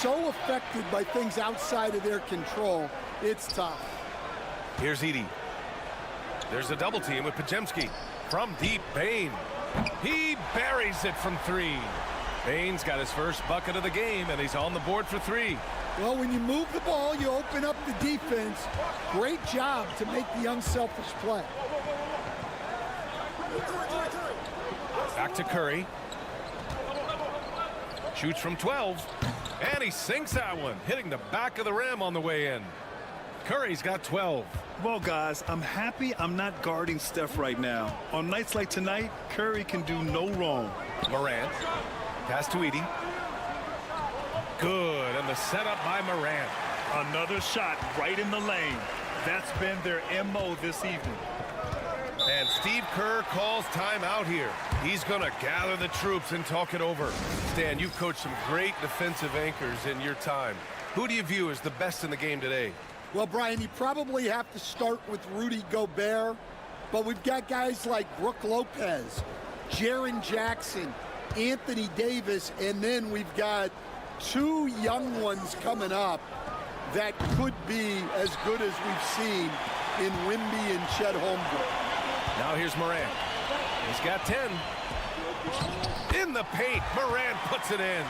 so affected by things outside of their control. It's tough. Here's Edey. There's a double team with Podziemski. From deep, Payne. He buries it from 3. Payne's got his first bucket of the game, and he's on the board for 3. Well, when you move the ball, you open up the defense. Great job to make the unselfish play. Back to Curry. Shoots from 12. And he sinks that one, hitting the back of the rim on the way in. Curry's got 12. Well, guys, I'm happy I'm not guarding Steph right now. On nights like tonight, Curry can do no wrong. Morant. Pass to Edey. Good, and the setup by Morant. Another shot right in the lane. That's been their MO this evening. And Steve Kerr calls timeout here. He's going to gather the troops and talk it over. Stan, you've coached some great defensive anchors in your time. Who do you view as the best in the game today? Well, Brian, you probably have to start with Rudy Gobert, but we've got guys like Brook Lopez, Jaren Jackson, Anthony Davis, and then we've got 2 young ones coming up that could be as good as we've seen in Wemby and Chet Holmgren. Now here's Morant. He's got 10. In the paint, Morant puts it in.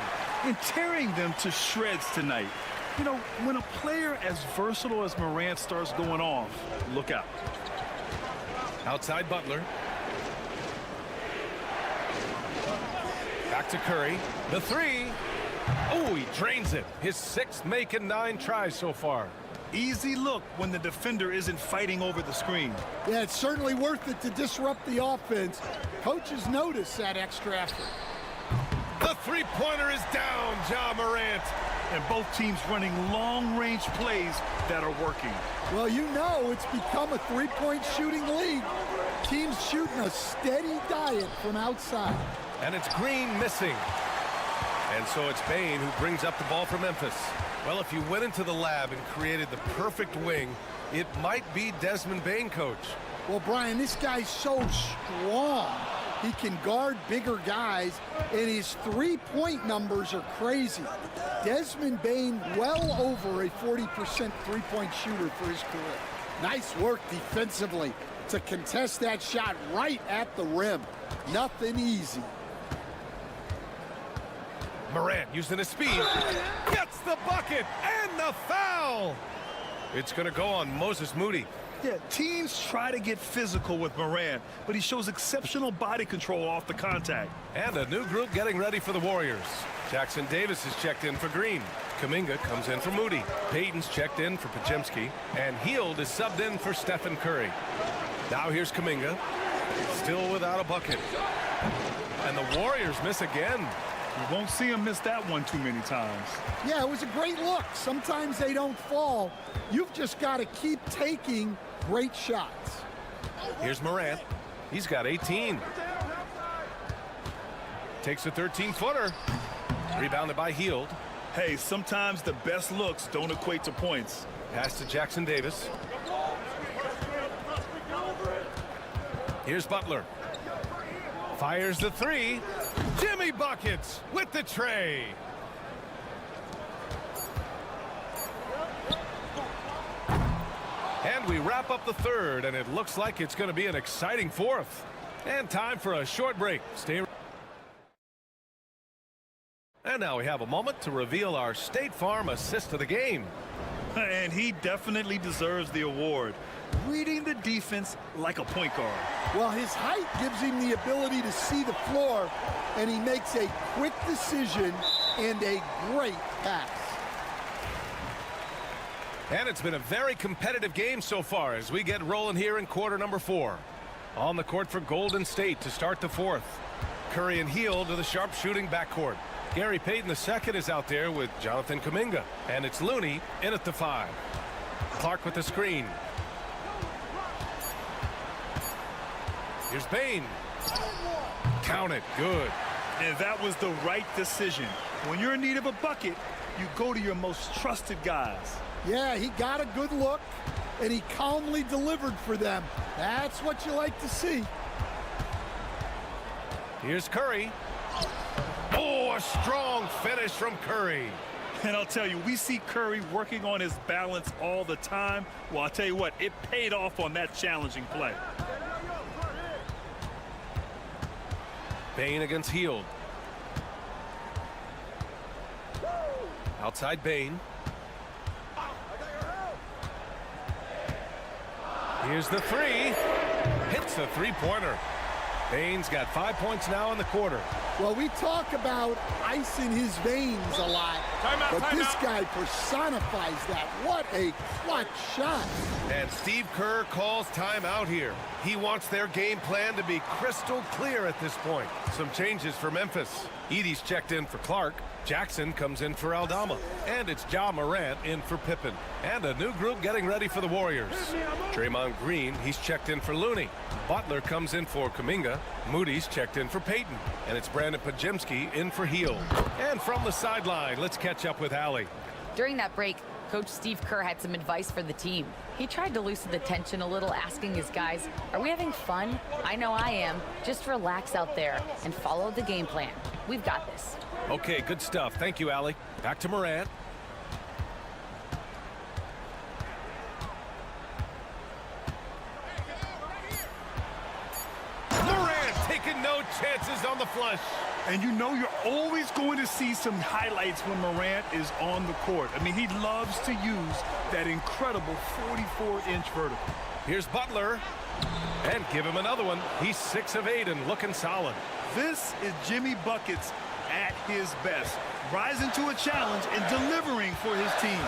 And tearing them to shreds tonight. You know, when a player as versatile as Morant starts going off, look out. Outside Butler. Back to Curry. The 3. Oh, he drains it. His 6th make and 9 tries so far. Easy look when the defender isn't fighting over the screen. Yeah, it's certainly worth it to disrupt the offense. Coaches notice that extra effort. The 3-pointer is down, Ja Morant. And both teams running long-range plays that are working. Well, you know it's become a 3-point shooting league. Teams shooting a steady diet from outside. And it's Green missing. And so it's Payne who brings up the ball for Memphis. Well, if you went into the lab and created the perfect wing, it might be Desmond Bane, coach. Well, Brian, this guy's so strong. He can guard bigger guys, and his three-point numbers are crazy. Desmond Bane, well over a 40% three-point shooter for his career. Nice work defensively to contest that shot right at the rim. Nothing easy. Morant using his speed, gets the bucket and the foul. It's going to go on Moses Moody. Yeah, teams try to get physical with Morant, but he shows exceptional body control off the contact. And a new group getting ready for the Warriors. Jackson Davis is checked in for Green. Kuminga comes in for Moody. Payton's checked in for Podziemski. And Hield is subbed in for Stephen Curry. Now here's Kuminga, still without a bucket. And the Warriors miss again. You won't see him miss that one too many times. Yeah, it was a great look. Sometimes they don't fall. You've just got to keep taking great shots. Here's Morant. He's got 18. Takes a 13-footer. Rebounded by Hield. Hey, sometimes the best looks don't equate to points. Pass to Jackson Davis. Here's Butler. Fires the three. Jimmy buckets with the tray. And we wrap up the third, and it looks like it's going to be an exciting fourth. And time for a short break. Stay. And now we have a moment to reveal our State Farm assist of the game. And he definitely deserves the award. Reading the defense like a point guard. Well, his height gives him the ability to see the floor, and he makes a quick decision and a great pass. And it's been a very competitive game so far as we get rolling here in quarter number 4. On the court for Golden State to start the fourth. Curry and Hield to the sharp-shooting backcourt. Gary Payton II is out there with Jonathan Kuminga. And it's Looney in at the 5. Clark with the screen. Here's Bane. Count it. Good. And that was the right decision. When you're in need of a bucket, you go to your most trusted guys. Yeah, he got a good look, and he calmly delivered for them. That's what you like to see. Here's Curry. Oh, a strong finish from Curry. And I'll tell you, we see Curry working on his balance all the time. Well, I'll tell you what, it paid off on that challenging play. Bane against Hield. Outside Bane. Here's the three. Hits the three-pointer. Bane's got 5 points now in the quarter. Well, we talk about ice in his veins a lot, but this guy personifies that. What a clutch shot. And Steve Kerr calls timeout here. He wants their game plan to be crystal clear at this point. Some changes for Memphis. Edey's checked in for Clark. Jackson comes in for Aldama. And it's Ja Morant in for Pippen. And a new group getting ready for the Warriors. Draymond Green, he's checked in for Looney. Butler comes in for Kuminga. Moody's checked in for Payton. And it's Brandon Podziemski in for Hield. And from the sideline, let's catch up with Allie. During that break, Coach Steve Kerr had some advice for the team. He tried to loosen the tension a little, asking his guys, are we having fun? I know I am. Just relax out there and follow the game plan. We've got this. Okay, good stuff. Thank you, Allie. Back to Morant. Morant taking no chances on the flush. And you know you're always going to see some highlights when Morant is on the court. I mean, he loves to use that incredible 44-inch vertical. Here's Butler. And give him another one. He's 6 of 8 and looking solid. This is Jimmy Buckets at his best, rising to a challenge and delivering for his team.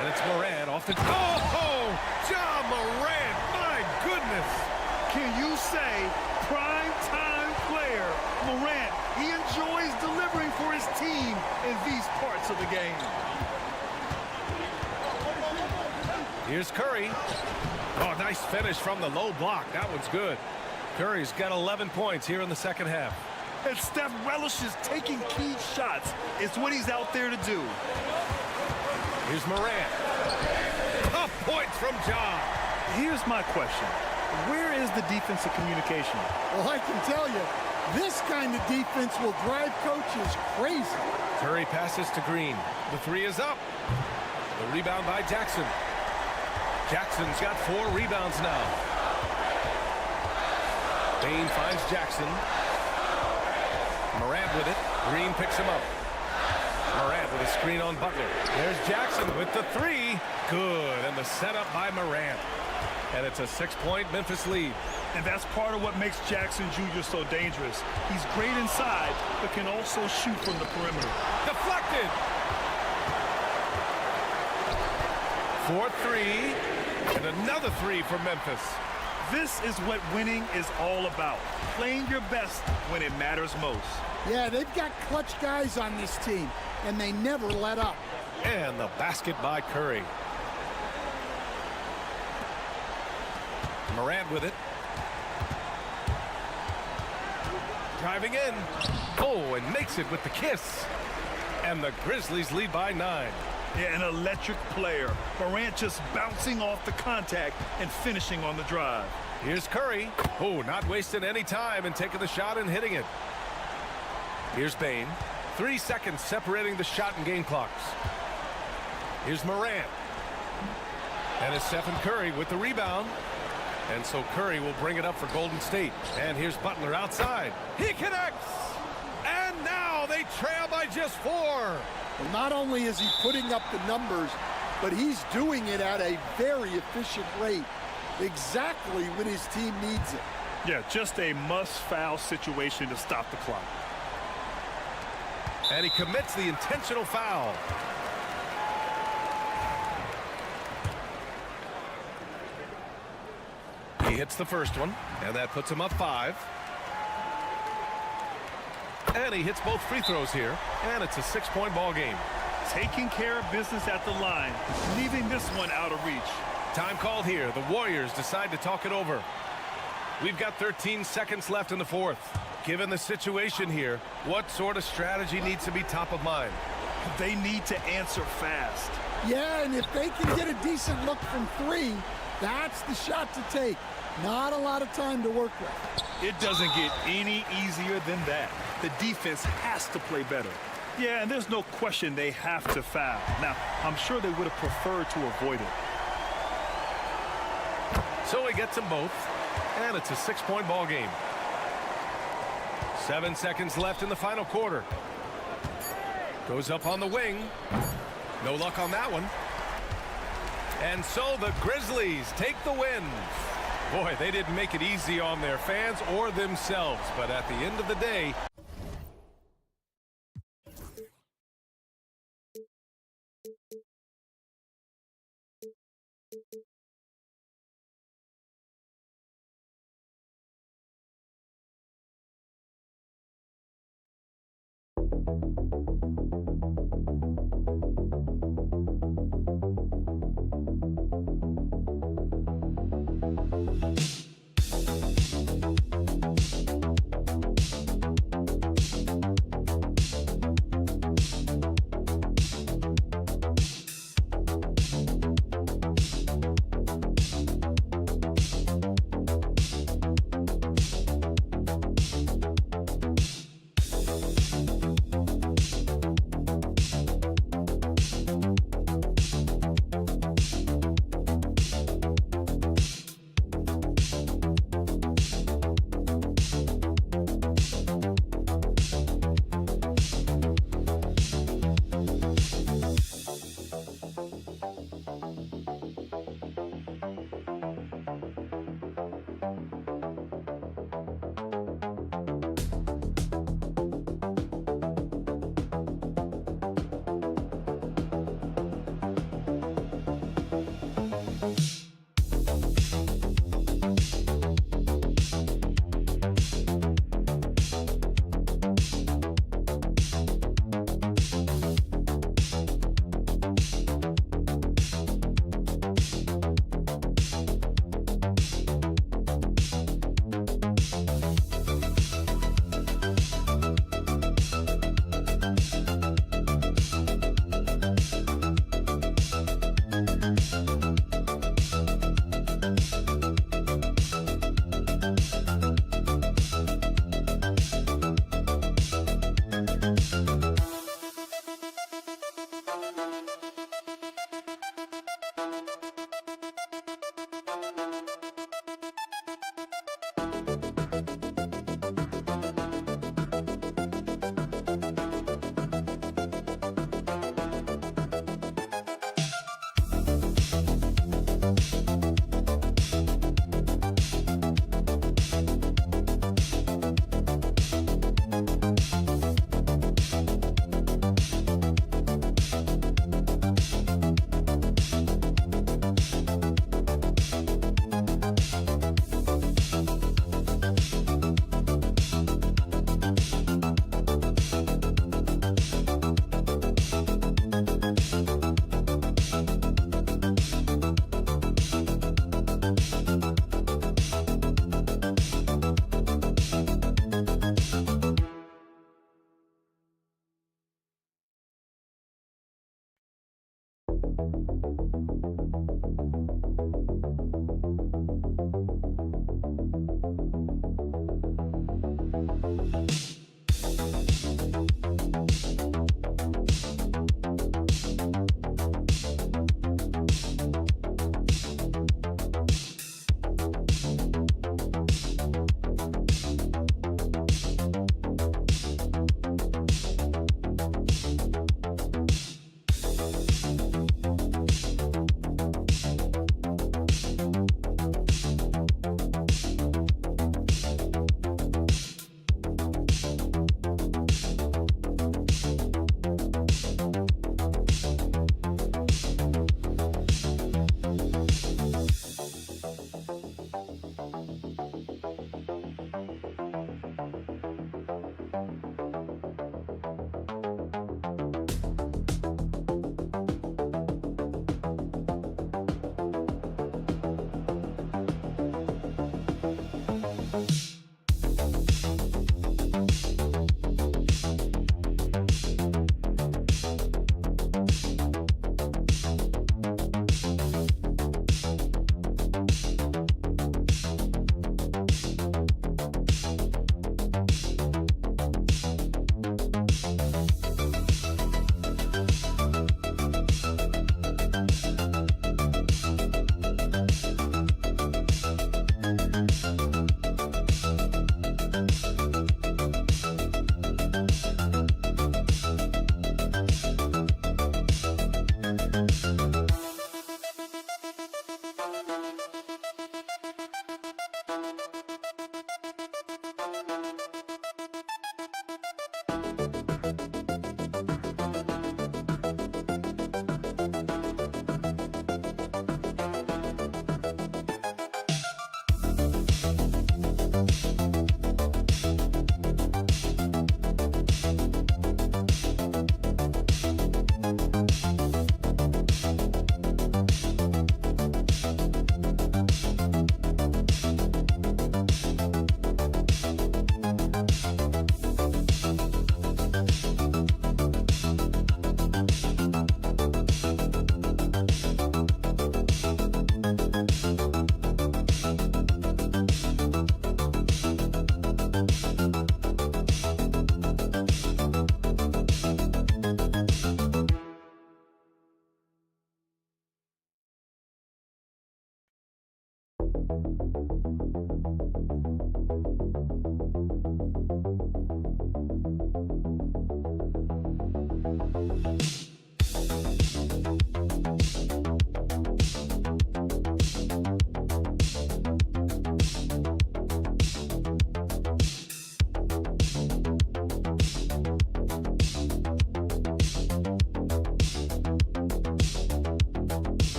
And it's Morant off the... Oh! Ja Morant! My goodness! Can you say prime time player Morant? He enjoys delivering for his team in these parts of the game. Here's Curry. Oh, nice finish from the low block. That one's good. Curry's got 11 points here in the second half. And Steph relishes taking key shots. It's what he's out there to do. Here's Morant. Tough points from Ja. Here's my question. Where is the defensive communication? Well, I can tell you, this kind of defense will drive coaches crazy. Curry passes to Green. The three is up. The rebound by Jackson. Jackson's got 4 rebounds now. Bain finds Jackson. Morant with it. Green picks him up. Morant with a screen on Butler. There's Jackson with the 3. Good. And the setup by Morant. And it's a 6-point Memphis lead. And that's part of what makes Jackson Jr. so dangerous. He's great inside, but can also shoot from the perimeter. Deflected. 4-3. And another 3 for Memphis. This is what winning is all about. Playing your best when it matters most. Yeah, they've got clutch guys on this team, and they never let up. And the basket by Curry. Morant with it. Driving in. Oh, and makes it with the kiss. And the Grizzlies lead by 9. Yeah, an electric player. Morant just bouncing off the contact and finishing on the drive. Here's Curry. Oh, not wasting any time and taking the shot and hitting it. Here's Bain. 3 seconds separating the shot and game clocks. Here's Morant. And it's Stephen Curry with the rebound. And so Curry will bring it up for Golden State. And here's Butler outside. He connects. And now they trail by just 4. Well, not only is he putting up the numbers, but he's doing it at a very efficient rate. Exactly when his team needs it. Yeah, just a must-foul situation to stop the clock. And he commits the intentional foul. He hits the first one, and that puts him up 5. And he hits both free throws here, and it's a 6-point ball game. Taking care of business at the line, leaving this one out of reach. Time called here. The Warriors decide to talk it over. We've got 13 seconds left in the 4th. Given the situation here, what sort of strategy needs to be top of mind? They need to answer fast. Yeah, and if they can get a decent look from 3, that's the shot to take. Not a lot of time to work with. It doesn't get any easier than that. The defense has to play better. Yeah, and there's no question they have to foul. Now, I'm sure they would have preferred to avoid it. So he gets them both, and it's a 6-point ball game. 7 seconds left in the final quarter. Goes up on the wing. No luck on that one. And so the Grizzlies take the win. Boy, they didn't make it easy on their fans or themselves, but at the end of the day,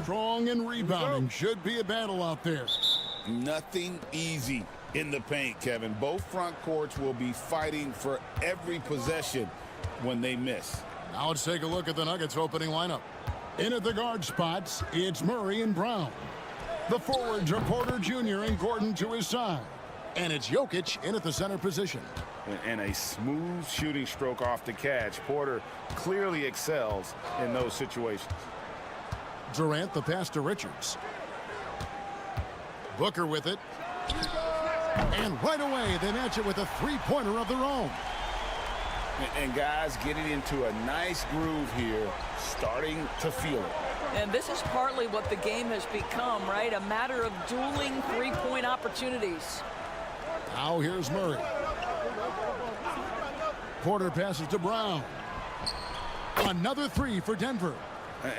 Strong and rebounding should be a battle out there. Nothing easy in the paint, Kevin. Both front courts will be fighting for every possession when they miss. Now let's take a look at the Nuggets opening lineup. In at the guard spots, it's Murray and Brown. The forwards are Porter Jr. and Gordon to his side. And it's Jokic in at the center position. And a smooth shooting stroke off the catch. Porter clearly excels in those situations. Durant the pass to Richards. Booker with it. And right away, they match it with a three-pointer of their own. And guys getting into a nice groove here, starting to feel it. And this is partly what the game has become, right? A matter of dueling three-point opportunities. Now here's Murray. Porter passes to Brown. Another three for Denver.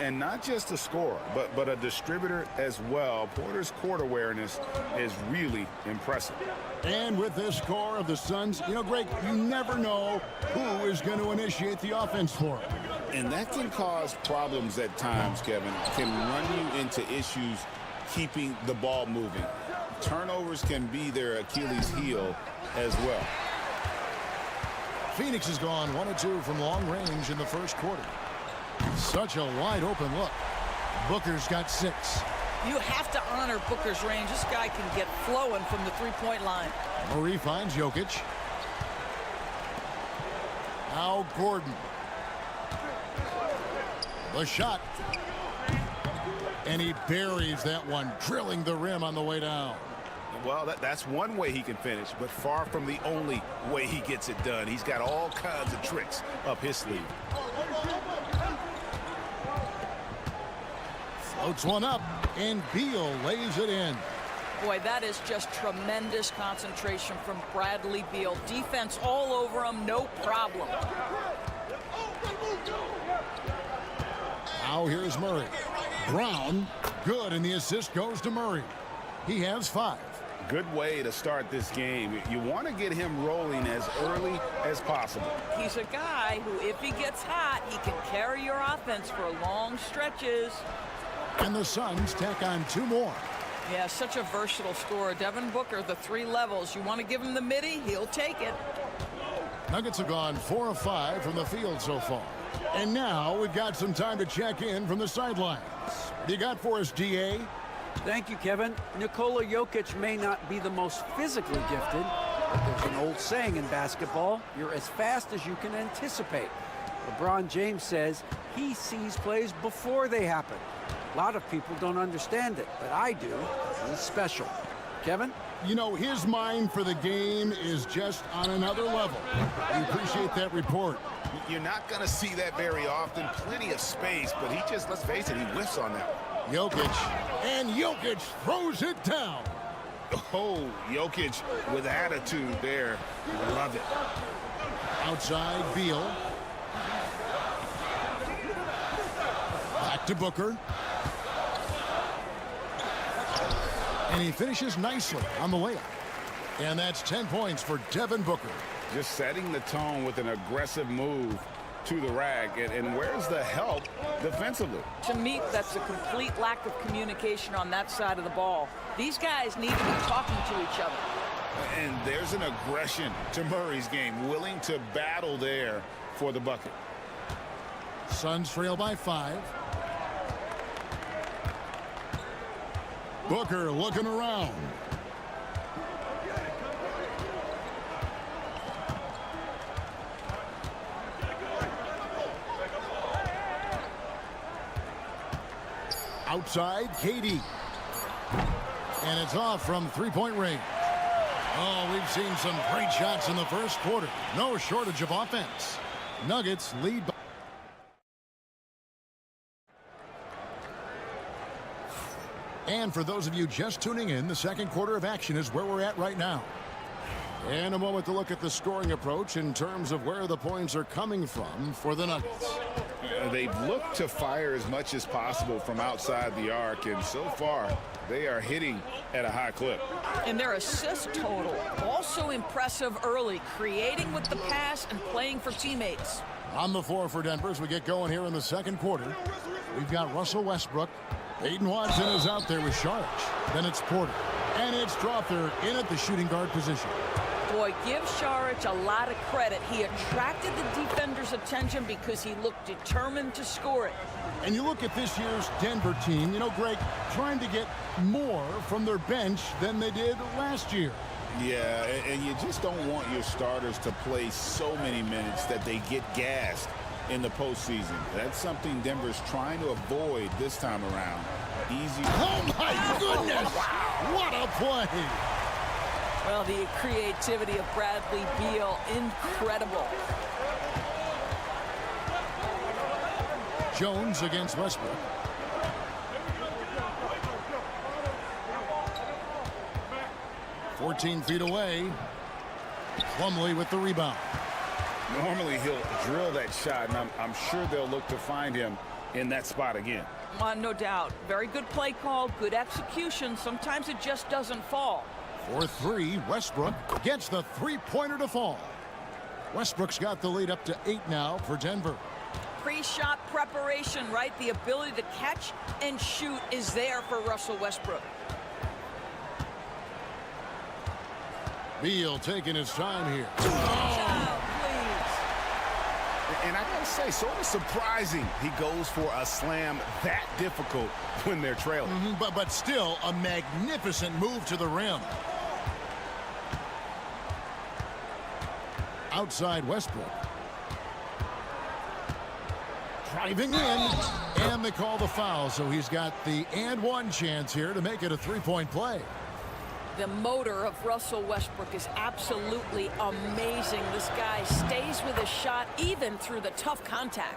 And not just a scorer, but a distributor as well. Porter's court awareness is really impressive. And with this score of the Suns, you know, Greg, you never know who is going to initiate the offense for them. And that can cause problems at times, Kevin. Can run you into issues keeping the ball moving. Turnovers can be their Achilles heel as well. Phoenix has gone 1 of 2 from long range in the first quarter. Such a wide open look. Booker's got 6. You have to honor Booker's range. This guy can get flowing from the three-point line. Murray finds Jokic. Now Gordon. The shot. And he buries that one, drilling the rim on the way down. Well, that's one way he can finish, but far from the only way he gets it done. He's got all kinds of tricks up his sleeve. Floats one up, and Beal lays it in. Boy, that is just tremendous concentration from Bradley Beal. Defense all over him, no problem. Now here's Murray. Brown, good, and the assist goes to Murray. He has 5. Good way to start this game. You want to get him rolling as early as possible. He's a guy who, if he gets hot, he can carry your offense for long stretches. And the Suns tack on 2 more. Yeah, such a versatile scorer. Devin Booker, the 3 levels. You want to give him the midi, he'll take it. Nuggets have gone 4 of 5 from the field so far. And now we've got some time to check in from the sidelines. What you got for us, DA? Thank you, Kevin. Nikola Jokic may not be the most physically gifted, but there's an old saying in basketball, you're as fast as you can anticipate. LeBron James says he sees plays before they happen. A lot of people don't understand it, but I do. He's special. Kevin? You know, his mind for the game is just on another level. We appreciate that report. You're not going to see that very often. Plenty of space, but he just, let's face it, he whiffs on that one. Jokic, and Jokic throws it down. Oh, Jokic with attitude there. Love it. Outside, Beal. Back to Booker. And he finishes nicely on the layup. And that's 10 points for Devin Booker. Just setting the tone with an aggressive move to the rack. And where's the help defensively? To me, that's a complete lack of communication on that side of the ball. These guys need to be talking to each other. And there's an aggression to Murray's game, willing to battle there for the bucket. Suns trail by 5. Booker looking around. Outside, KD. And it's off from three-point range. Oh, we've seen some great shots in the first quarter. No shortage of offense. Nuggets lead by... And for those of you just tuning in, the second quarter of action is where we're at right now. And a moment to look at the scoring approach in terms of where the points are coming from for the Nuggets. They've looked to fire as much as possible from outside the arc, and so far they are hitting at a high clip. And their assist total also impressive early, creating with the pass and playing for teammates. On the floor for Denver as we get going here in the second quarter. We've got Russell Westbrook. Peyton Watson is out there with Sharp. Then it's Porter. And it's Strother in at the shooting guard position. Boy, give Saric a lot of credit. He attracted the defender's attention because he looked determined to score it. And you look at this year's Denver team, you know, Greg, trying to get more from their bench than they did last year. Yeah, and you just don't want your starters to play so many minutes that they get gassed in the postseason. That's something Denver's trying to avoid this time around. Easy. Oh, my goodness! What a play! Well, the creativity of Bradley Beal, incredible. Jones against Westbrook. "14 feet away. Plumlee with the rebound. Normally he'll drill that shot, and I'm sure they'll look to find him in that spot again. No doubt. Very good play call, good execution. Sometimes it just doesn't fall. For 3, Westbrook gets the three-pointer to fall. Westbrook's got the lead up to 8 now for Denver. Pre-shot preparation, right? The ability to catch and shoot is there for Russell Westbrook. Beal taking his time here. And I gotta say, sort of surprising he goes for a slam that difficult when they're trailing. But still a magnificent move to the rim. Outside Westbrook. Driving in, and they call the foul, so he's got the and one chance here to make it a three-point play. The motor of Russell Westbrook is absolutely amazing. This guy stays with his shot even through the tough contact.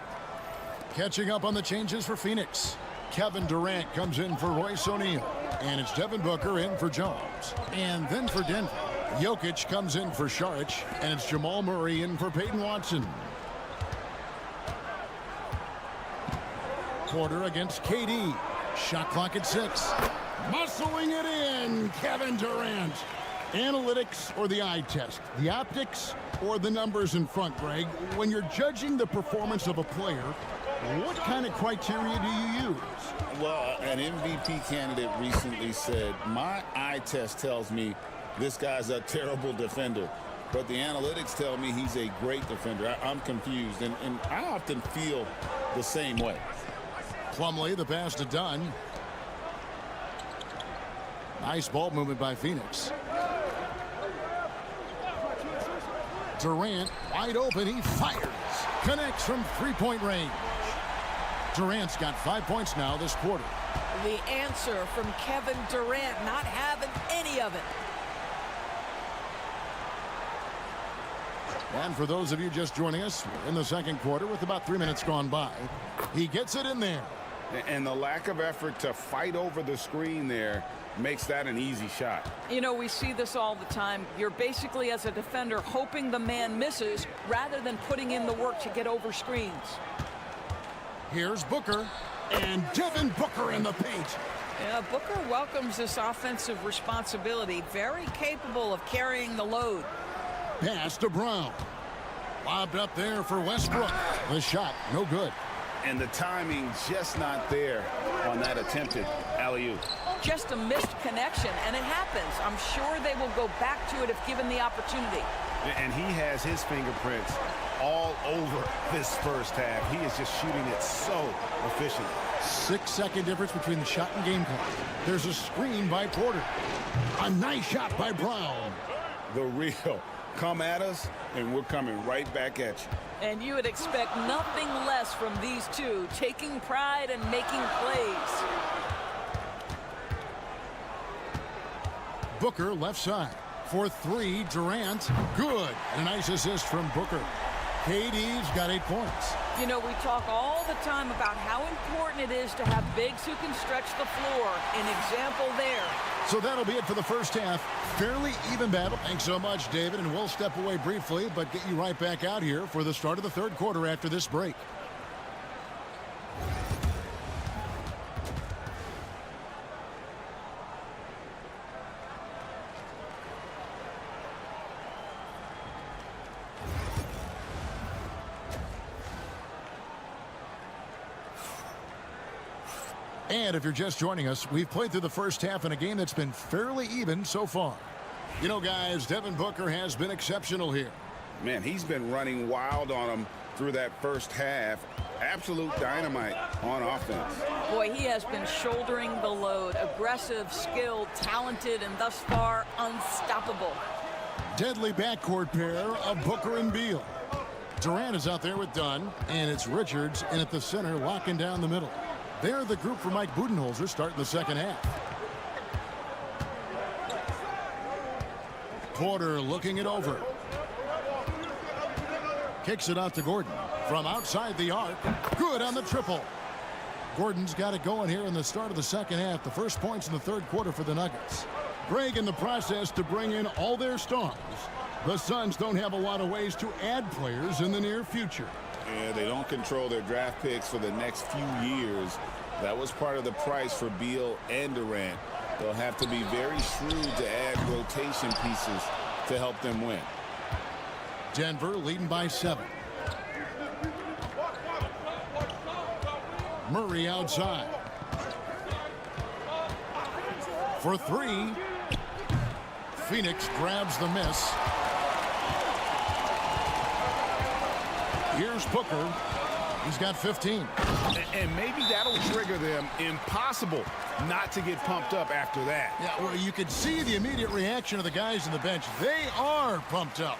Catching up on the changes for Phoenix. Kevin Durant comes in for Royce O'Neal, and it's Devin Booker in for Jones. And then for Denver, Jokic comes in for Saric, and it's Jamal Murray in for Peyton Watson. Porter against KD. Shot clock at 6. Muscling it in, Kevin Durant. Analytics or the eye test? The optics or the numbers in front, Greg? When you're judging the performance of a player, what kind of criteria do you use? Well, an MVP candidate recently said, my eye test tells me this guy's a terrible defender, but the analytics tell me he's a great defender. I'm confused, and I often feel the same way. Plumlee, the pass to Dunn. Nice ball movement by Phoenix. Durant wide open. He fires. Connects from three-point range. Durant's got 5 points now this quarter. The answer from Kevin Durant, not having any of it. And for those of you just joining us, we're in the second quarter with about 3 minutes gone by. He gets it in there. And the lack of effort to fight over the screen there makes that an easy shot. You know, we see this all the time. You're basically, as a defender, hoping the man misses rather than putting in the work to get over screens. Here's Booker, and Devin Booker in the paint. Yeah, Booker welcomes this offensive responsibility. Very capable of carrying the load. Pass to Brown. Lobbed up there for Westbrook. The shot, no good. And the timing just not there on that attempted alley-oop. Just a missed connection, and it happens. I'm sure they will go back to it if given the opportunity. And he has his fingerprints all over this first half. He is just shooting it so efficient. 6-second difference between the shot and game clock. There's a screen by Porter. A nice shot by Brown. The real. Come at us, and we're coming right back at you. And you would expect nothing less from these two, taking pride and making plays. Booker left side. For 3, Durant. Good. And a nice assist from Booker. KD's got 8 points. You know, we talk all the time about how important it is to have bigs who can stretch the floor. An example there. So that'll be it for the first half. Fairly even battle. Thanks so much, David. And we'll step away briefly, but get you right back out here for the start of the third quarter after this break. And if you're just joining us, we've played through the first half in a game that's been fairly even so far. You know, guys, Devin Booker has been exceptional here. Man, he's been running wild on him through that first half. Absolute dynamite on offense. Boy, he has been shouldering the load. Aggressive, skilled, talented, and thus far unstoppable. Deadly backcourt pair of Booker and Beal. Durant is out there with Dunn, and it's Richards in at the center locking down the middle. They're the group for Mike Budenholzer starting the second half. Porter looking it over. Kicks it out to Gordon. From outside the arc. Good on the triple. Gordon's got it going here in the start of the second half. The first points in the third quarter for the Nuggets. Greg in the process to bring in all their stars. The Suns don't have a lot of ways to add players in the near future. Yeah, they don't control their draft picks for the next few years. That was part of the price for Beal and Durant. They'll have to be very shrewd to add rotation pieces to help them win. Denver leading by 7. Murray outside. For 3. Phoenix grabs the miss. Here's Booker. He's got 15. And maybe that'll trigger them. Impossible not to get pumped up after that. Yeah, well, you could see the immediate reaction of the guys on the bench. They are pumped up.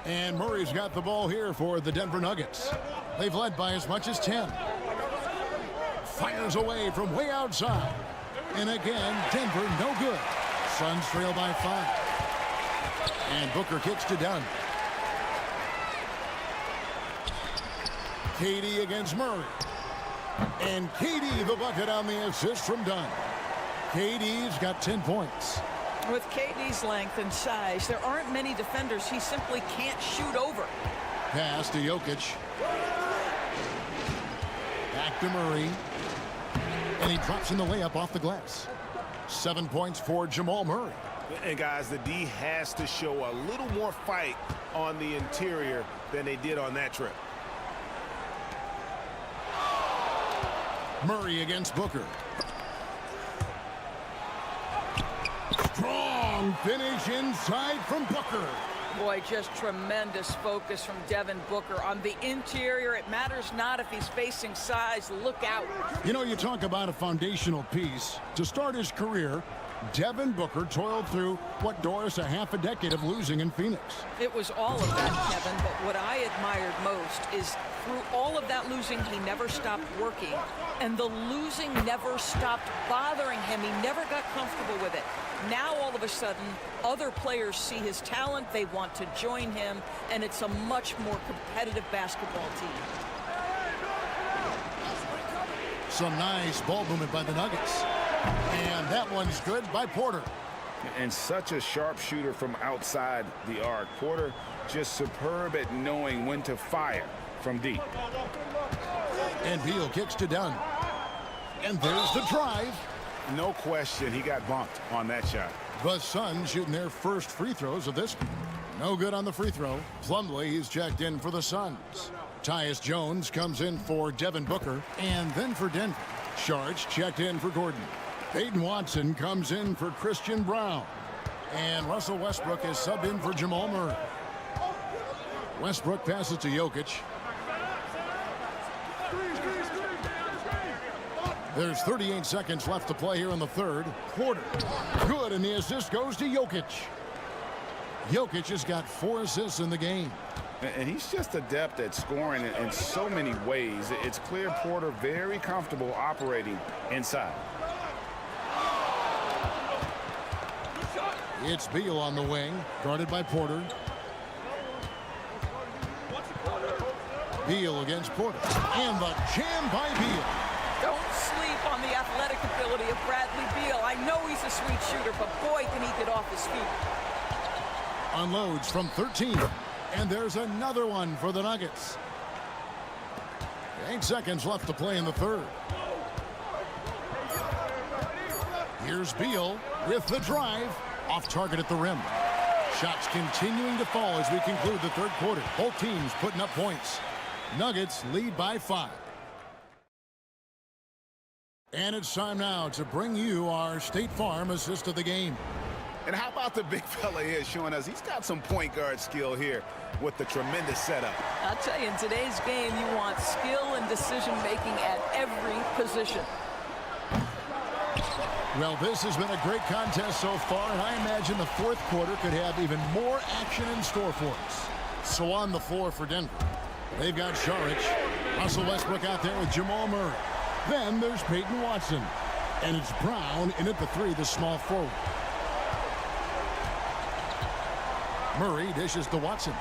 And Murray's got the ball here for the Denver Nuggets. They've led by as much as 10. Fires away from way outside. And again, Denver no good. Suns trail by 5. And Booker kicks to Dunn. KD against Murray. And KD the bucket on the assist from Dunn. KD's got 10 points. With KD's length and size, there aren't many defenders he simply can't shoot over. Pass to Jokic. Back to Murray. And he drops in the layup off the glass. 7 points for Jamal Murray. And guys, the D has to show a little more fight on the interior than they did on that trip. Murray against Booker. Strong finish inside from Booker. Boy, just tremendous focus from Devin Booker. On the interior, it matters not if he's facing size. Look out. You know, you talk about a foundational piece. To start his career, Devin Booker toiled through, what, Doris, a half a decade of losing in Phoenix. It was all of that, Kevin, but what I admired most is through all of that losing, he never stopped working. And the losing never stopped bothering him. He never got comfortable with it. Now, all of a sudden, other players see his talent, they want to join him, and it's a much more competitive basketball team. Some nice ball movement by the Nuggets. And that one's good by Porter. And such a sharp shooter from outside the arc. Porter just superb at knowing when to fire from deep. And Beal kicks to Dunn. And there's the drive. No question, he got bumped on that shot. The Suns shooting their first free throws of this. No good on the free throw. Plumlee is checked in for the Suns. Tyus Jones comes in for Devin Booker. And then for Denver. Sharch checked in for Gordon. Peyton Watson comes in for Christian Brown. And Russell Westbrook is subbed in for Jamal Murray. Westbrook passes to Jokic. There's 38 seconds left to play here in the third. Porter. Good, and the assist goes to Jokic. Jokic has got 4 assists in the game. And he's just adept at scoring in so many ways. It's clear Porter very comfortable operating inside. It's Beal on the wing, guarded by Porter. Beal against Porter. And the jam by Beal. Don't sleep on the athletic ability of Bradley Beal. I know he's a sweet shooter, but boy, can he get off his feet. Unloads from 13. And there's another one for the Nuggets. 8 seconds left to play in the third. Here's Beal with the drive. Off target at the rim. Shots continuing to fall as we conclude the third quarter. Both teams putting up points. Nuggets lead by 5. And it's time now to bring you our State Farm assist of the game. And how about the big fella here showing us he's got some point guard skill here with the tremendous setup. I'll tell you, in today's game, you want skill and decision-making at every position. Well, this has been a great contest so far, and I imagine the fourth quarter could have even more action in store for us. So on the floor for Denver, they've got Saric, Russell Westbrook out there with Jamal Murray. Then there's Peyton Watson. And it's Brown in at the three, the small forward. Murray dishes to Watson.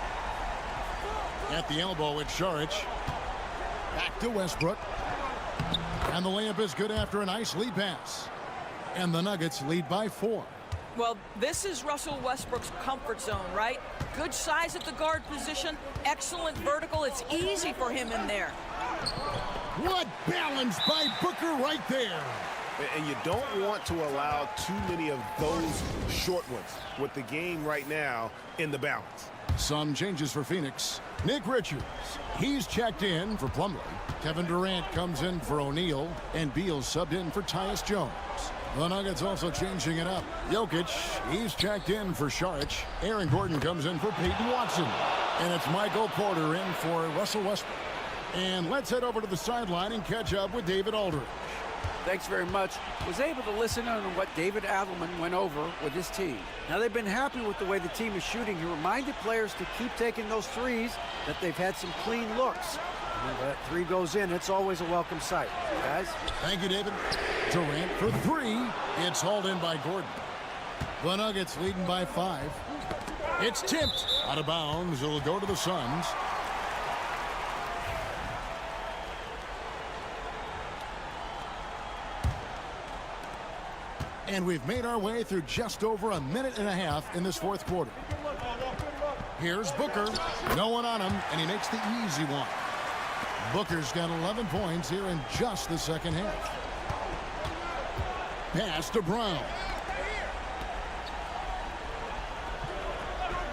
At the elbow, it's Saric. Back to Westbrook. And the layup is good after a nice lead pass. And the Nuggets lead by 4. Well, this is Russell Westbrook's comfort zone, right? Good size at the guard position, excellent vertical. It's easy for him in there. What balance by Booker right there. And you don't want to allow too many of those short ones with the game right now in the balance. Some changes for Phoenix. Nick Richards, he's checked in for Plumlee. Kevin Durant comes in for O'Neal, and Beal subbed in for Tyus Jones. The Nuggets also changing it up. Jokic, he's checked in for Saric. Aaron Gordon comes in for Peyton Watson. And it's Michael Porter in for Russell Westbrook. And let's head over to the sideline and catch up with David Aldridge. Thanks very much. Was able to listen on what David Adelman went over with his team. Now, they've been happy with the way the team is shooting. He reminded players to keep taking those threes, that they've had some clean looks. And when that three goes in, it's always a welcome sight. Guys? Thank you, David. Durant for 3. It's hauled in by Gordon. The Nuggets leading by 5. It's tipped out of bounds. It'll go to the Suns. And we've made our way through just over a minute and a half in this fourth quarter. Here's Booker. No one on him, and he makes the easy one. Booker's got 11 points here in just the second half. Pass to Brown.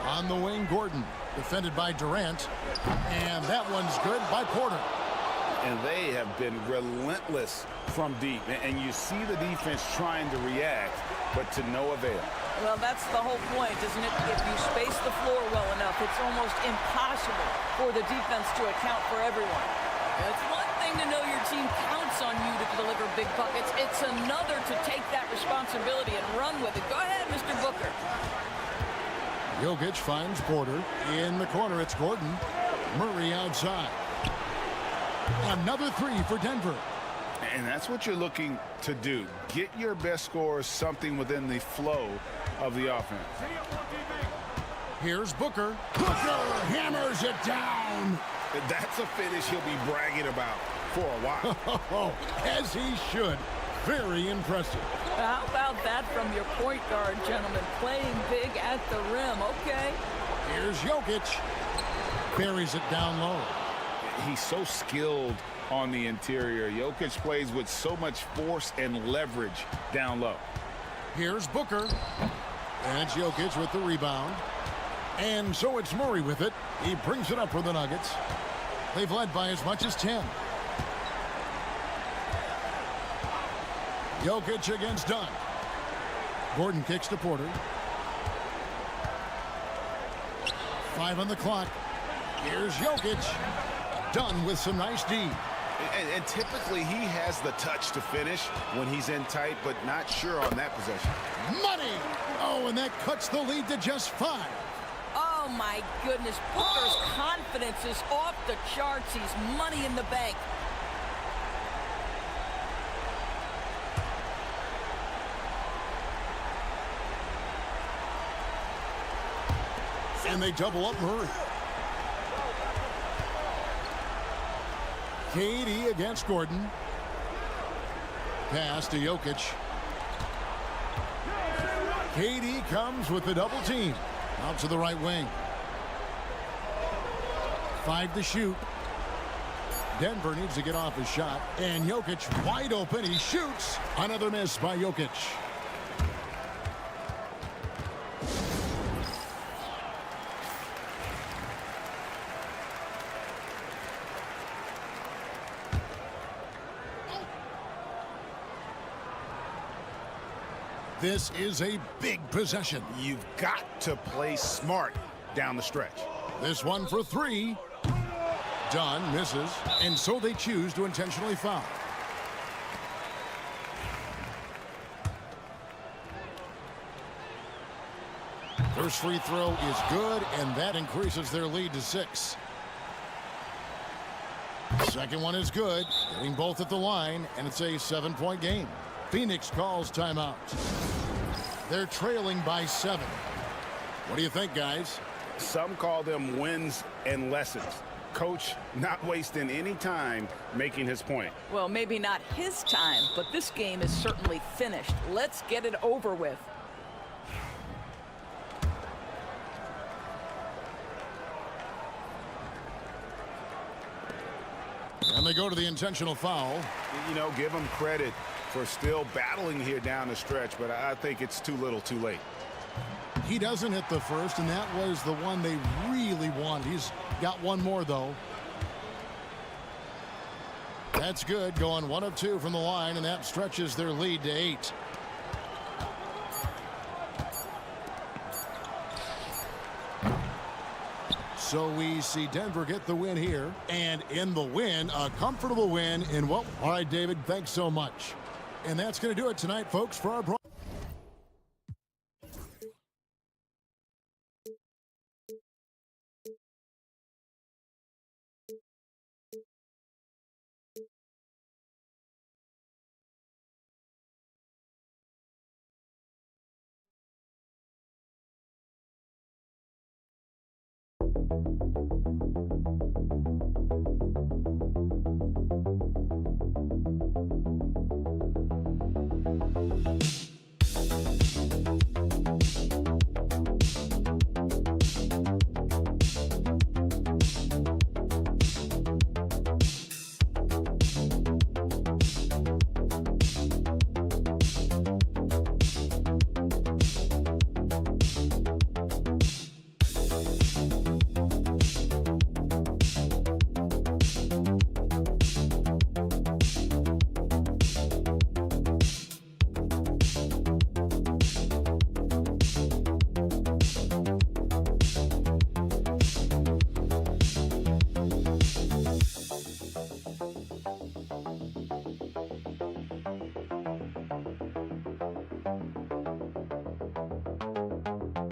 On the wing, Gordon. Defended by Durant. And that one's good by Porter. And they have been relentless from deep. And you see the defense trying to react, but to no avail. Well, that's the whole point, isn't it? If you space the floor well enough, it's almost impossible for the defense to account for everyone. It's one thing to know your team counts on you to deliver big buckets. It's another to take that responsibility and run with it. Go ahead, Mr. Booker. Jokic finds Porter. In the corner, it's Gordon. Murray outside. Another 3 for Denver. And that's what you're looking to do. Get your best scorers something within the flow of the offense. Here's Booker. Booker hammers it down. That's a finish he'll be bragging about for a while. As he should. Very impressive. How about that from your point guard, gentlemen? Playing big at the rim. Okay. Here's Jokic. Buries it down low. He's so skilled on the interior. Jokic plays with so much force and leverage down low. Here's Booker. And it's Jokic with the rebound. And so it's Murray with it. He brings it up for the Nuggets. They've led by as much as 10. Jokic against Dunn. Gordon kicks to Porter. 5 on the clock. Here's Jokic. Dunn with some nice D. And typically he has the touch to finish when he's in tight, but not sure on that possession. Money! Oh, and that cuts the lead to just 5. Oh, my goodness. Booker's confidence is off the charts. He's money in the bank. And they double up Murray. KD against Gordon. Pass to Jokic. KD comes with the double team. Out to the right wing. 5 to shoot. Denver needs to get off his shot. And Jokic wide open. He shoots. Another miss by Jokic. This is a big possession. You've got to play smart down the stretch. This one for three. Dunn misses, and so they choose to intentionally foul. First free throw is good, and that increases their lead to 6. Second one is good, getting both at the line, and it's a 7-point game. Phoenix calls timeout. They're trailing by 7. What do you think, guys? Some call them wins and lessons. Coach not wasting any time making his point. Well, maybe not his time, but this game is certainly finished. Let's get it over with. And they go to the intentional foul. You know, give him credit for still battling here down the stretch, but I think it's too little too late. He doesn't hit the first, and that was the one they really wanted. He's got one more, though. That's good, going 1 of 2 from the line, and that stretches their lead to 8. So we see Denver get the win here, and in the win, a comfortable win in what? All right, David, thanks so much. And that's going to do it tonight, folks, for our